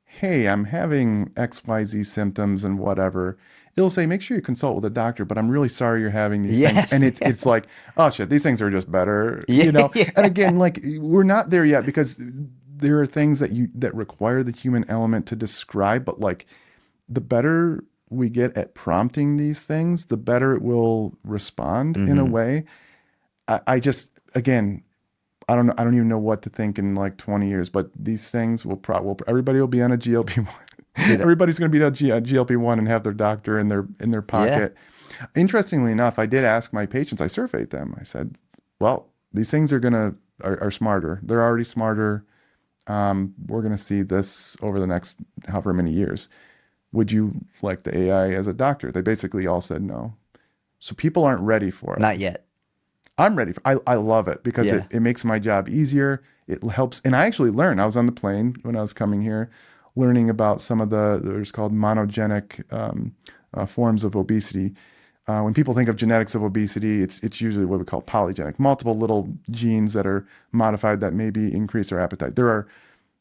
hey, I'm having XYZ symptoms and whatever, it'll say, make sure you consult with a doctor, but I'm really sorry you're having these things. And it's like, oh shit, these things are just better, you know? Yeah. And again, like we're not there yet because there are things that require the human element to describe, but like the better we get at prompting these things, the better it will respond in a way. I just, again, I don't even know what to think in like 20 years, but these things everybody will be on a GLP-1. Everybody's going to be on a GLP-1 and have their doctor in their pocket. Interestingly enough, I did ask my patients, I surveyed them. I said, well, these things are going to are smarter. They're already smarter. We're going to see this over the next however many years. Would you like the AI as a doctor? They basically all said no. So people aren't ready for it. Not yet. I'm ready. I love it because Yeah. it makes my job easier. It helps. And I actually learned, I was on the plane when I was coming here, learning about some of there's called monogenic forms of obesity. When people think of genetics of obesity, it's usually what we call polygenic, multiple little genes that are modified that maybe increase our appetite. There are,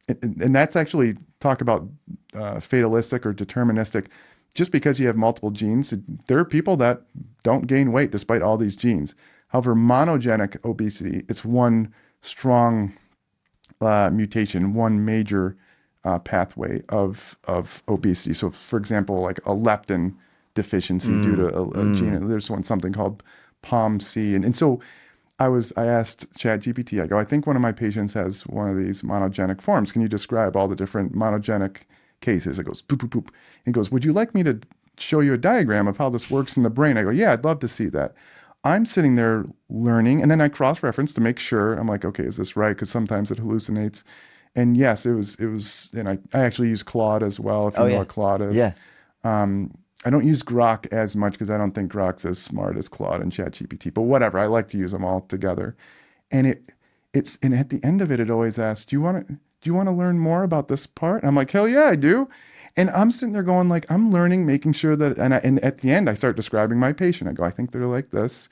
and that's actually talk about fatalistic or deterministic. Just because you have multiple genes, there are people that don't gain weight despite all these genes. However, monogenic obesity, it's one strong mutation, one major pathway of obesity. So, for example, like a leptin deficiency due to a gene. There's something called POMC, and so I asked ChatGPT. I go, I think one of my patients has one of these monogenic forms. Can you describe all the different monogenic cases? It goes poop poop poop. It goes, would you like me to show you a diagram of how this works in the brain? I go, yeah, I'd love to see that. I'm sitting there learning, and then I cross-reference to make sure. I'm like, okay, is this right? Because sometimes it hallucinates. And yes, it was, and I actually use Claude as well, if you know what Claude is. Yeah. I don't use Grok as much because I don't think Grok's as smart as Claude and ChatGPT, but whatever. I like to use them all together. And and at the end of it, it always asks, do you want to learn more about this part? And I'm like, hell yeah, I do. And I'm sitting there going like, I'm learning, making sure that, and at the end, I start describing my patient. I go, I think they're like this.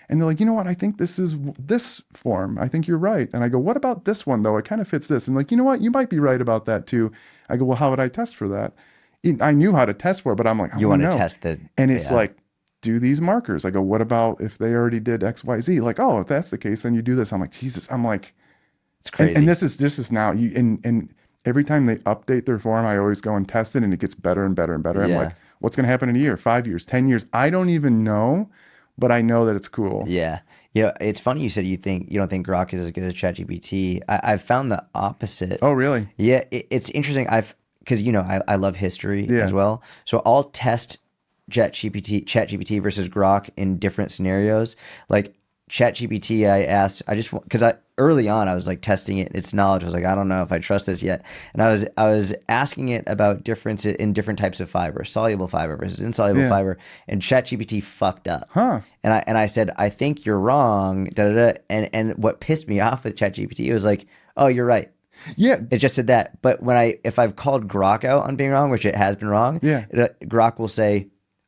And they're like, you know what? I think this is this form. I think you're right. And I go, what about this one though? It kind of fits this. And like, you know what? You might be right about that too. I go, well, how would I test for that? I knew how to test for it, but I'm like, You want to know. test the, And it's like, do these markers. I go, what about if they already did X, Y, Z? Like, oh, if that's the case, then you do this. I'm like, Jesus. I'm like, it's crazy. And this is now and every time they update their form, I always go and test it, and it gets better and better and better. I'm like, what's going to happen in a year, 5 years, 10 years? I don't even know, but I know that it's cool. Yeah. You know, it's funny you said you don't think Grok is as good as ChatGPT. I've found the opposite. Oh, really? Yeah. It's interesting. Because, I love history Yeah. as well. So I'll test ChatGPT versus Grok in different scenarios. Like ChatGPT, because early on I was like testing its knowledge. I was like, I don't know if I trust this yet. And I was asking it about difference in different types of fiber, soluble fiber versus insoluble fiber, and ChatGPT fucked up. Huh. And I said, I think you're wrong. Da, da, da. And what pissed me off with ChatGPT, it was like, oh, you're right. Yeah. It just said that. But if I've called Grok out on being wrong, which it has been wrong, Grok will say,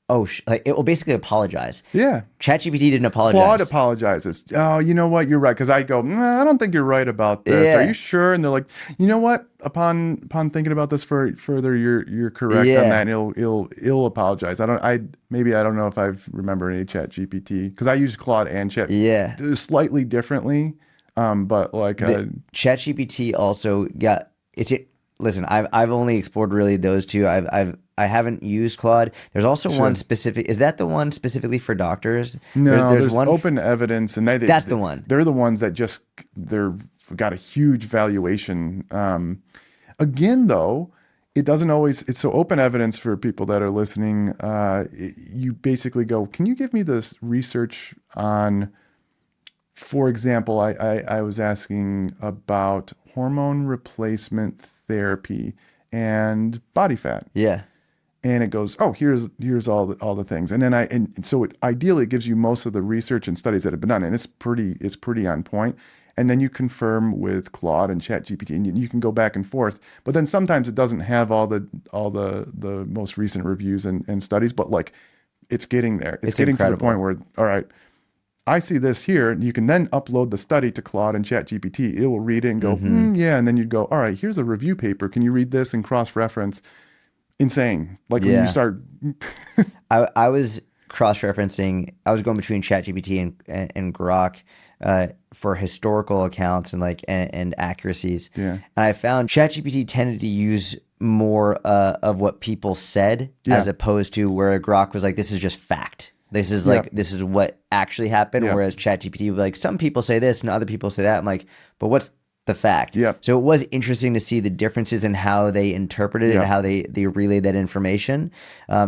oh, it will basically apologize. Yeah. ChatGPT didn't apologize. Claude apologizes. Oh, you know what? You're right. Because I go, I don't think you're right about this. Yeah. Are you sure? And they're like, you know what? Upon thinking about this further, you're correct on that. And it'll apologize. I don't know if I've remember any ChatGPT because I use Claude and Chat. Yeah. Slightly differently. But like ChatGPT also got listen, I've only explored really those two. I haven't used Claude. There's also one specific. Is that the one specifically for doctors? No, there's one open evidence, and that's the one. They're the ones that they're got a huge valuation. Again, though, it doesn't always. It's so open evidence for people that are listening. You basically go, can you give me this research on? For example, I was asking about hormone replacement therapy and body fat. Yeah. And it goes, oh, here's all the things. And then so ideally it gives you most of the research and studies that have been done, and it's pretty on point. And then you confirm with Claude and ChatGPT, and you can go back and forth. But then sometimes it doesn't have all the most recent reviews and studies, but like it's getting there. It's getting incredible. To the point where, all right, I see this here. You can then upload the study to Claude and ChatGPT. It will read it and go, yeah. And then you'd go, all right, here's a review paper. Can you read this and cross-reference? Insane. Like when you start. I was cross-referencing. I was going between ChatGPT and Grok for historical accounts and accuracies. Yeah. And I found ChatGPT tended to use more of what people said as opposed to where Grok was like, this is just fact. This is this is what actually happened. Whereas ChatGPT would be like, some people say this and other people say that. I'm like, but what's the fact? Yeah. So it was interesting to see the differences in how they interpreted it and how they relayed that information.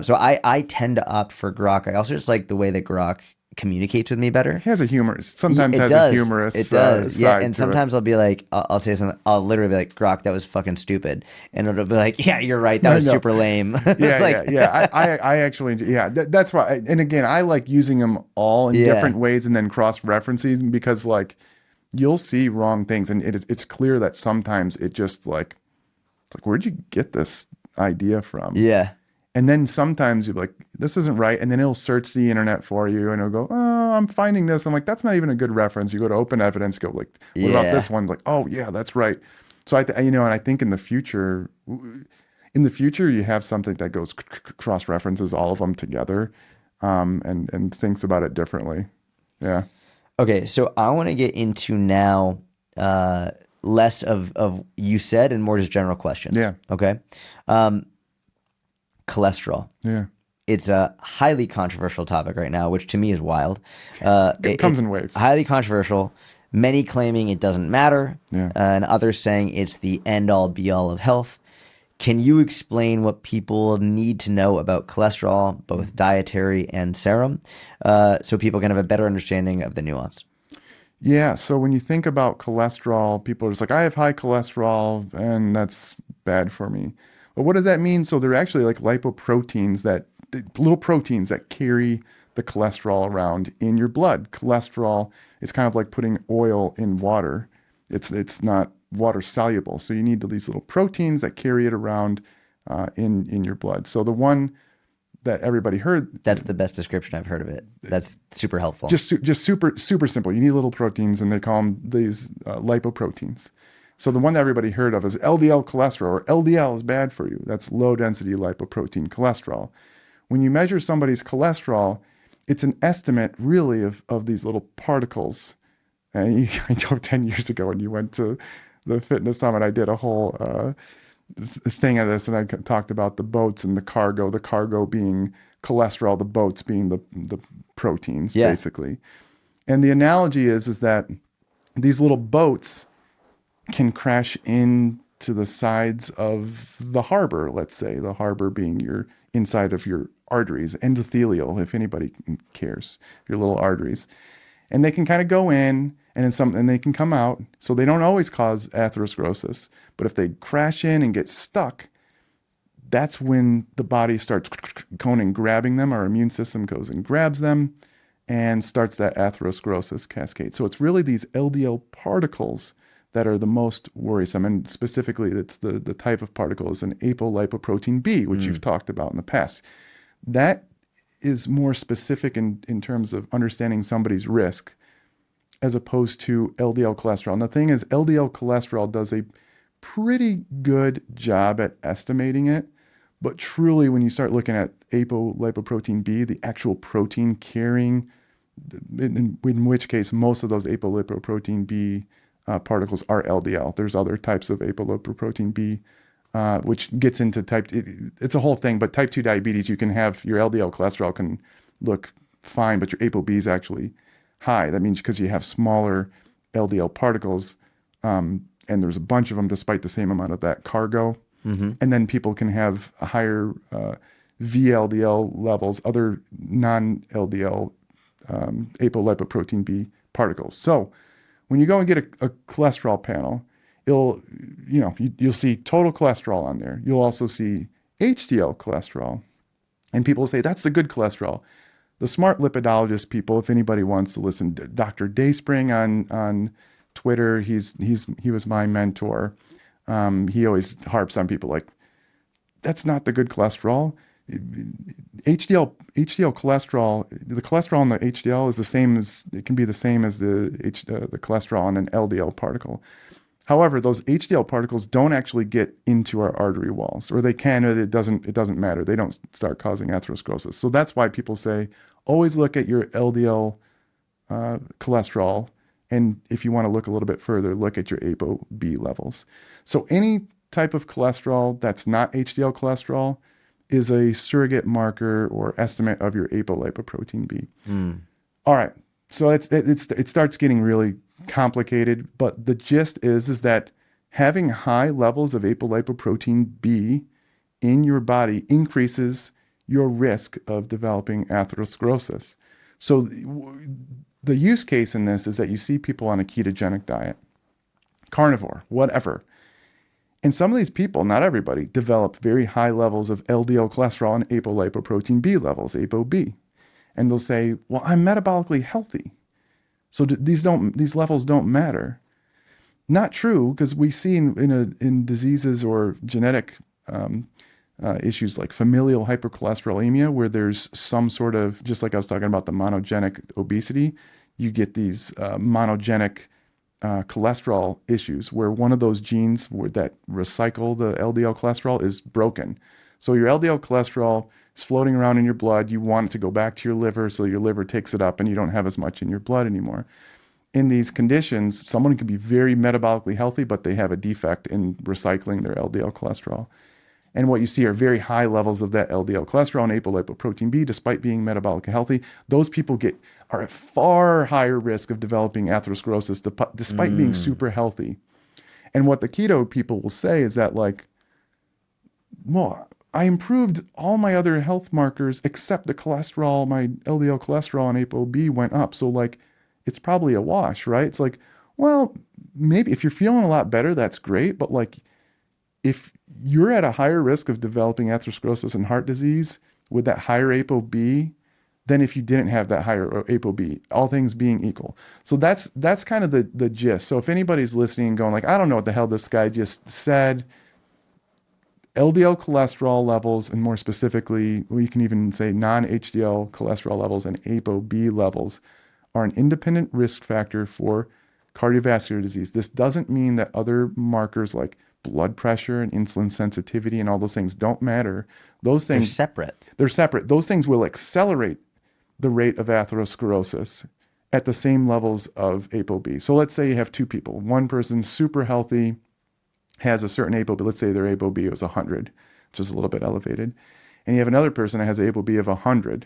So I tend to opt for Grok. I also just like the way that Grok communicates with me better. It has a humorous, sometimes It has a does. It humorous does. Yeah. side And to it. sometimes I'll be like, I'll say something. I'll literally be like, Grok, that was fucking stupid. And it'll be like, yeah, you're right. That I was know. super lame. It's like, Yeah. I actually, yeah, that's why. And again, I like using them all in yeah. different ways and then cross-referencing because like you'll see wrong things. And it's clear that sometimes it just like, it's like, where'd you get this idea from? Yeah. And then sometimes you're like, this isn't right. And then it'll search the internet for you and it'll go, oh, I'm finding this. I'm like, that's not even a good reference. You go to open evidence, go like, what about this Yeah. one? Like, oh yeah, that's right. So and I think in the future, you have something that goes cross references all of them together, and thinks about it differently. Yeah. Okay. So I want to get into now less of you said and more just general questions. Yeah. Okay. Cholesterol. Yeah. It's a highly controversial topic right now, which to me is wild. It comes It's in waves. highly controversial. Many claiming it doesn't matter, Yeah. and others saying it's the end all be all of health. Can you explain what people need to know about cholesterol, both dietary and serum, so people can have a better understanding of the nuance? Yeah. So when you think about cholesterol, people are just like, I have high cholesterol and that's bad for me. But what does that mean? So they're actually like lipoproteins little proteins that carry the cholesterol around in your blood. Cholesterol is kind of like putting oil in water. It's not water soluble. So you need these little proteins that carry it around in your blood. So the one that everybody heard, That's the best description I've heard of it. That's super helpful. just super simple. You need little proteins, and they call them these lipoproteins. So the one that everybody heard of is LDL cholesterol, or LDL is bad for you. That's low density lipoprotein cholesterol. When you measure somebody's cholesterol, it's an estimate really of these little particles. And I know 10 years ago when you went to the fitness summit, I did a whole thing of this, and I talked about the boats and the cargo being cholesterol, the boats being the proteins, Yeah. basically. And the analogy is that these little boats can crash into the sides of the harbor, let's say, the harbor being your inside of your arteries, endothelial, if anybody cares, your little arteries. And they can kind of go in and they can come out. So they don't always cause atherosclerosis. But if they crash in and get stuck, that's when the body starts going and grabbing them. Our immune system goes and grabs them and starts that atherosclerosis cascade. So it's really these LDL particles that are the most worrisome. And specifically, it's the type of particle is an apolipoprotein B, which you've talked about in the past. That is more specific in terms of understanding somebody's risk as opposed to LDL cholesterol. And the thing is, LDL cholesterol does a pretty good job at estimating it. But truly, when you start looking at apolipoprotein B, the actual protein carrying, in which case most of those apolipoprotein B particles are LDL. There's other types of apolipoprotein B, which gets into it's a whole thing, but type 2 diabetes, you can have your LDL cholesterol can look fine, but your ApoB is actually high. That means because you have smaller LDL particles, and there's a bunch of them despite the same amount of that cargo. Mm-hmm. And then people can have higher VLDL levels, other non-LDL apolipoprotein B particles. So when you go and get a cholesterol panel, you'll see total cholesterol on there. You'll also see HDL cholesterol. And people say, that's the good cholesterol. The smart lipidologist people, if anybody wants to listen to Dr. Dayspring on Twitter, he was my mentor. He always harps on people like, that's not the good cholesterol. HDL cholesterol, the cholesterol in the HDL is the same as, it can be the same as the cholesterol in an LDL particle. However, those HDL particles don't actually get into our artery walls, or they can, but it doesn't matter. They don't start causing atherosclerosis. So that's why people say, always look at your LDL cholesterol. And if you want to look a little bit further, look at your ApoB levels. So any type of cholesterol that's not HDL cholesterol is a surrogate marker or estimate of your apolipoprotein B. All right. So it starts getting really complicated, but the gist is that having high levels of apolipoprotein B in your body increases your risk of developing atherosclerosis. So the use case in this is that you see people on a ketogenic diet, carnivore, whatever. And some of these people, not everybody, develop very high levels of LDL cholesterol and apolipoprotein B levels, ApoB. And they'll say, well, I'm metabolically healthy, so these levels don't matter. Not true, because we see in diseases or genetic issues like familial hypercholesterolemia, where there's some sort of, just like I was talking about the monogenic obesity, you get these monogenic cholesterol issues where one of those genes that recycle the LDL cholesterol is broken. So your LDL cholesterol is floating around in your blood. You want it to go back to your liver, so your liver takes it up and you don't have as much in your blood anymore. In these conditions, someone can be very metabolically healthy, but they have a defect in recycling their LDL cholesterol. And what you see are very high levels of that LDL cholesterol and apolipoprotein B, despite being metabolically healthy. Those people are at far higher risk of developing atherosclerosis despite being super healthy. And what the keto people will say is that, like, well, I improved all my other health markers except the cholesterol, my LDL cholesterol and ApoB went up. So, like, it's probably a wash, right? It's like, well, maybe if you're feeling a lot better, that's great. But, like, if you're at a higher risk of developing atherosclerosis and heart disease with that higher ApoB than if you didn't have that higher ApoB, all things being equal. So that's kind of the gist. So if anybody's listening and going like, I don't know what the hell this guy just said, LDL cholesterol levels, and more specifically, we can even say non-HDL cholesterol levels and ApoB levels, are an independent risk factor for cardiovascular disease. This doesn't mean that other markers like blood pressure and insulin sensitivity and all those things don't matter. Those things, They're separate. Those things will accelerate the rate of atherosclerosis at the same levels of ApoB. So let's say you have two people. One person's super healthy, has a certain ApoB. Let's say their ApoB was 100, which is a little bit elevated. And you have another person that has an ApoB of 100.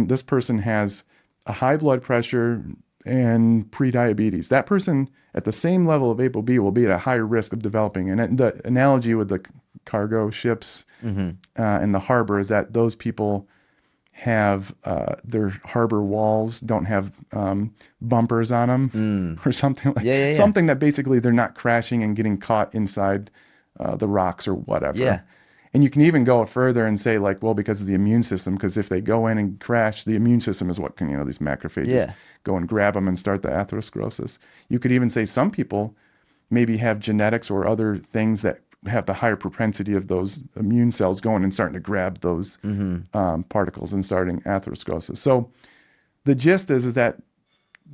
This person has a high blood pressure and pre-diabetes. That person at the same level of ApoB will be at a higher risk of developing. And the analogy with the cargo ships and the harbor is that those people have their harbor walls don't have bumpers on them or something like something that basically they're not crashing and getting caught inside the rocks or whatever. Yeah. And you can even go further and say, like, well, because of the immune system, because if they go in and crash, the immune system is what can, these macrophages go and grab them and start the atherosclerosis. You could even say some people maybe have genetics or other things that have the higher propensity of those immune cells going and starting to grab those particles and starting atherosclerosis. So the gist is that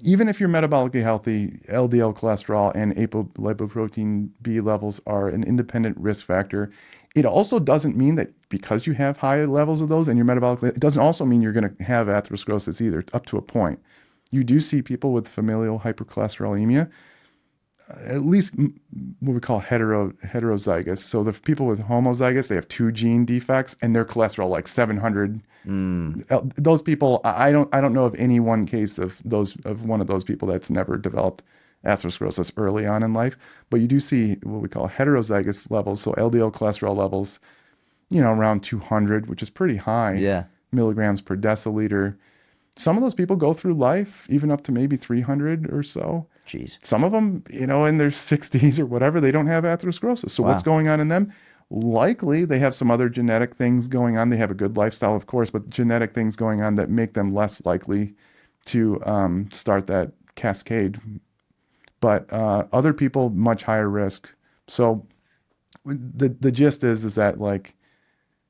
even if you're metabolically healthy, LDL cholesterol and apolipoprotein B levels are an independent risk factor. It also doesn't mean that because you have high levels of those and you're metabolically, it doesn't also mean you're going to have atherosclerosis either, up to a point. You do see people with familial hypercholesterolemia, at least what we call heterozygous. So the people with homozygous, they have 2 gene defects and their cholesterol like 700. Those people, I don't know of any one case of one of those people that's never developed atherosclerosis early on in life. But you do see what we call heterozygous levels. So LDL cholesterol levels, around 200, which is pretty high milligrams per deciliter. Some of those people go through life even up to maybe 300 or so. Jeez. Some of them, in their 60s or whatever, they don't have atherosclerosis. So what's going on in them? Likely they have some other genetic things going on. They have a good lifestyle, of course, but genetic things going on that make them less likely to start that cascade. But other people, much higher risk. So the gist is that, like,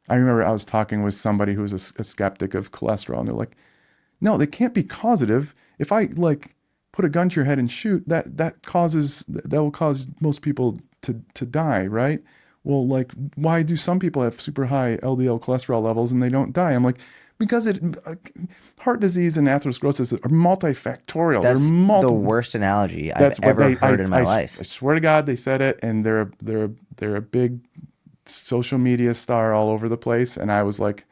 I remember I was talking with somebody who was a skeptic of cholesterol, and they're like, no, they can't be causative. If I put a gun to your head and shoot, that will cause most people to die, right? Well, like, why do some people have super high LDL cholesterol levels and they don't die? I'm like, because heart disease and atherosclerosis are multifactorial. That's they're multiple. The worst analogy I've ever heard in my life. I swear to God, they said it, and they're a big social media star all over the place. And I was like,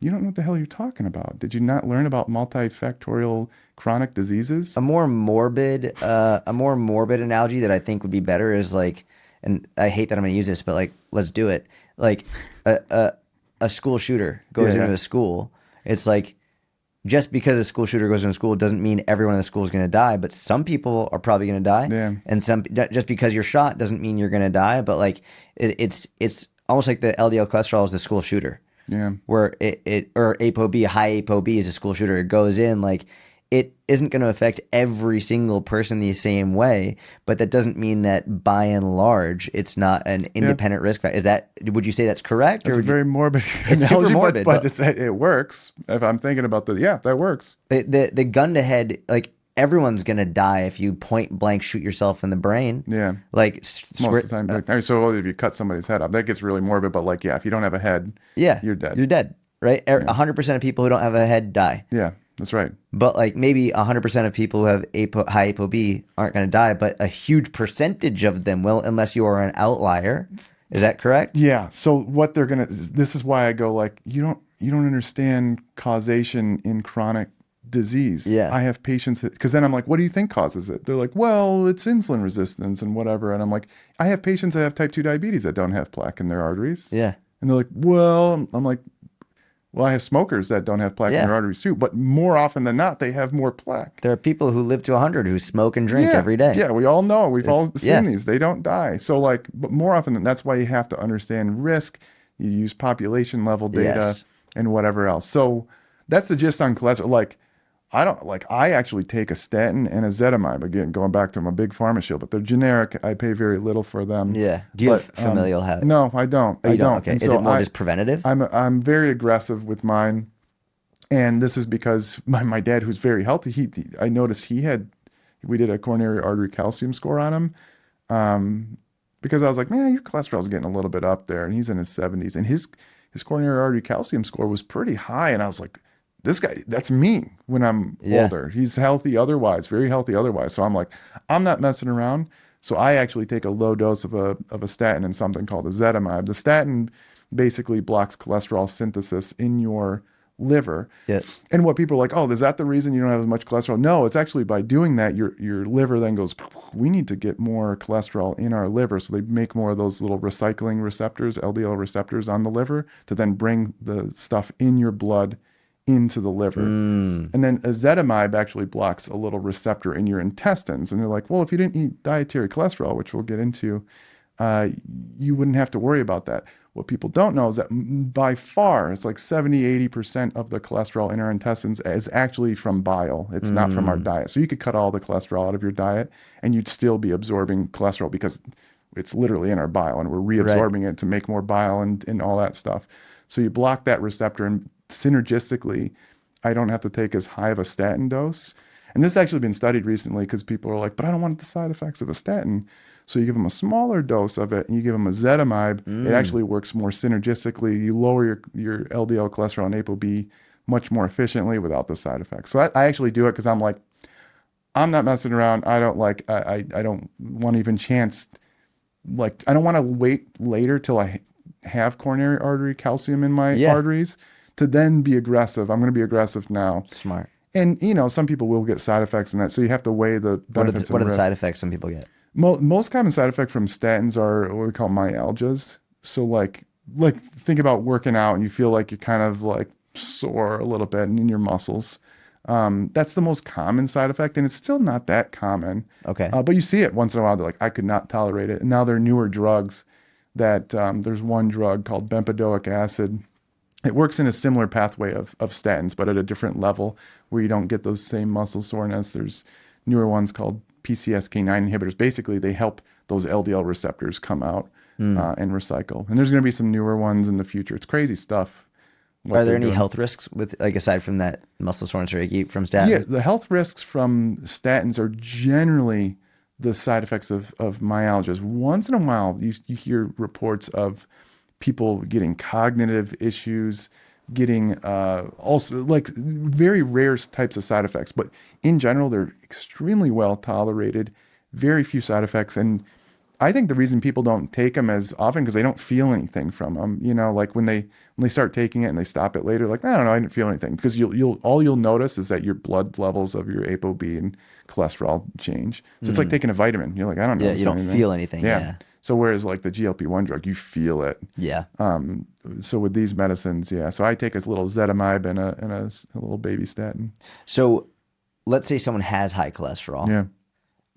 you don't know what the hell you're talking about. Did you not learn about multifactorial chronic diseases? A more morbid analogy that I think would be better is like, and I hate that I'm going to use this, but like, let's do it. Like a school shooter goes into a school. It's like just because a school shooter goes into school doesn't mean everyone in the school is going to die, but some people are probably going to die. Yeah. And just because you're shot doesn't mean you're going to die. But like it's almost like the LDL cholesterol is the school shooter, Yeah. where it or ApoB, high ApoB is a school shooter. It goes in like it isn't going to affect every single person the same way, but that doesn't mean that by and large it's not an independent risk factor. Would you say that's correct? It's a very morbid It's super analogy, morbid, but it works. If I'm thinking about that works. the gun to head, like everyone's gonna die if you point blank shoot yourself in the brain. Yeah. Like Most of the time. Like, so if you cut somebody's head off, that gets really morbid. But like, yeah, if you don't have a head, yeah, you're dead. You're dead, right? 100% of people who don't have a head die. Yeah, that's right. But like maybe 100% of people who have high ApoB aren't going to die, but a huge percentage of them will, unless you are an outlier. Is that correct? Yeah. So what this is why I go like, you don't understand causation in chronic disease. Yeah. I have patients because then I'm like, what do you think causes it? They're like, well, it's insulin resistance and whatever. And I'm like, I have patients that have type 2 diabetes that don't have plaque in their arteries. Yeah. And they're like, well, I'm like, well, I have smokers that don't have plaque in their arteries too, but more often than not, they have more plaque. There are people who live to 100 who smoke and drink every day. Yeah, we all know. We've all seen these. They don't die. So like, but more often than that's why you have to understand risk. You use population level data and whatever else. So that's the gist on cholesterol. Like, I actually take a statin and a ezetimibe. Again, going back to my big pharma shield, but they're generic. I pay very little for them. Yeah. Do you have familial habits? No, I don't. Oh, you don't? Okay. And Is it more just preventative? I'm very aggressive with mine. And this is because my dad, who's very healthy, I noticed we did a coronary artery calcium score on him. Because I was like, man, your cholesterol's getting a little bit up there. And he's in his 70s. And his coronary artery calcium score was pretty high. And I was like, this guy, that's me when I'm older. He's healthy otherwise, very healthy otherwise. So I'm like, I'm not messing around. So I actually take a low dose of a statin and something called ezetimibe. The statin basically blocks cholesterol synthesis in your liver. Yeah. And what people are like, oh, is that the reason you don't have as much cholesterol? No, it's actually by doing that, your liver then goes, we need to get more cholesterol in our liver. So they make more of those little recycling receptors, LDL receptors on the liver to then bring the stuff in your blood into the liver. And then ezetimibe actually blocks a little receptor in your intestines. And they're like, well, if you didn't eat dietary cholesterol, which we'll get into, you wouldn't have to worry about that. What people don't know is that by far, it's like 70-80% of the cholesterol in our intestines is actually from bile. It's not from our diet. So you could cut all the cholesterol out of your diet and you'd still be absorbing cholesterol because it's literally in our bile and we're reabsorbing it to make more bile and all that stuff. So you block that receptor and synergistically, I don't have to take as high of a statin dose. And this has actually been studied recently because people are like, but I don't want the side effects of a statin. So you give them a smaller dose of it and you give them ezetimibe. It actually works more synergistically. You lower your LDL cholesterol and ApoB much more efficiently without the side effects. So I actually do it because I'm like, I'm not messing around. I don't want to even chance, like, I don't want to wait later till I have coronary artery calcium in my arteries to then be aggressive. I'm going to be aggressive now. Smart. And, some people will get side effects in that. So you have to weigh the benefits What are and the risks. side effects some people get? Most common side effect from statins are what we call myalgias. So like think about working out and you feel like you're kind of like sore a little bit in your muscles. That's the most common side effect. And it's still not that common. Okay. But you see it once in a while. They're like, I could not tolerate it. And now there are newer drugs that there's one drug called bempedoic acid. It works in a similar pathway of statins, but at a different level where you don't get those same muscle soreness. There's newer ones called PCSK9 inhibitors. Basically, they help those LDL receptors come out and recycle. And there's going to be some newer ones in the future. It's crazy stuff. Are there any health risks with, like, aside from that muscle soreness or achy from statins? Yeah, the health risks from statins are generally the side effects of myalgias. Once in a while, you hear reports of people getting cognitive issues, getting also like very rare types of side effects. But in general, they're extremely well tolerated, very few side effects. And I think the reason people don't take them as often because they don't feel anything from them. You know, like when they start taking it and they stop it later, like I don't know, I didn't feel anything because you'll notice is that your blood levels of your ApoB and cholesterol change. So it's like taking a vitamin. You're like, I don't know. Yeah, you don't feel anything. Yeah. So whereas like the GLP-1 drug, you feel it. Yeah. So with these medicines, yeah. So I take a little Zetamib and a little baby statin. So let's say someone has high cholesterol,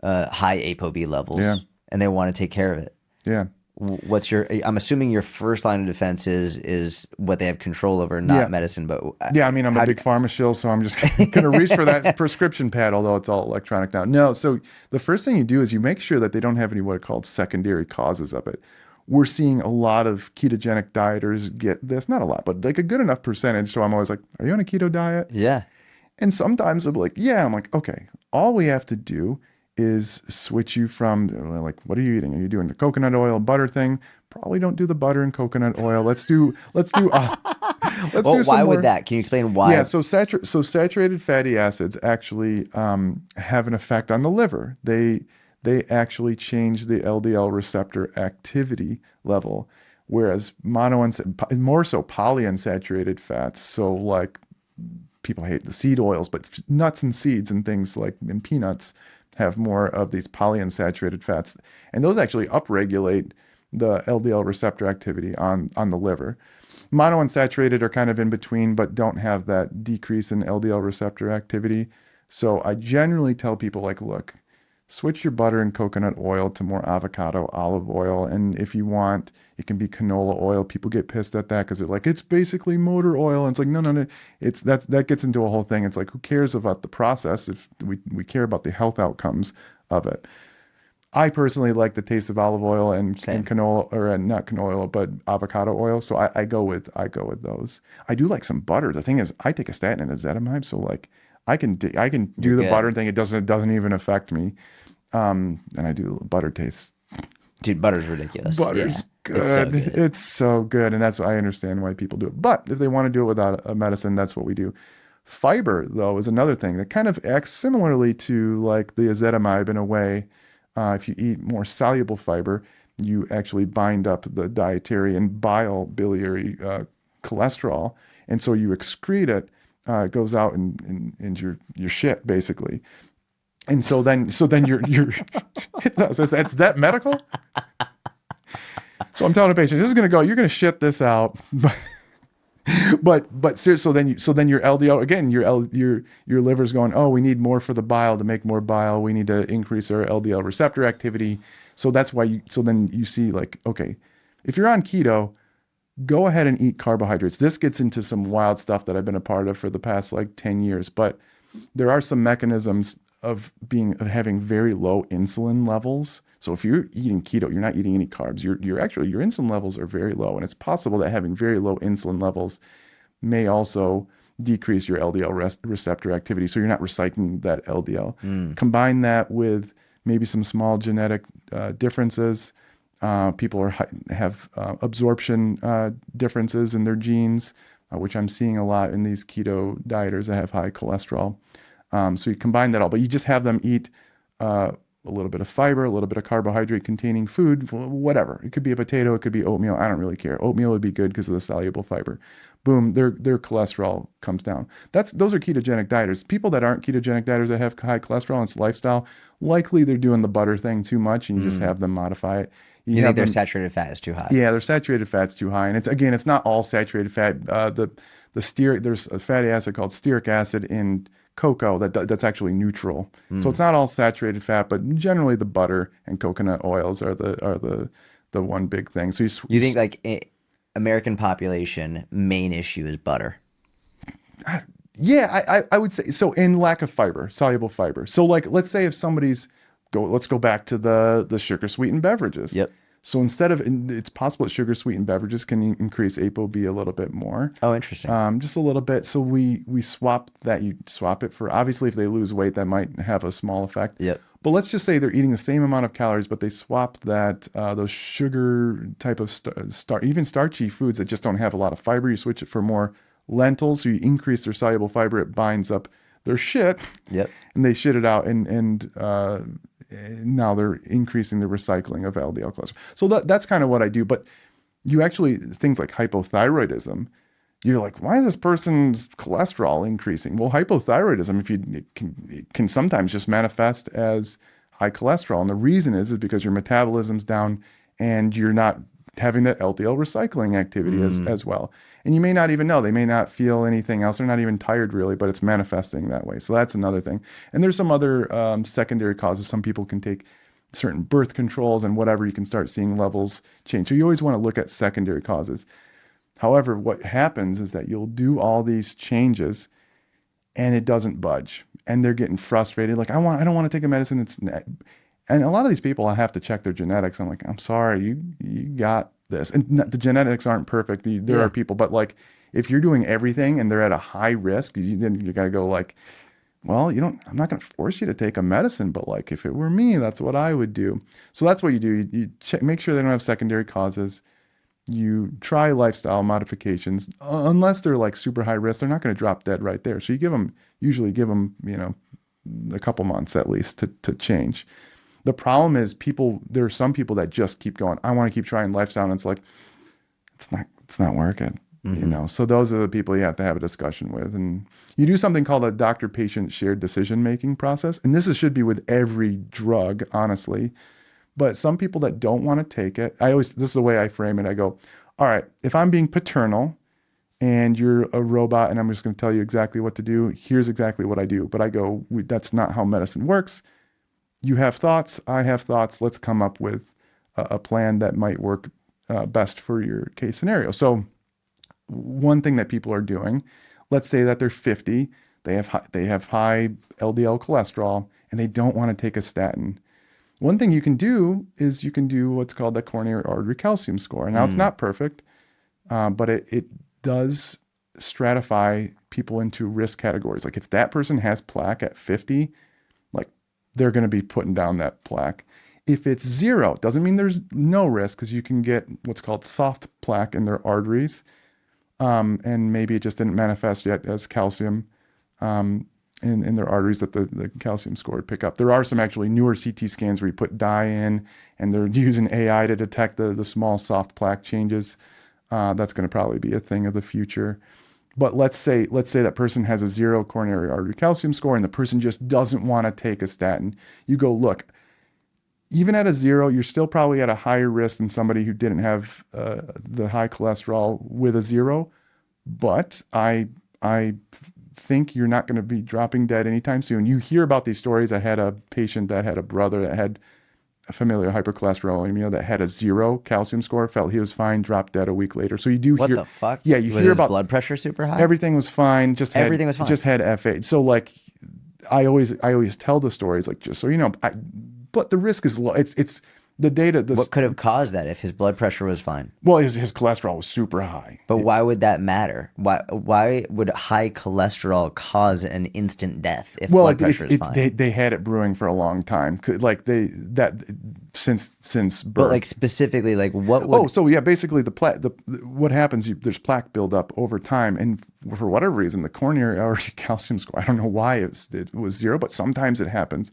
high ApoB levels, and they want to take care of it. Yeah. I'm assuming your first line of defense is what they have control over, not medicine, but I mean, I'm a big pharma shill, so I'm just going to reach for that prescription pad, although it's all electronic now. No, so the first thing you do is you make sure that they don't have any what are called secondary causes of it. We're seeing a lot of ketogenic dieters get this, not a lot, but like a good enough percentage. So I'm always like, are you on a keto diet? Yeah. And sometimes they'll be like, yeah. I'm like, okay, all we have to do is switch you from like, what are you eating? Are you doing the coconut oil butter thing? Probably don't do the butter and coconut oil. Let's do well, why would that? Can you explain why? Yeah, so saturated fatty acids actually have an effect on the liver. They actually change the LDL receptor activity level, whereas more so polyunsaturated fats. So like people hate the seed oils, but nuts and seeds and things like in peanuts have more of these polyunsaturated fats, and those actually upregulate the LDL receptor activity on the liver. Monounsaturated are kind of in between, but don't have that decrease in LDL receptor activity. So I generally tell people like, look, switch your butter and coconut oil to more avocado, olive oil. And if you want, it can be canola oil. People get pissed at that because they're like, it's basically motor oil. And it's like, no. That gets into a whole thing. It's like, who cares about the process if we care about the health outcomes of it? I personally like the taste of olive oil and canola, or not canola oil, but avocado oil. So I go with those. I do like some butter. The thing is, I take a statin and a Zetamib, so like I can do the butter thing. It doesn't even affect me. And I do butter taste. Dude, butter's ridiculous. Butter's good. It's so good. And that's why I understand why people do it. But if they want to do it without a medicine, that's what we do. Fiber, though, is another thing that kind of acts similarly to like the Ezetimibe in a way. If you eat more soluble fiber, you actually bind up the dietary and biliary cholesterol. And so you excrete it. It goes out into your shit, basically. And so then you're it's that medical. So I'm telling a patient, this is going to go. You're going to shit this out, but so then your LDL again, your liver's going, oh, we need more for the bile to make more bile. We need to increase our LDL receptor activity. So that's why then you see like, okay, if you're on keto, go ahead and eat carbohydrates. This gets into some wild stuff that I've been a part of for the past like 10 years, but there are some mechanisms of having very low insulin levels. So if you're eating keto, you're not eating any carbs. Your insulin levels are very low, and it's possible that having very low insulin levels may also decrease your LDL receptor activity. So you're not recycling that LDL. Combine that with maybe some small genetic differences. People have absorption differences in their genes, which I'm seeing a lot in these keto dieters that have high cholesterol. So you combine that all, but you just have them eat a little bit of fiber, a little bit of carbohydrate containing food, whatever. It could be a potato, it could be oatmeal. I don't really care. Oatmeal would be good because of the soluble fiber. Boom, their cholesterol comes down. Those are ketogenic dieters. People that aren't ketogenic dieters that have high cholesterol and it's lifestyle, likely they're doing the butter thing too much, and you just have them modify it. You think their saturated fat is too high? Yeah, their saturated fat's too high, and it's not all saturated fat. There's a fatty acid called stearic acid in cocoa that's actually neutral. So it's not all saturated fat, but generally the butter and coconut oils are the one big thing. So you think like American population main issue is butter? Yeah, I would say so. In lack of fiber, soluble fiber. So like, let's say if let's go back to the sugar sweetened beverages. Yep. So it's possible that sugar sweetened beverages can increase ApoB a little bit more. Oh, interesting. Just a little bit. So we swap that. You swap it for, obviously if they lose weight, that might have a small effect. Yep. But let's just say they're eating the same amount of calories, but they swap that those sugar type of even starchy foods that just don't have a lot of fiber. You switch it for more lentils, so you increase their soluble fiber. It binds up their shit. Yep. And they shit it out, and now they're increasing the recycling of LDL cholesterol. So that's kind of what I do. But you actually, things like hypothyroidism, you're like, why is this person's cholesterol increasing? Well, hypothyroidism, it can sometimes just manifest as high cholesterol. And the reason is because your metabolism's down and you're not having that LDL recycling activity as well. And you may not even know. They may not feel anything else. They're not even tired really, but it's manifesting that way. So that's another thing. And there's some other secondary causes. Some people can take certain birth controls and whatever, you can start seeing levels change. So you always want to look at secondary causes. However, what happens is that you'll do all these changes and it doesn't budge. And they're getting frustrated. Like, I don't want to take a medicine. And a lot of these people, I have to check their genetics. I'm like, I'm sorry, you got this. And the genetics aren't perfect. There are people, but like, if you're doing everything and they're at a high risk, then you got to go like, well, I'm not going to force you to take a medicine, but like, if it were me, that's what I would do. So that's what you do. You check, make sure they don't have secondary causes. You try lifestyle modifications, unless they're like super high risk. They're not going to drop dead right there. So usually give them, a couple months at least to change. The problem is there are some people that just keep going. I want to keep trying lifestyle. And it's like, it's not working, So those are the people you have to have a discussion with. And you do something called a doctor-patient shared decision-making process. And this should be with every drug, honestly. But some people that don't want to take it, this is the way I frame it. I go, all right, if I'm being paternal and you're a robot and I'm just going to tell you exactly what to do, here's exactly what I do. But I go, that's not how medicine works. You have thoughts, I have thoughts. Let's come up with a plan that might work best for your case scenario. So one thing that people are doing, let's say that they're 50, they have high LDL cholesterol, and they don't want to take a statin. One thing you can do is you can do what's called the coronary artery calcium score. Now, it's not perfect, but it does stratify people into risk categories. Like if that person has plaque at 50, like they're going to be putting down that plaque. If it's 0, doesn't mean there's no risk, because you can get what's called soft plaque in their arteries, and maybe it just didn't manifest yet as calcium in their arteries that the calcium score would pick up. There are some actually newer CT scans where you put dye in and they're using AI to detect the small soft plaque changes. That's going to probably be a thing of the future. But let's say that person has a 0 coronary artery calcium score and the person just doesn't want to take a statin. You go, look, even at a 0, you're still probably at a higher risk than somebody who didn't have the high cholesterol with a 0. But I think you're not going to be dropping dead anytime soon. You hear about these stories. I had a patient that had a brother that had a familial hypercholesterolemia that had a 0 calcium score, felt he was fine, dropped dead a week later. So you do What hear. the fuck? Yeah, you Was hear his about blood pressure super high? everything was fine. Everything was fine. Just had FA. So like, I always tell the stories like, just so you know, but the risk is low. It's the data. What could have caused that if his blood pressure was fine? Well, his cholesterol was super high. But why would that matter? Why would high cholesterol cause an instant death if blood pressure is fine? They had it brewing for a long time. Like since birth. But like specifically, like what would... so yeah, basically what happens, there's plaque buildup over time. And for whatever reason, the coronary artery calcium score, I don't know why it was 0, but sometimes it happens.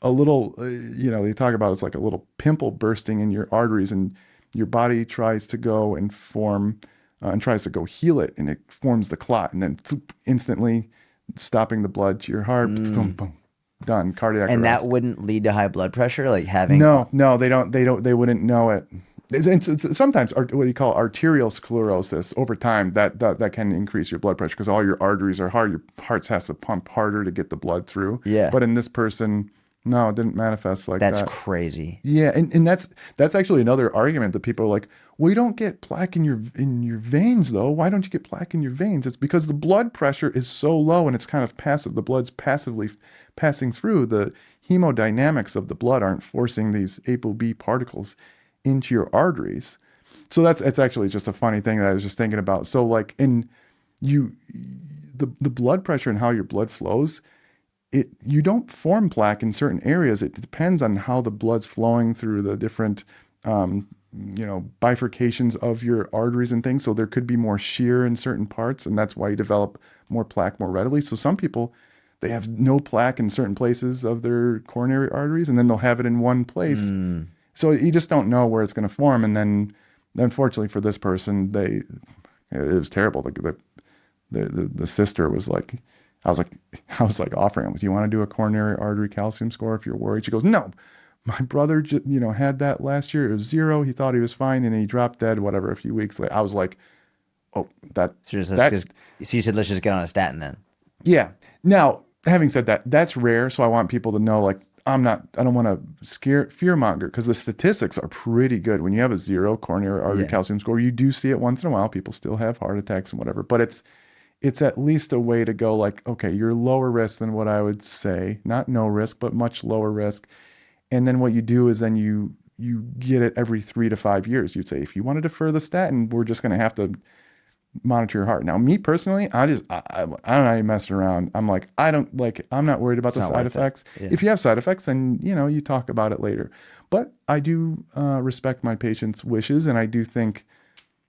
A little, they talk about it's like a little pimple bursting in your arteries, and your body tries to go and form and tries to go heal it, and it forms the clot, and then instantly stopping the blood to your heart. Boom, boom, done. Cardiac arrest. And that wouldn't lead to high blood pressure, like having... No, they don't. They wouldn't know it. It's sometimes what you call arterial sclerosis over time that can increase your blood pressure because all your arteries are hard. Your heart has to pump harder to get the blood through. Yeah. But in this person, no, it didn't manifest like that. That's crazy. Yeah, and that's actually another argument that people are like, well, you don't get plaque in your veins though. Why don't you get plaque in your veins? It's because the blood pressure is so low and it's kind of passive. The blood's passively passing through. The hemodynamics of the blood aren't forcing these ApoB particles into your arteries. So it's actually just a funny thing that I was just thinking about. So like the blood pressure and how your blood flows, you don't form plaque in certain areas. It depends on how the blood's flowing through the different, bifurcations of your arteries and things. So there could be more shear in certain parts, and that's why you develop more plaque more readily. So some people, they have no plaque in certain places of their coronary arteries, and then they'll have it in one place. So you just don't know where it's going to form. And then, unfortunately for this person, it was terrible. The sister was like, I was like offering him, do you want to do a coronary artery calcium score if you're worried? She goes, no, my brother, had that last year. It was 0. He thought he was fine, and he dropped dead, whatever, a few weeks later. I was like, oh, So you said, let's just get on a statin then. yeah. Now, having said that, that's rare. So I want people to know, like, I don't want to fear monger, because the statistics are pretty good. When you have a 0 coronary artery calcium score, you do see it once in a while. People still have heart attacks and whatever, but it's at least a way to go, like, okay, you're lower risk than what I would say, not no risk, but much lower risk. And then what you do is then you get it every 3 to 5 years. You'd say, if you want to defer the statin, we're just going to have to monitor your heart. Now, me personally, I'm not even messing around. I'm like, I'm not worried about the side effects. Yeah. If you have side effects, then, you talk about it later. But I do respect my patient's wishes. And I do think,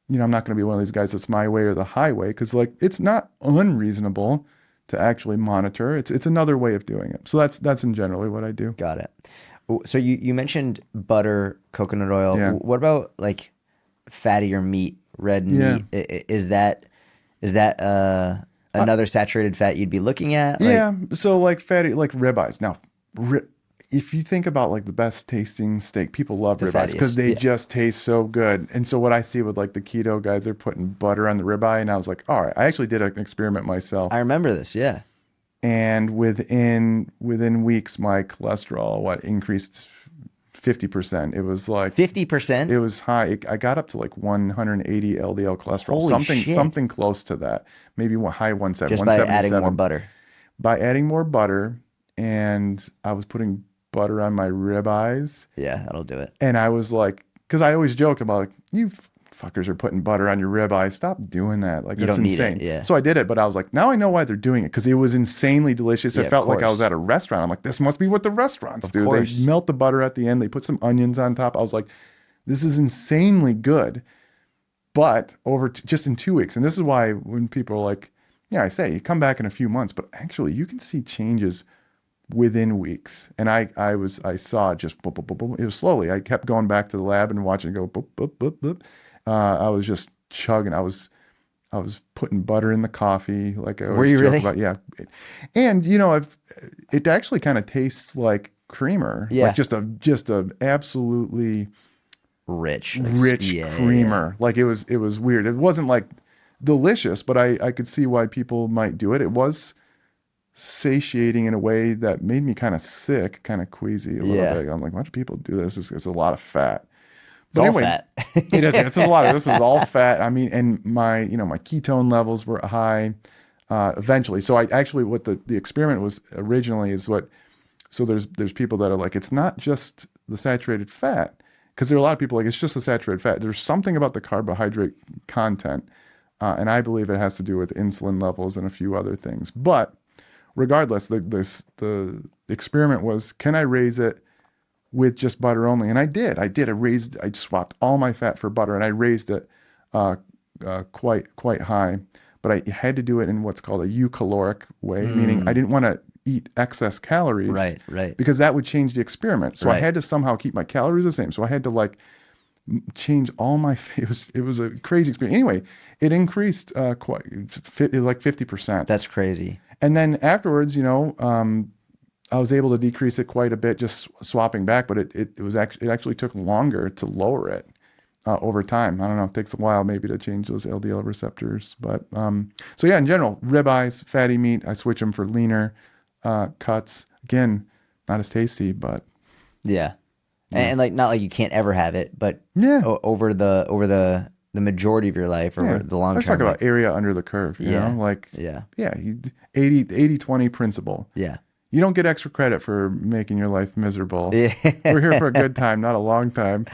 I'm not going to be one of these guys that's my way or the highway, because, like, it's not unreasonable to actually monitor. It's another way of doing it. So that's in generally what I do. Got it. So you mentioned butter, coconut oil. Yeah. What about like fattier meat? Red meat, is that another saturated fat you'd be looking at? So like fatty, like ribeyes. Now, if you think about like the best tasting steak, people love ribeyes because they just taste so good. And so what I see with like the keto guys, they're putting butter on the ribeye, and I was like, all right, I actually did an experiment myself. I remember this, yeah. And within weeks, my cholesterol increased 50%. It was like 50%. It was high. I got up to like 180 LDL cholesterol. Holy shit. Something close to that. Maybe high 170. Just by adding more butter. By adding more butter, and I was putting butter on my ribeyes. Yeah, that'll do it. And I was like, because I always joked about, like, you fuckers are putting butter on your ribeye. Stop doing that. Like, it's insane. Need it, yeah. So I did it, but I was like, now I know why they're doing it, because it was insanely delicious. It felt like I was at a restaurant. I'm like, this must be what the restaurants do. They melt the butter at the end. They put some onions on top. I was like, this is insanely good. But just in 2 weeks, and this is why when people are like, I say you come back in a few months, but actually you can see changes within weeks. And I saw it just boop, boop, boop, boop. It was slowly. I kept going back to the lab and watching it go boop, boop, boop, boop. I was just chugging. I was putting butter in the coffee, like I always joke about. Yeah. And it actually kind of tastes like creamer. Yeah. Like just a absolutely rich creamer. Like it was weird. It wasn't like delicious, but I could see why people might do it. It was satiating in a way that made me kind of sick, kind of queasy a little bit. I'm like, why do people do this? It's a lot of fat. But anyway, fat. It is. It's a lot of this is all fat. I mean, and my ketone levels were high eventually. So I actually, what the experiment was originally is so there's people that are like, it's not just the saturated fat, because there are a lot of people like, it's just the saturated fat. There's something about the carbohydrate content, and I believe it has to do with insulin levels and a few other things. But regardless, the experiment was, can I raise it with just butter only? And I did. I swapped all my fat for butter, and I raised it quite high. But I had to do it in what's called a eucaloric way, meaning I didn't want to eat excess calories, right, because that would change the experiment. So I had to somehow keep my calories the same. So I had to like change all my. It was a crazy experience. Anyway, it increased like 50%. That's crazy. And then afterwards, I was able to decrease it quite a bit, just swapping back, but it actually took longer to lower it over time. I don't know, it takes a while maybe to change those LDL receptors. But so yeah, in general, ribeyes, fatty meat, I switch them for leaner cuts. Again, not as tasty, but yeah. And like, not like you can't ever have it, but over the majority of your life or the long term. Let's talk about area under the curve, you know? Like, 80-20 principle. Yeah. You don't get extra credit for making your life miserable. Yeah. We're here for a good time, not a long time.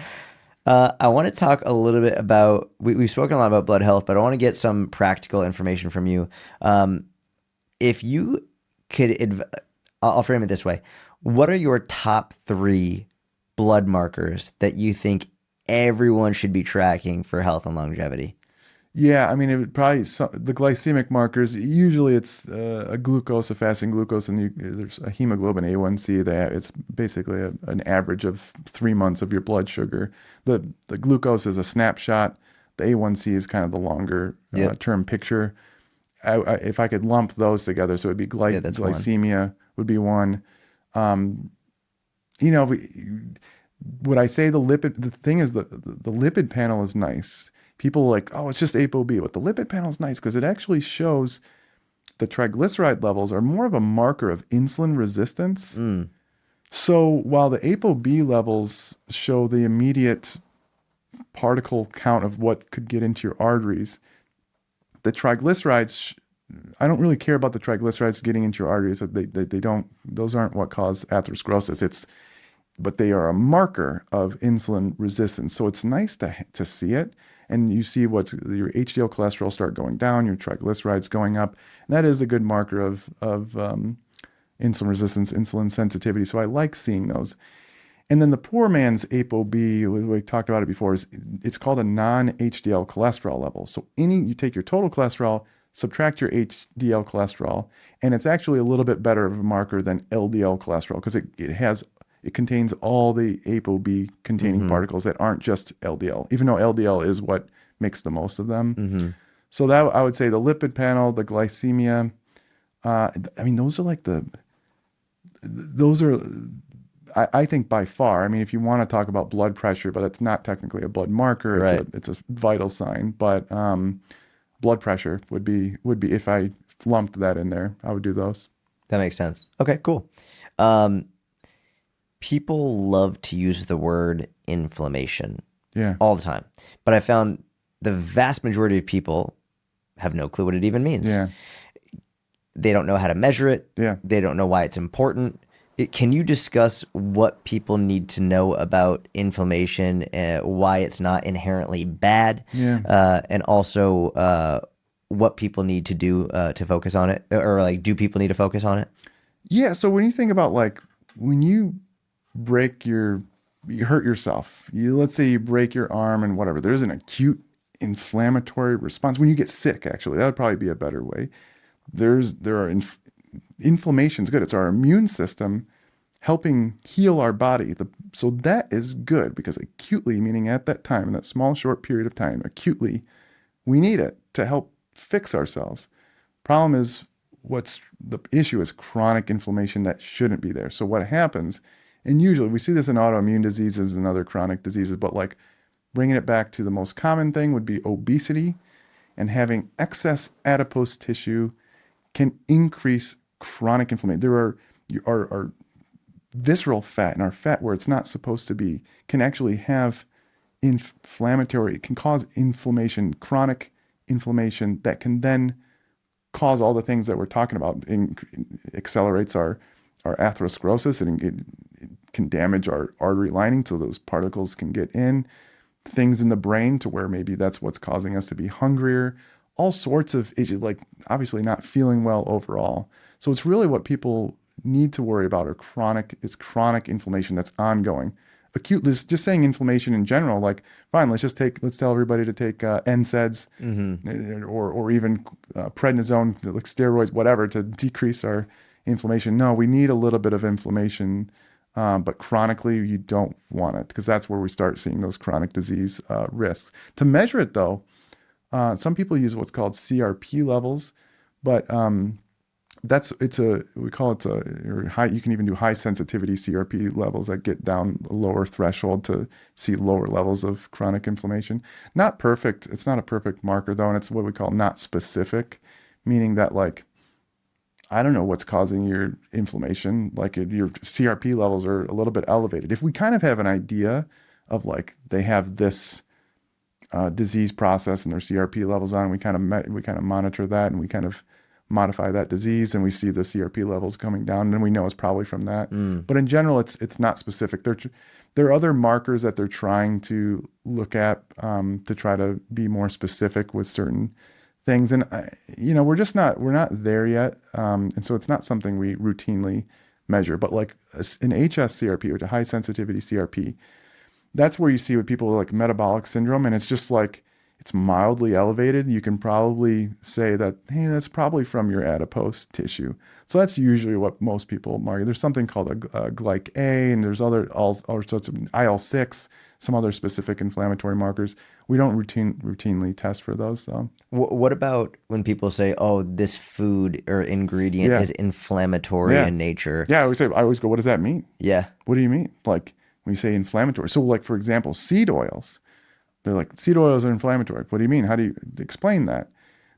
I want to talk a little bit about, we've spoken a lot about blood health, but I want to get some practical information from you. If you could, I'll frame it this way. What are your top 3 blood markers that you think everyone should be tracking for health and longevity? Yeah, I mean, it would probably the glycemic markers. Usually, it's a glucose, a fasting glucose, and there's a hemoglobin A1C. It's basically an average of 3 months of your blood sugar. The glucose is a snapshot. The A1C is kind of the longer Yep. term picture. If I could lump those together, so it'd be Yeah, that's one. glycemia would be one. Um, you know, would I say the lipid? The thing is, the lipid panel is nice. People are like, oh, it's just ApoB, but the lipid panel is nice because it actually shows the triglyceride levels are more of a marker of insulin resistance. Mm, So while the ApoB levels show the immediate particle count of what could get into your arteries, the triglycerides, I don't really care about the triglycerides getting into your arteries. They don't, those aren't what cause atherosclerosis. But they are a marker of insulin resistance. So it's nice to see it. And you see what's your HDL cholesterol start going down, your triglycerides going up. And that is a good marker of insulin resistance, insulin sensitivity. So I like seeing those. And then the poor man's ApoB, we talked about it before, it's called a non-HDL cholesterol level. So you take your total cholesterol, subtract your HDL cholesterol, and it's actually a little bit better of a marker than LDL cholesterol because it contains all the ApoB containing mm-hmm. particles that aren't just LDL, even though LDL is what makes the most of them. Mm-hmm. So that I would say the lipid panel, the glycemia, I mean, those are, I think by far, I mean, if you want to talk about blood pressure, but it's not technically a blood marker, Right. it's a vital sign, but blood pressure would be if I lumped that in there, I would do those. That makes sense. Okay, cool. Um, People love to use the word inflammation Yeah. all the time, but I found the vast majority of people have no clue what it even means. Yeah. They don't know how to measure it. Yeah. They don't know why it's important. Can you discuss what people need to know about inflammation, why it's not inherently bad, Yeah. and also what people need to do to focus on it, or like, do people need to focus on it? Yeah. So when you think about like when you hurt yourself, let's say you break your arm and whatever, there's an acute inflammatory response when you get sick. Actually, that would probably be a better way. Inflammation's good. It's our immune system helping heal our body. So that is good because acutely, meaning at that time, in that small, short period of time, acutely, we need it to help fix ourselves. Problem is, what's the issue is chronic inflammation that shouldn't be there. So what happens, and usually we see this in autoimmune diseases and other chronic diseases, but like bringing it back to the most common thing would be obesity, and having excess adipose tissue can increase chronic inflammation. There are visceral fat and our fat where it's not supposed to be can actually have inflammatory, it can cause inflammation, chronic inflammation that can then cause all the things that we're talking about. Accelerates our atherosclerosis and it can damage our artery lining so those particles can get in. Things in the brain to where maybe that's what's causing us to be hungrier. All sorts of issues, like obviously not feeling well overall. So it's really what people need to worry about is chronic inflammation that's ongoing. Acute, just saying inflammation in general, like fine, let's tell everybody to take NSAIDs or even prednisone, like steroids, whatever, to decrease our inflammation. No, we need a little bit of inflammation, but chronically you don't want it because that's where we start seeing those chronic disease risks. To measure it though, some people use what's called CRP levels, but we call it or high. You can even do high sensitivity CRP levels that get down a lower threshold to see lower levels of chronic inflammation. Not perfect. It's not a perfect marker though, and it's what we call not specific, meaning that like I don't know what's causing your inflammation. Like your CRP levels are a little bit elevated. If we kind of have an idea of like they have this disease process and their CRP levels on, we kind of monitor that and we kind of modify that disease and we see the CRP levels coming down and then we know it's probably from that. But in general, it's not specific. There are other markers that they're trying to look at to try to be more specific with certain things. And we're not there yet. And so it's not something we routinely measure, but like an HSCRP, which is a high sensitivity CRP, that's where you see with people like metabolic syndrome. And it's it's mildly elevated, you can probably say that, hey, that's probably from your adipose tissue. So that's usually what most people mark. There's something called a glyc A, and there's all sorts of IL-6, some other specific inflammatory markers. We don't routinely test for those, though. What about when people say, "Oh, this food or ingredient Yeah, is inflammatory yeah, in nature"? yeah. I always go, what does that mean? Yeah. What do you mean? Like when you say inflammatory. So like, for example, seed oils. They're like, seed oils are inflammatory. What do you mean? How do you explain that?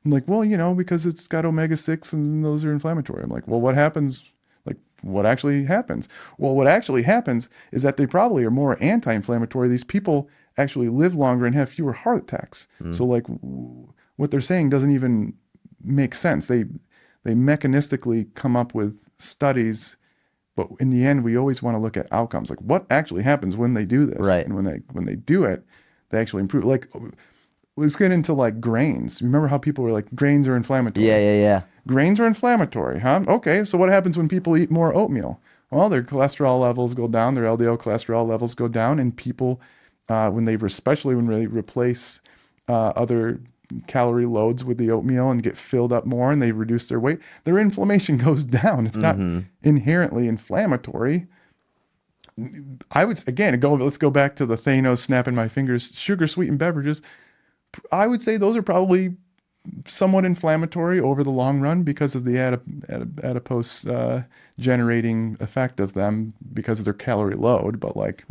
I'm like, well, because it's got omega-6 and those are inflammatory. I'm like, well, what happens? Like, what actually happens? Well, what actually happens is that they probably are more anti-inflammatory. These people actually live longer and have fewer heart attacks. So like what they're saying doesn't even make sense. They mechanistically come up with studies, but in the end, we always want to look at outcomes. Like what actually happens when they do this? Right. And when they do it, they actually improve. Like, let's get into like grains. Remember how people were like, grains are inflammatory? Yeah. Grains are inflammatory, huh? Okay, so what happens when people eat more oatmeal? Well, their cholesterol levels go down, their LDL cholesterol levels go down, and people, especially when they replace other calorie loads with the oatmeal and get filled up more and they reduce their weight, their inflammation goes down. It's not inherently inflammatory. I would, again, let's go back to the Thanos snapping my fingers, sugar sweetened beverages. I would say those are probably somewhat inflammatory over the long run because of the adipose generating effect of them because of their calorie load. But like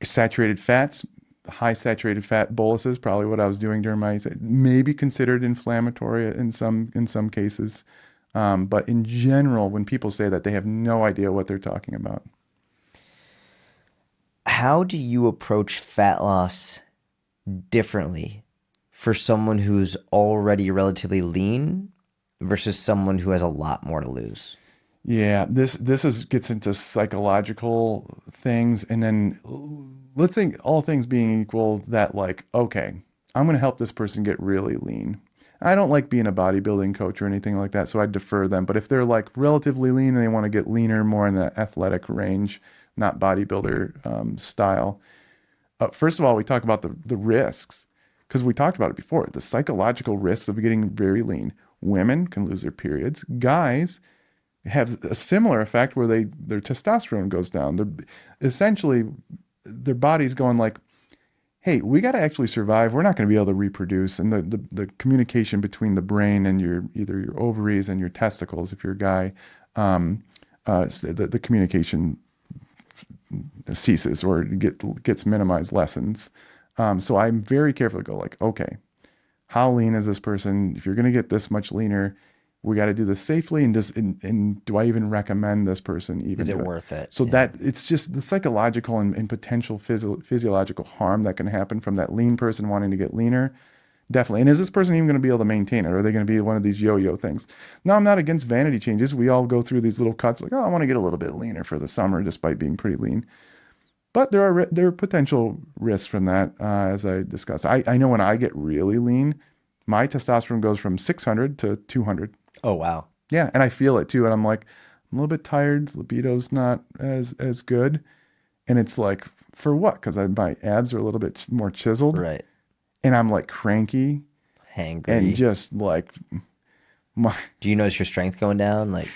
saturated fats, high saturated fat boluses, probably what I was doing during my, maybe considered inflammatory in some cases. But in general, when people say that, they have no idea what they're talking about. How do you approach fat loss differently for someone who's already relatively lean versus someone who has a lot more to lose? Yeah, this gets into psychological things, and then let's think all things being equal, that like, okay, I'm going to help this person get really lean. I don't like being a bodybuilding coach or anything like that, so I defer them. But if they're like relatively lean and they want to get leaner, more in the athletic range, not bodybuilder style. First of all, we talk about the risks, because we talked about it before, the psychological risks of getting very lean. Women can lose their periods. Guys have a similar effect where their testosterone goes down. Essentially, their body's going like, hey, we got to actually survive. We're not going to be able to reproduce. And the communication between the brain and either your ovaries and your testicles, if you're a guy, the communication ceases or gets minimized, lessens. So I'm very careful to go like, okay, how lean is this person? If you're going to get this much leaner, we got to do this safely. And do I even recommend this person even? Is it worth it? So that it's just the psychological and potential physiological harm that can happen from that lean person wanting to get leaner. Definitely. And is this person even going to be able to maintain it? Or are they going to be one of these yo-yo things? Now, I'm not against vanity changes. We all go through these little cuts like, oh, I want to get a little bit leaner for the summer despite being pretty lean. But there are potential risks from that, as I discussed. I know when I get really lean, my testosterone goes from 600 to 200. Oh, wow. Yeah, and I feel it too. And I'm like, I'm a little bit tired. Libido's not as good. And it's like, for what? Because my abs are a little bit more chiseled. Right. And I'm like cranky. Hangry. And just like, do you notice your strength going down? Like,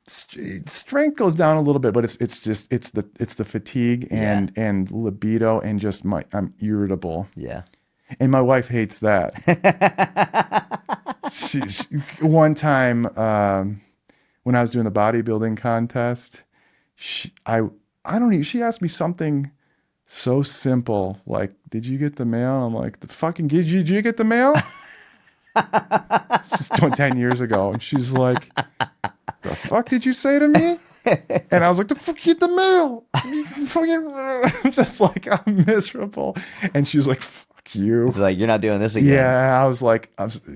strength goes down a little bit, but it's the fatigue and libido and just I'm irritable. Yeah. And my wife hates that. she, one time when I was doing the bodybuilding contest, she asked me something so simple like, "Did you get the mail?" I'm like, "The fucking did you get the mail?" It's just 10 years ago, and she's like, "The fuck did you say to me?" And I was like, "The fuck, get the mail." I'm just like, I'm miserable. And she was like, "Fuck you." It's like, you're not doing this again. Yeah, I was like,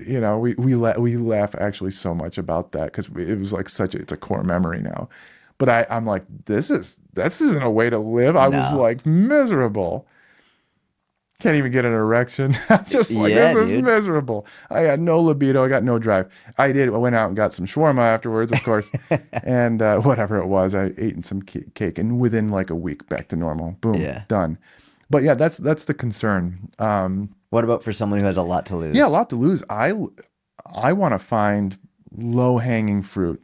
we laugh actually so much about that because it was like it's a core memory now. But I'm like, this isn't a way to live. I was like miserable. Can't even get an erection. I'm just like, this is miserable. I got no libido. I got no drive. I went out and got some shawarma afterwards, of course. And whatever it was, I ate some cake. And within like a week, back to normal. Boom, done. But yeah, that's the concern. What about for someone who has a lot to lose? Yeah, a lot to lose. I want to find low hanging fruit,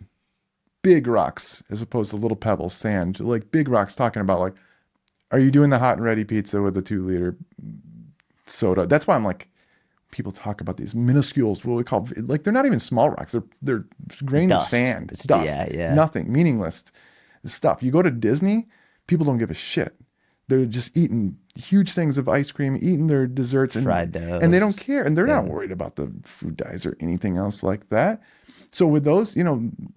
big rocks as opposed to little pebbles, sand, like big rocks. Talking about like, are you doing the hot and ready pizza with a 2 liter soda? That's why I'm like, people talk about these minuscules, what we call, like, they're not even small rocks. They're grains of Dust. sand, It's- dust, yeah. nothing, meaningless stuff. You go to Disney, people don't give a shit. They're just eating huge things of ice cream, eating their desserts, Fried and they doughs. don't care. And they're not worried about the food dyes or anything else like that. So with those,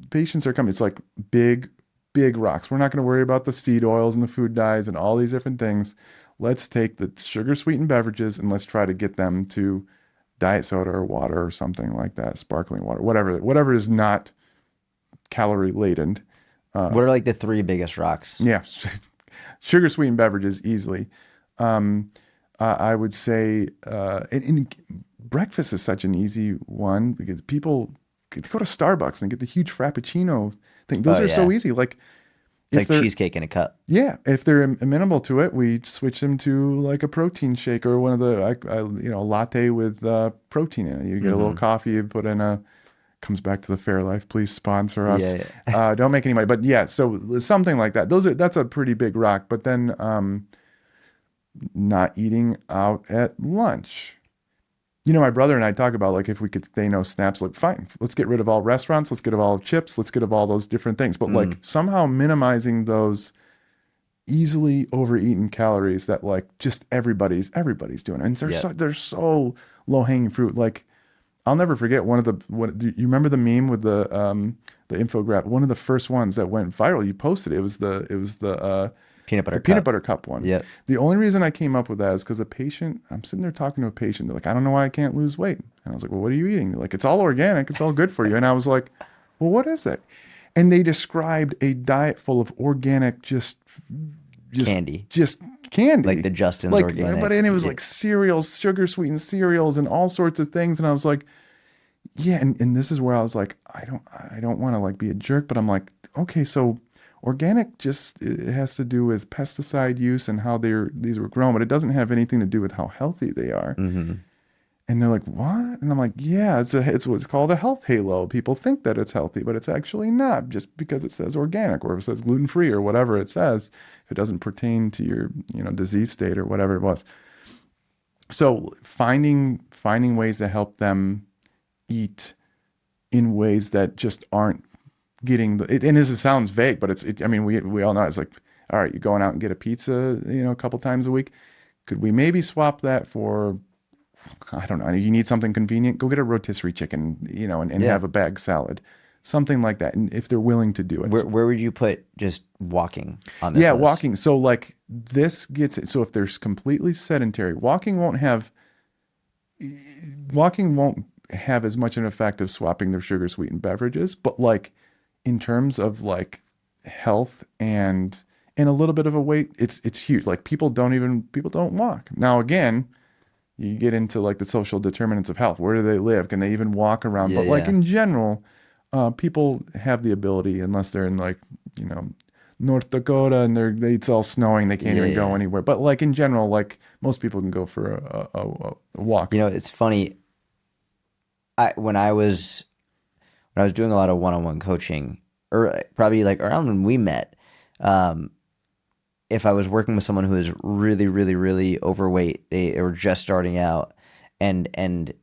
patients are coming, it's like big, big rocks. We're not going to worry about the seed oils and the food dyes and all these different things. Let's take the sugar sweetened beverages and let's try to get them to diet soda or water or something like that, sparkling water, whatever is not calorie laden. What are like the 3 biggest rocks? Yeah, sugar sweetened beverages easily. I would say, and breakfast is such an easy one because people go to Starbucks and get the huge Frappuccino thing. Those Oh, are so yeah. easy. Like, It's like cheesecake in a cup. yeah, if they're amenable to it, we switch them to like a protein shake or one of the, latte with protein in it. You get a little coffee, you put in comes back to the Fairlife. Please sponsor us. Yeah. Don't make any money, but yeah, so something like that. That's a pretty big rock. But then not eating out at lunch. My brother and I talk about like if we could say no snaps, like fine, let's get rid of all restaurants, let's get rid of all chips, let's get rid of all those different things. But like somehow minimizing those easily overeaten calories that like just everybody's doing. And they're so low hanging fruit. Like I'll never forget do you remember the meme with the infographic? One of the first ones that went viral. You posted it. It was the peanut butter cup one. Yep. The only reason I came up with that is because I'm sitting there talking to a patient. They're like, I don't know why I can't lose weight. And I was like, well, what are you eating? They're like, it's all organic. It's all good for you. And I was like, well, what is it? And they described a diet full of organic, just Candy. just candy, Like the Justin's organic. But and it was like cereals, sugar sweetened cereals, and all sorts of things. And I was like, yeah. And this is where I was like, I don't want to like be a jerk, but I'm like, okay, so organic it has to do with pesticide use and how these were grown, but it doesn't have anything to do with how healthy they are. Mm-hmm. And they're like, what? And I'm like, yeah, it's what's called a health halo. People think that it's healthy, but it's actually not, just because it says organic or if it says gluten-free or whatever it says, if it doesn't pertain to your, disease state or whatever it was. So finding ways to help them eat in ways that just aren't getting and this sounds vague, but we all know it's like, all right, you're going out and get a pizza, a couple times a week. Could we maybe swap that for, I don't know, you need something convenient, go get a rotisserie chicken, and have a bag salad, something like that. And if they're willing to do it. Where would you put just walking on this Yeah, list? walking. So like this gets it. So if they're completely sedentary, walking won't have as much an effect of swapping their sugar sweetened beverages, but like in terms of like health and a little bit of a weight, it's huge. Like people don't walk. Now again, you get into like the social determinants of health. Where do they live? Can they even walk around? Yeah, But like yeah. in general, people have the ability, unless they're in like, North Dakota and it's all snowing, they can't even go anywhere. But like in general, like most people can go for a walk. It's funny. When I was doing a lot of one-on-one coaching, or probably like around when we met, if I was working with someone who is really, really, really overweight, they were just starting out, and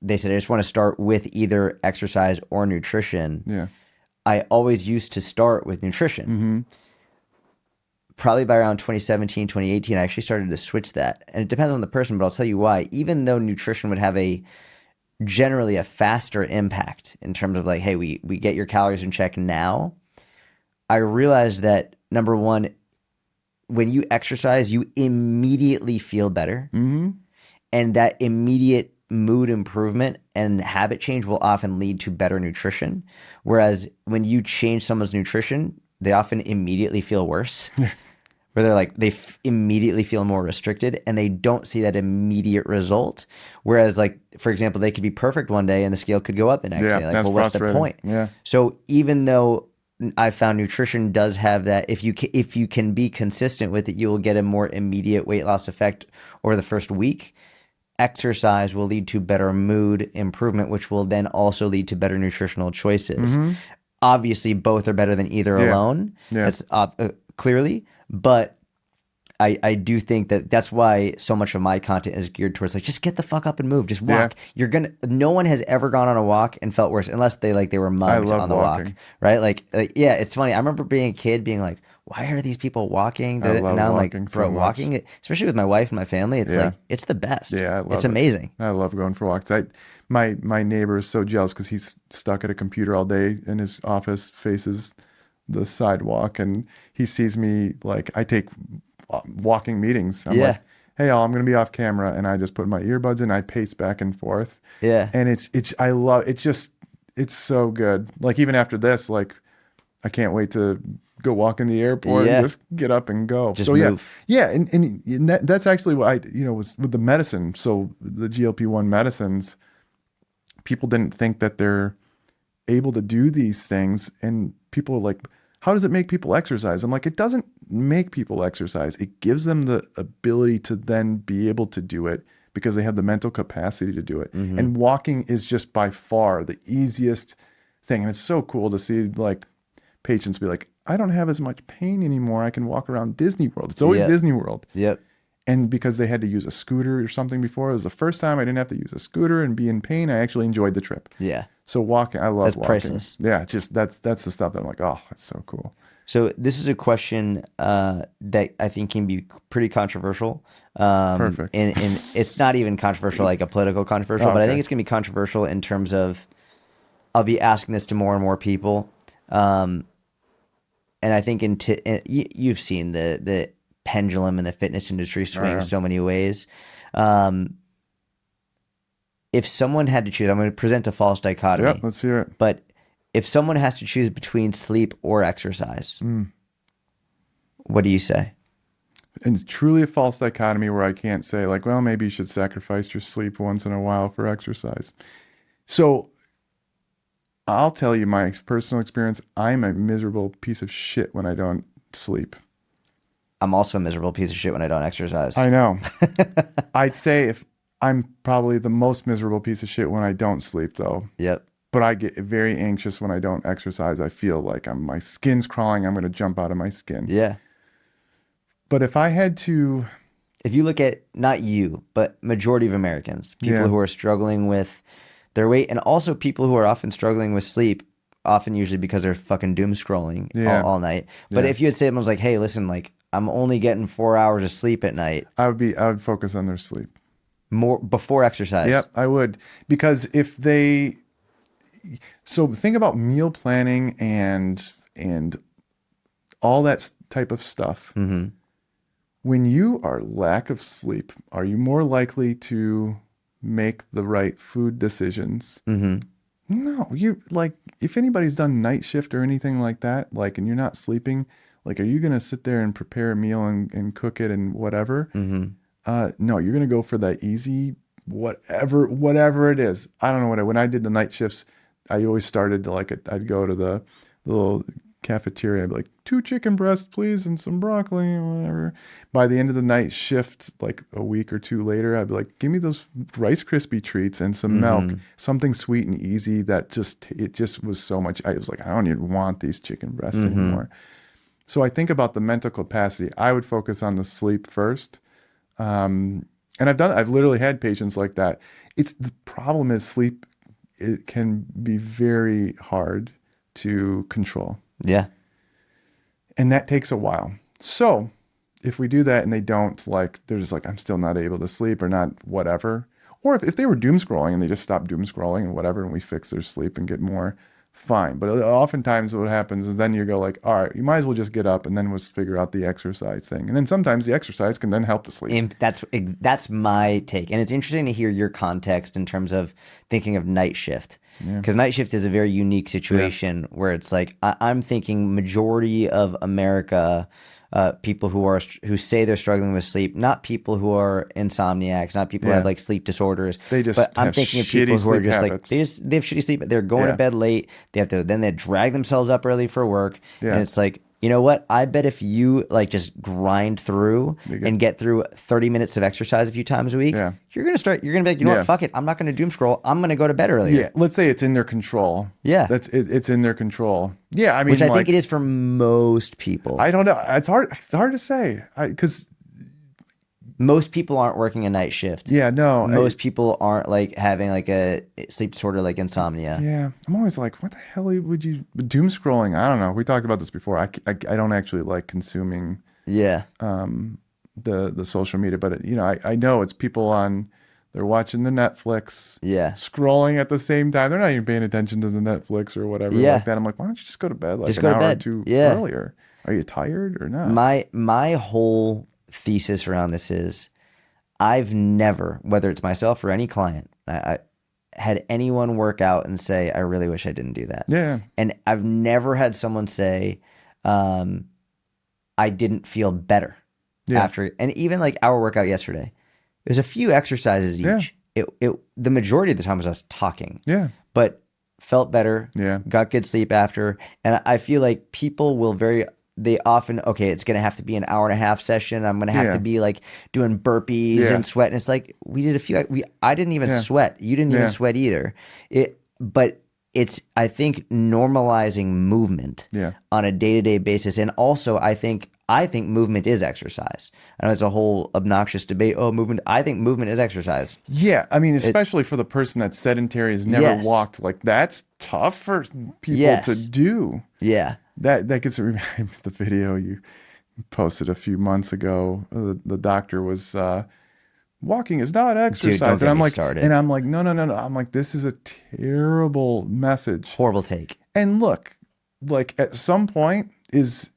they said, I just want to start with either exercise or nutrition. Yeah. I always used to start with nutrition. Mm-hmm. Probably by around 2017, 2018, I actually started to switch that. And it depends on the person, but I'll tell you why. Even though nutrition would have generally a faster impact in terms of like, hey, we get your calories in check now, I realized that, number one, when you exercise, you immediately feel better. Mm-hmm. And that immediate mood improvement and habit change will often lead to better nutrition. Whereas when you change someone's nutrition, they often immediately feel worse. Where they're like, immediately feel more restricted and they don't see that immediate result. Whereas like, for example, they could be perfect one day and the scale could go up the next day. Like, that's well, what's the frustrating. point? Yeah. So even though I found nutrition does have that, if you can be consistent with it, you will get a more immediate weight loss effect over the first week. exercise will lead to better mood improvement, which will then also lead to better nutritional choices. Mm-hmm. Obviously, both are better than either Yeah. alone. Yeah. That's clearly, but I do think that that's why so much of my content is geared towards like, just get the fuck up and move, just walk. No one has ever gone on a walk and felt worse unless they were I mugged love on the walk, walking. right? Yeah, it's funny. I remember being a kid being like, why are these people walking? I And love now I'm walking like, so bro, much. walking, especially with my wife and my family, it's Yeah. like, it's the best. Yeah, I love It's it. amazing. I love going for walks. My neighbor is so jealous because he's stuck at a computer all day and his office faces the sidewalk, and he sees me like I take walking meetings. I'm Yeah. like, hey, I'm going to be off camera, and I just put my earbuds in. I pace back and forth, Yeah. and I love it. It's so good. Like even after this, like I can't wait to go walk in the airport and Yeah. just get up and go. Just So move. yeah, and that's actually what was with the medicine. So the GLP-1 medicines, people didn't think that they're able to do these things, and people are like, how does it make people exercise? I'm like, it doesn't make people exercise. It gives them the ability to then be able to do it because they have the mental capacity to do it. Mm-hmm. And walking is just by far the easiest thing. And it's so cool to see like patients be like, I don't have as much pain anymore. I can walk around Disney World. It's always Yep. Disney World. Yep. And because they had to use a scooter or something before, it was the first time I didn't have to use a scooter and be in pain. I actually enjoyed the trip. Yeah. So walking, I love That's walking. priceless. Yeah, it's just that's the stuff that I'm like, oh, that's so cool. So this is a question that I think can be pretty controversial. Perfect. And it's not even controversial, like a political controversial, but I think Okay. it's going to be controversial in terms of I'll be asking this to more and more people. And I think you've seen the pendulum in the fitness industry swing Yeah. so many ways. If someone had to choose, I'm going to present a false dichotomy. Yep, let's hear it. But if someone has to choose between sleep or exercise, what do you say? And it's truly a false dichotomy where I can't say like, well, maybe you should sacrifice your sleep once in a while for exercise. So I'll tell you my personal experience. I'm a miserable piece of shit when I don't sleep. I'm also a miserable piece of shit when I don't exercise. I know. I'd say if I'm probably the most miserable piece of shit when I don't sleep though. Yep. But I get very anxious when I don't exercise. I feel like my skin's crawling. I'm going to jump out of my skin. Yeah. But if I had to, If you look at not you, but majority of Americans, people Yeah. who are struggling with their weight, and also people who are often struggling with sleep, often usually because they're fucking doom scrolling Yeah. all night. But Yeah. if you had said, I was like, hey, listen, like I'm only getting 4 hours of sleep at night, I would focus on their sleep. more before exercise. Yep, I would. Because so think about meal planning and all that type of stuff. Mm-hmm. When you are lack of sleep, are you more likely to make the right food decisions? Mm-hmm. No, you're like, if anybody's done night shift or anything like that, like, and you're not sleeping, like, are you going to sit there and prepare a meal and cook it and whatever? Mm-hmm. No, you're going to go for that easy, whatever it is. I don't know when I did the night shifts, I always started to I'd go to the little cafeteria. I'd be like, 2 chicken breasts, please, and some broccoli or whatever. By the end of the night shift, like a week or 2 later, I'd be like, give me those Rice Krispie treats and some milk, something sweet and easy it just was so much. I was like, I don't even want these chicken breasts anymore. So I think about the mental capacity. I would focus on the sleep first. And I've literally had patients like that. The problem is sleep, it can be very hard to control. Yeah. And that takes a while. So if we do that and they don't, they're just like, I'm still not able to sleep or not whatever. Or if they were doom scrolling and they just stop doom scrolling and whatever, and we fix their sleep and get more, fine. But oftentimes what happens is then you go like, all right, you might as well just get up and then we'll figure out the exercise thing. And then sometimes the exercise can then help the sleep. And that's my take. And it's interesting to hear your context in terms of thinking of night shift. Because night shift is a very unique situation where it's like, I'm thinking majority of America, people who say they're struggling with sleep, not people who are insomniacs, not people who have like sleep disorders. They just but I'm have thinking of people shitty who are sleep just habits. like they have shitty sleep. They're going to bed late. They drag themselves up early for work, and it's like You know what? I bet if you like just grind through and get through 30 minutes of exercise a few times a week, Yeah. you're going to be like, you know Yeah. what? Fuck it. I'm not going to doom scroll. I'm going to go to bed earlier. Yeah. Let's say it's in their control. Yeah. It's in their control. Yeah. I mean, Which I like, think it is for most people. I don't know. It's hard to say. Because Most people aren't working a night shift. yeah, no. Most people aren't like having like a sleep disorder like insomnia. Yeah. I'm always like, what the hell would you doom scrolling? I don't know. We talked about this before. I don't actually like consuming Yeah. the social media, but I know it's people they're watching the Netflix, Yeah. scrolling at the same time. They're not even paying attention to the Netflix or whatever Yeah. like that. I'm like, why don't you just go to bed like Just an go to hour bed. or two Yeah. earlier? Are you tired or not? My whole thesis around this is I've never, whether it's myself or any client, I had anyone work out and say, I really wish I didn't do that. Yeah. And I've never had someone say, I didn't feel better after. And even like our workout yesterday, there's a few exercises each. Yeah. The majority of the time was us talking. Yeah. But felt better. Yeah. Got good sleep after. And I feel like people will they often, okay, it's going to have to be an hour and a half session. I'm going to have to be like doing burpees and sweat. And it's like, we did a few, I didn't even sweat. You didn't even sweat either. But it's, I think, normalizing movement on a day-to-day basis. And also I think movement is exercise. I know it's a whole obnoxious debate. Oh, movement. I think movement is exercise. Yeah. I mean, especially for the person that's sedentary, has never walked, like that's tough for people to do. Yeah. That gets me the video you posted a few months ago. The doctor was walking is not exercise. Dude, don't get and I'm me like, started. and I'm like, no. I'm like, this is a terrible message. Horrible take. And look, like at some point is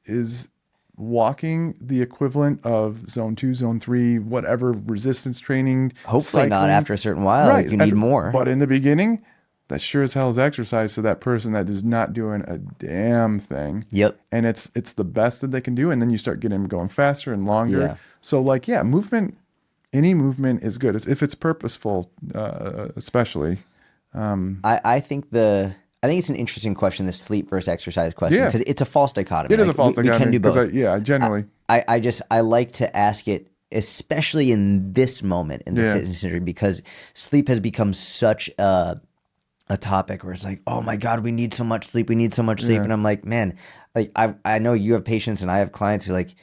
walking the equivalent of zone 2, zone 3, whatever resistance training. Hopefully not cycling. after a certain while. Right. Like you need more. But in the beginning, that sure as hell is exercise. So that person that is not doing a damn thing. Yep. And it's the best that they can do. And then you start getting them going faster and longer. Yeah. So like, yeah, movement, any movement is good. If it's purposeful, especially. I think it's an interesting question, the sleep versus exercise question, because it's a false dichotomy. It is a false dichotomy. We can do both. Generally. I like to ask it, especially in this moment in the fitness industry, because sleep has become such a topic where it's like, oh my God, we need so much sleep. We need so much sleep. And I'm like, man, like I know you have patients and I have clients who like,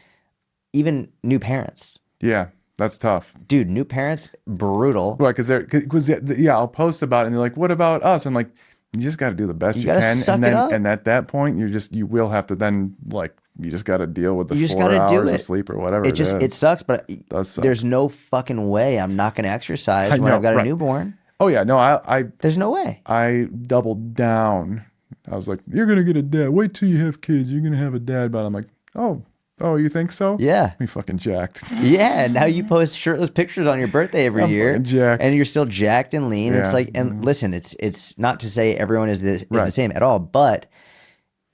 even new parents. Yeah. That's tough. Dude, new parents, brutal. Right. Because I'll post about it and they're like, what about us? I'm like, you just got to do the best you gotta can. suck And it then, up. and at that point, you will have to then like, you just got to deal with the You just 4 gotta do hours it. of sleep or whatever It is. sucks, but does suck. there's no fucking way I'm not going to exercise when I've got a newborn. Oh yeah. No, There's no way. I doubled down. I was like, you're going to get a dad. Wait till you have kids. You're going to have a dad. But I'm like, oh, you think so? Yeah. Me fucking jacked. Yeah. Now you post shirtless pictures on your birthday every I'm year. fucking jacked. And you're still jacked and lean. Yeah. It's like, and listen, it's not to say everyone is the same at all, but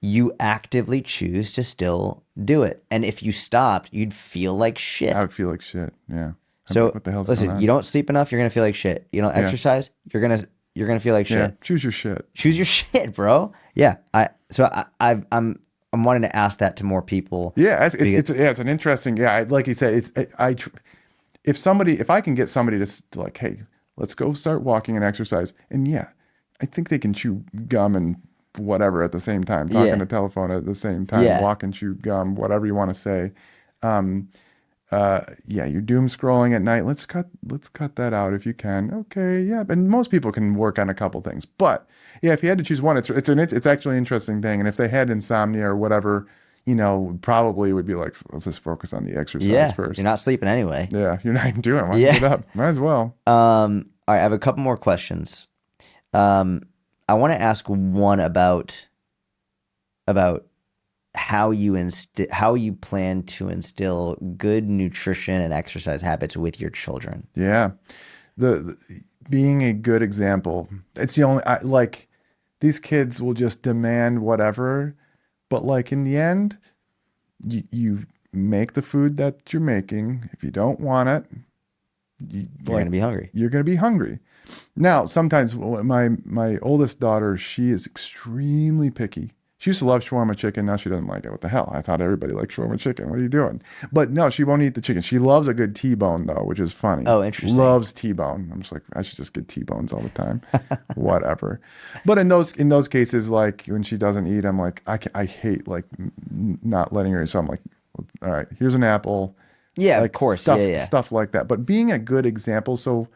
you actively choose to still do it. And if you stopped, you'd feel like shit. I would feel like shit. Yeah. So what the hell's going listen, on? you don't sleep enough, you're gonna feel like shit. You don't exercise, you're gonna feel like shit. Yeah. Choose your shit. Choose your shit, bro. Yeah. I'm wanting to ask that to more people. Yeah, it's an interesting. Yeah, like you said, if I can get somebody to like, hey, let's go start walking and exercise, and yeah, I think they can chew gum and whatever at the same time, talking to telephone at the same time, walk and chew gum, whatever you want to say. You're doom scrolling at night. Let's cut that out if you can. Okay, yeah, and most people can work on a couple things, but yeah, if you had to choose one, it's actually an interesting thing. And if they had insomnia or whatever, probably would be like, let's just focus on the exercise first. You're not sleeping anyway. Yeah, you're not even doing it. Why get up? Might as well. All right, I have a couple more questions. I want to ask one about how you plan to instill good nutrition and exercise habits with your children. Yeah, the being a good example. It's the only like these kids will just demand whatever, but like in the end, you make the food that you're making. If you don't want it, you're gonna be hungry. You're gonna be hungry. Now, sometimes my oldest daughter, she is extremely picky. She used to love shawarma chicken. Now she doesn't like it. What the hell? I thought everybody liked shawarma chicken. What are you doing? But no, she won't eat the chicken. She loves a good T-bone though, which is funny. Oh, interesting. Loves T-bone. I'm just like, I should just get T-bones all the time. Whatever. But in those cases, like when she doesn't eat, I'm like, I hate like not letting her eat. So I'm like, all right, here's an apple. Yeah, of Like course. stuff, Yeah, yeah. stuff like that. But being a good example. So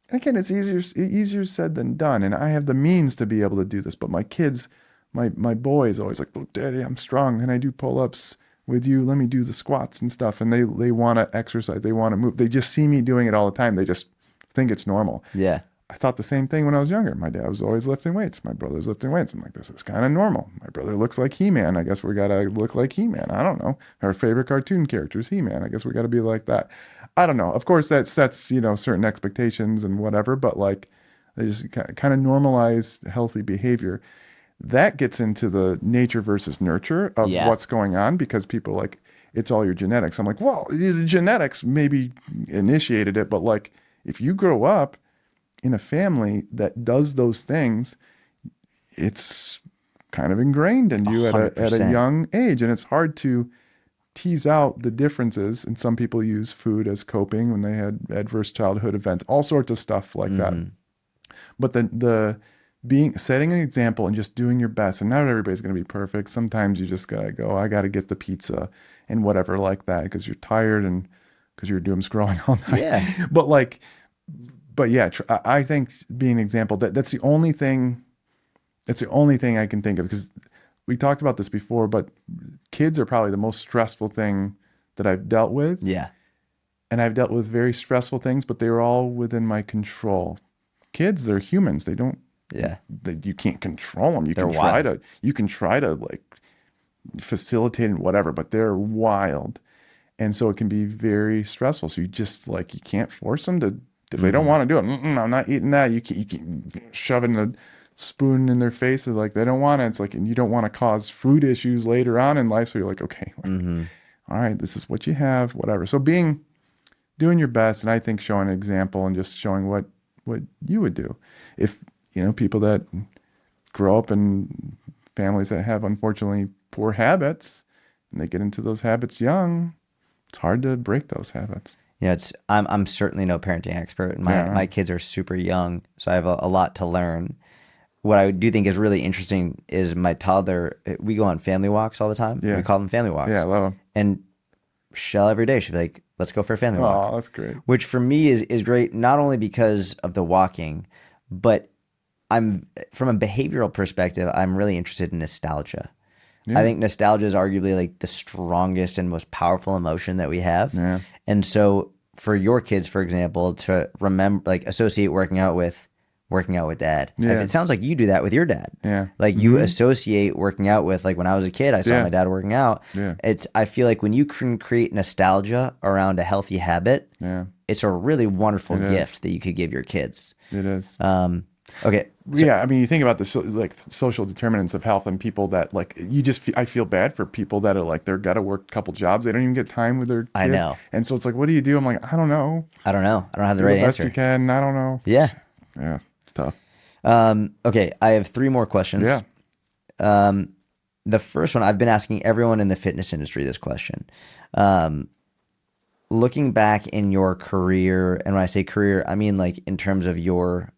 again, it's easier said than done. And I have the means to be able to do this. But my kids, my boy is always like, look, Daddy, I'm strong. And I do pull-ups with you. Let me do the squats and stuff. And they want to exercise. They want to move. They just see me doing it all the time. They just think it's normal. Yeah. I thought the same thing when I was younger. My dad was always lifting weights. My brother's lifting weights. I'm like, this is kind of normal. My brother looks like He-Man. I guess we got to look like He-Man. I don't know. Our favorite cartoon character is He-Man. I guess we got to be like that. I don't know. Of course, that sets, certain expectations and whatever, but like they just kind of normalize healthy behavior. That gets into the nature versus nurture of Yeah. what's going on because people like, it's all your genetics. I'm like, well, the genetics maybe initiated it, but like if you grow up in a family that does those things, it's kind of ingrained in you at a 100%. young age. And it's hard to tease out the differences. And some people use food as coping when they had adverse childhood events, all sorts of stuff like that. But the setting an example and just doing your best, and not everybody's going to be perfect. Sometimes you just got to go, I got to get the pizza and whatever like that because you're tired and because you're doom scrolling all night. Yeah. But yeah, I think being an example, that's the only thing I can think of because we talked about this before, but kids are probably the most stressful thing that I've dealt with. Yeah. And I've dealt with very stressful things, but they were all within my control. Kids, they're humans. They don't, Yeah. you can't control them. They're wild. You can try to like facilitate and whatever, but they're wild. And so it can be very stressful. So you just like, you can't force them to, if they don't want to do it, I'm not eating that. You can't shove in a spoon in their face. It's like, they don't want it. It's like, and you don't want to cause food issues later on in life. So you're like, okay, all right, this is what you have, whatever. So doing your best. And I think showing an example and just showing what you would do. If, people that grow up in families that have unfortunately poor habits and they get into those habits young, it's hard to break those habits. I'm certainly no parenting expert. My kids are super young, so I have a lot to learn. What I do think is really interesting is my toddler, we go on family walks all the time. Yeah. We call them family walks. Yeah, I love them. And Shell every day, she'll be like, let's go for a family walk. Oh, that's great. Which for me is great, not only because of the walking, but I'm from a behavioral perspective, I'm really interested in nostalgia. Yeah. I think nostalgia is arguably like the strongest and most powerful emotion that we have. Yeah. And so for your kids, for example, to remember, like associate working out with dad. Yeah. It sounds like you do that with your dad. Yeah. Like you associate working out with, like when I was a kid, I saw my dad working out. Yeah. I feel like when you can create nostalgia around a healthy habit, it's a really wonderful gift that you could give your kids. It is. Okay. So, yeah, I mean, you think about the social determinants of health and people that like I feel bad for people that are like they're got to work a couple jobs. They don't even get time with their kids. I know. And so it's like, what do you do? I'm like, I don't know. I don't have the Do right the best answer. you can. I don't know. Yeah. Yeah, it's tough. Okay, I have 3 more questions. Yeah. The first one, I've been asking everyone in the fitness industry this question. Looking back in your career, and when I say career, I mean like in terms of your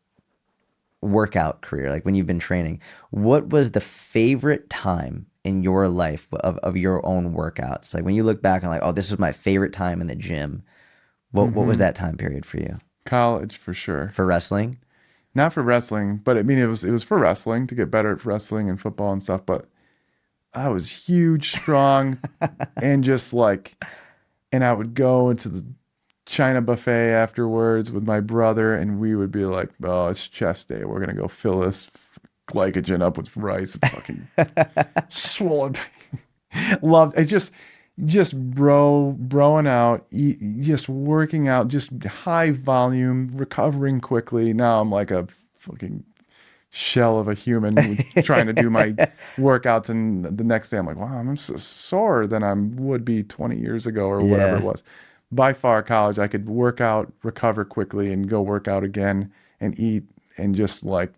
workout career, like when you've been training, what was the favorite time in your life of your own workouts? Like when you look back and like, oh, this is my favorite time in the gym. What was that time period for you? College for sure. For wrestling? Not for wrestling, but I mean it was for wrestling to get better at wrestling and football and stuff. But I was huge, strong, and just like, and I would go into the China buffet afterwards with my brother, and we would be like, "Oh, it's chest day. We're gonna go fill this glycogen up with rice and fucking swollen." Loved it. Just broing out, just working out, just high volume, recovering quickly. Now I'm like a fucking shell of a human trying to do my workouts, and the next day I'm like, wow, I'm so sore than I would be 20 years ago or whatever it was. By far, college, I could work out, recover quickly, and go work out again and eat and just like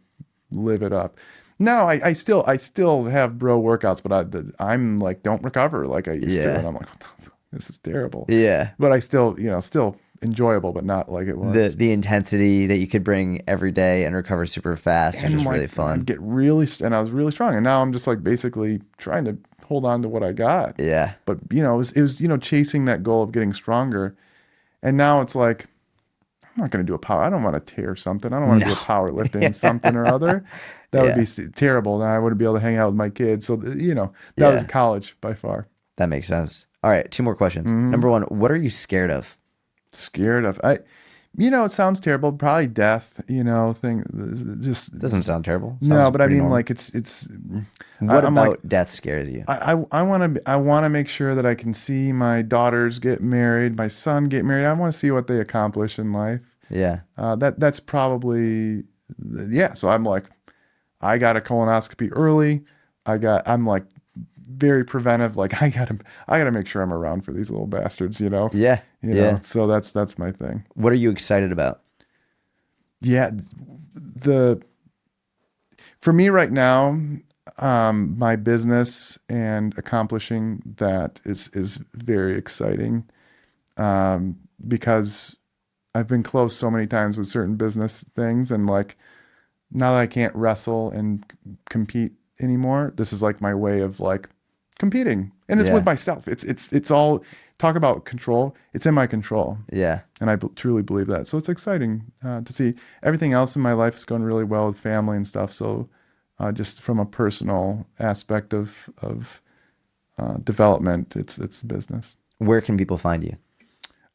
live it up. No, I still have bro workouts, but I'm like, don't recover like I used to. Yeah. And I'm like, what the fuck? This is terrible. Yeah. But I still, still enjoyable, but not like it was. The intensity that you could bring every day and recover super fast was And just like, really fun. I'd get really, and I was really strong. And now I'm just like basically trying to hold on to what I got. Yeah. But, it was, chasing that goal of getting stronger. And now it's like, I'm not going to do a power. I don't want to tear something. I don't want to No. do a powerlifting something or other. That would Yeah. be terrible. Then I wouldn't be able to hang out with my kids. So, that was Yeah. college by far. That makes sense. All right, 2 more questions. Mm-hmm. Number 1, what are you scared of? Scared of, it sounds terrible. Probably death, just Doesn't sound terrible. no, Sounds but I pretty mean, normal. like it's, What I'm about like, death scares you? I want to make sure that I can see my daughters get married, my son get married. I want to see what they accomplish in life. Yeah. That's probably, yeah. So I'm like, I got a colonoscopy early. I'm like very preventive. Like I gotta make sure I'm around for these little bastards, Yeah. Yeah. So that's my thing. What are you excited about? Yeah. For me right now, my business and accomplishing that is very exciting. Because I've been close so many times with certain business things, and like now that I can't wrestle and compete anymore, this is like my way of like competing, and it's Yeah. with myself. It's all talk about control. It's in my control, Yeah. and I truly believe that. So it's exciting to see. Everything else in my life is going really well with family and stuff. So just from a personal aspect of development, it's business. Where can people find you?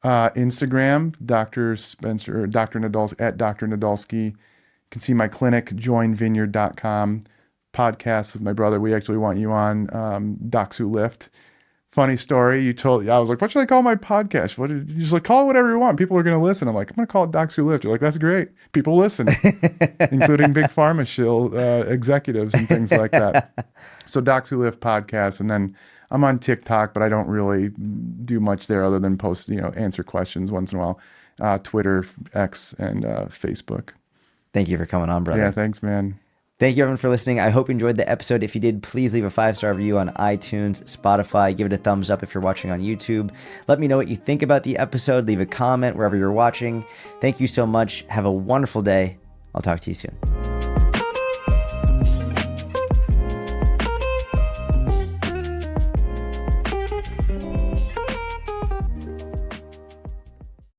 Instagram, Dr. Spencer, or Dr. Nadolsky, at Dr. Nadolsky. You can see my clinic, joinvineyard.com. Podcast with my brother. We actually want you on Docs Who Lift. Funny story. I was like, what should I call my podcast? You just like, call it whatever you want. People are going to listen. I'm like, I'm going to call it Docs Who Lift. You're like, that's great. People listen, including big pharma executives and things like that. So Docs Who Lift podcast. And then I'm on TikTok, but I don't really do much there other than post, answer questions once in a while. Twitter, X, and Facebook. Thank you for coming on, brother. Yeah, thanks, man. Thank you, everyone, for listening. I hope you enjoyed the episode. If you did, please leave a 5-star review on iTunes, Spotify. Give it a thumbs up if you're watching on YouTube. Let me know what you think about the episode. Leave a comment wherever you're watching. Thank you so much. Have a wonderful day. I'll talk to you soon.